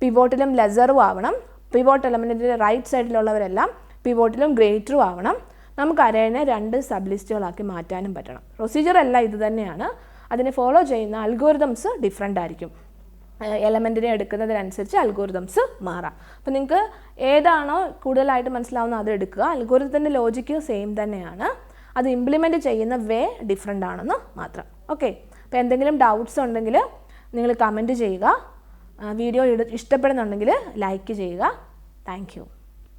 പിവോട്ടിലും ലെസറും ആവണം. പിവോട്ട് എലമെൻറ്റിൻ്റെ റൈറ്റ് സൈഡിലുള്ളവരെല്ലാം പിവോട്ടിലും ഗ്രേറ്ററും ആവണം. നമുക്ക് അറേനെ 2 സബ് ലിസ്റ്റുകളാക്കി മാറ്റാനും പറ്റണം. പ്രൊസീജിയർ എല്ലാം ഇത് തന്നെയാണ്. അതിനെ ഫോളോ ചെയ്യുന്ന അൽഗോരിതംസ് ഡിഫറെൻ്റ് ആയിരിക്കും. എലമെൻറ്റിനെ എടുക്കുന്നതിനനുസരിച്ച് അൽഗോരിതംസ് മാറാം. അപ്പോൾ നിങ്ങൾക്ക് ഏതാണോ കൂടുതലായിട്ട് മനസ്സിലാവുന്നത് അത് എടുക്കുക. അൽഗോരിതത്തിൻ്റെ ലോജിക്ക് സെയിം തന്നെയാണ്, അത് ഇംപ്ലിമെൻറ്റ് ചെയ്യുന്ന വേ ഡിഫറെൻ്റ് ആണെന്ന് മാത്രം. ഓക്കെ, അപ്പോൾ എന്തെങ്കിലും ഡൗട്ട്സ് ഉണ്ടെങ്കിൽ നിങ്ങൾ കമൻറ്റ് ചെയ്യുക. വീഡിയോ ഇഷ്ടപ്പെടുന്നുണ്ടെങ്കിൽ ലൈക്ക് ചെയ്യുക. Thank you.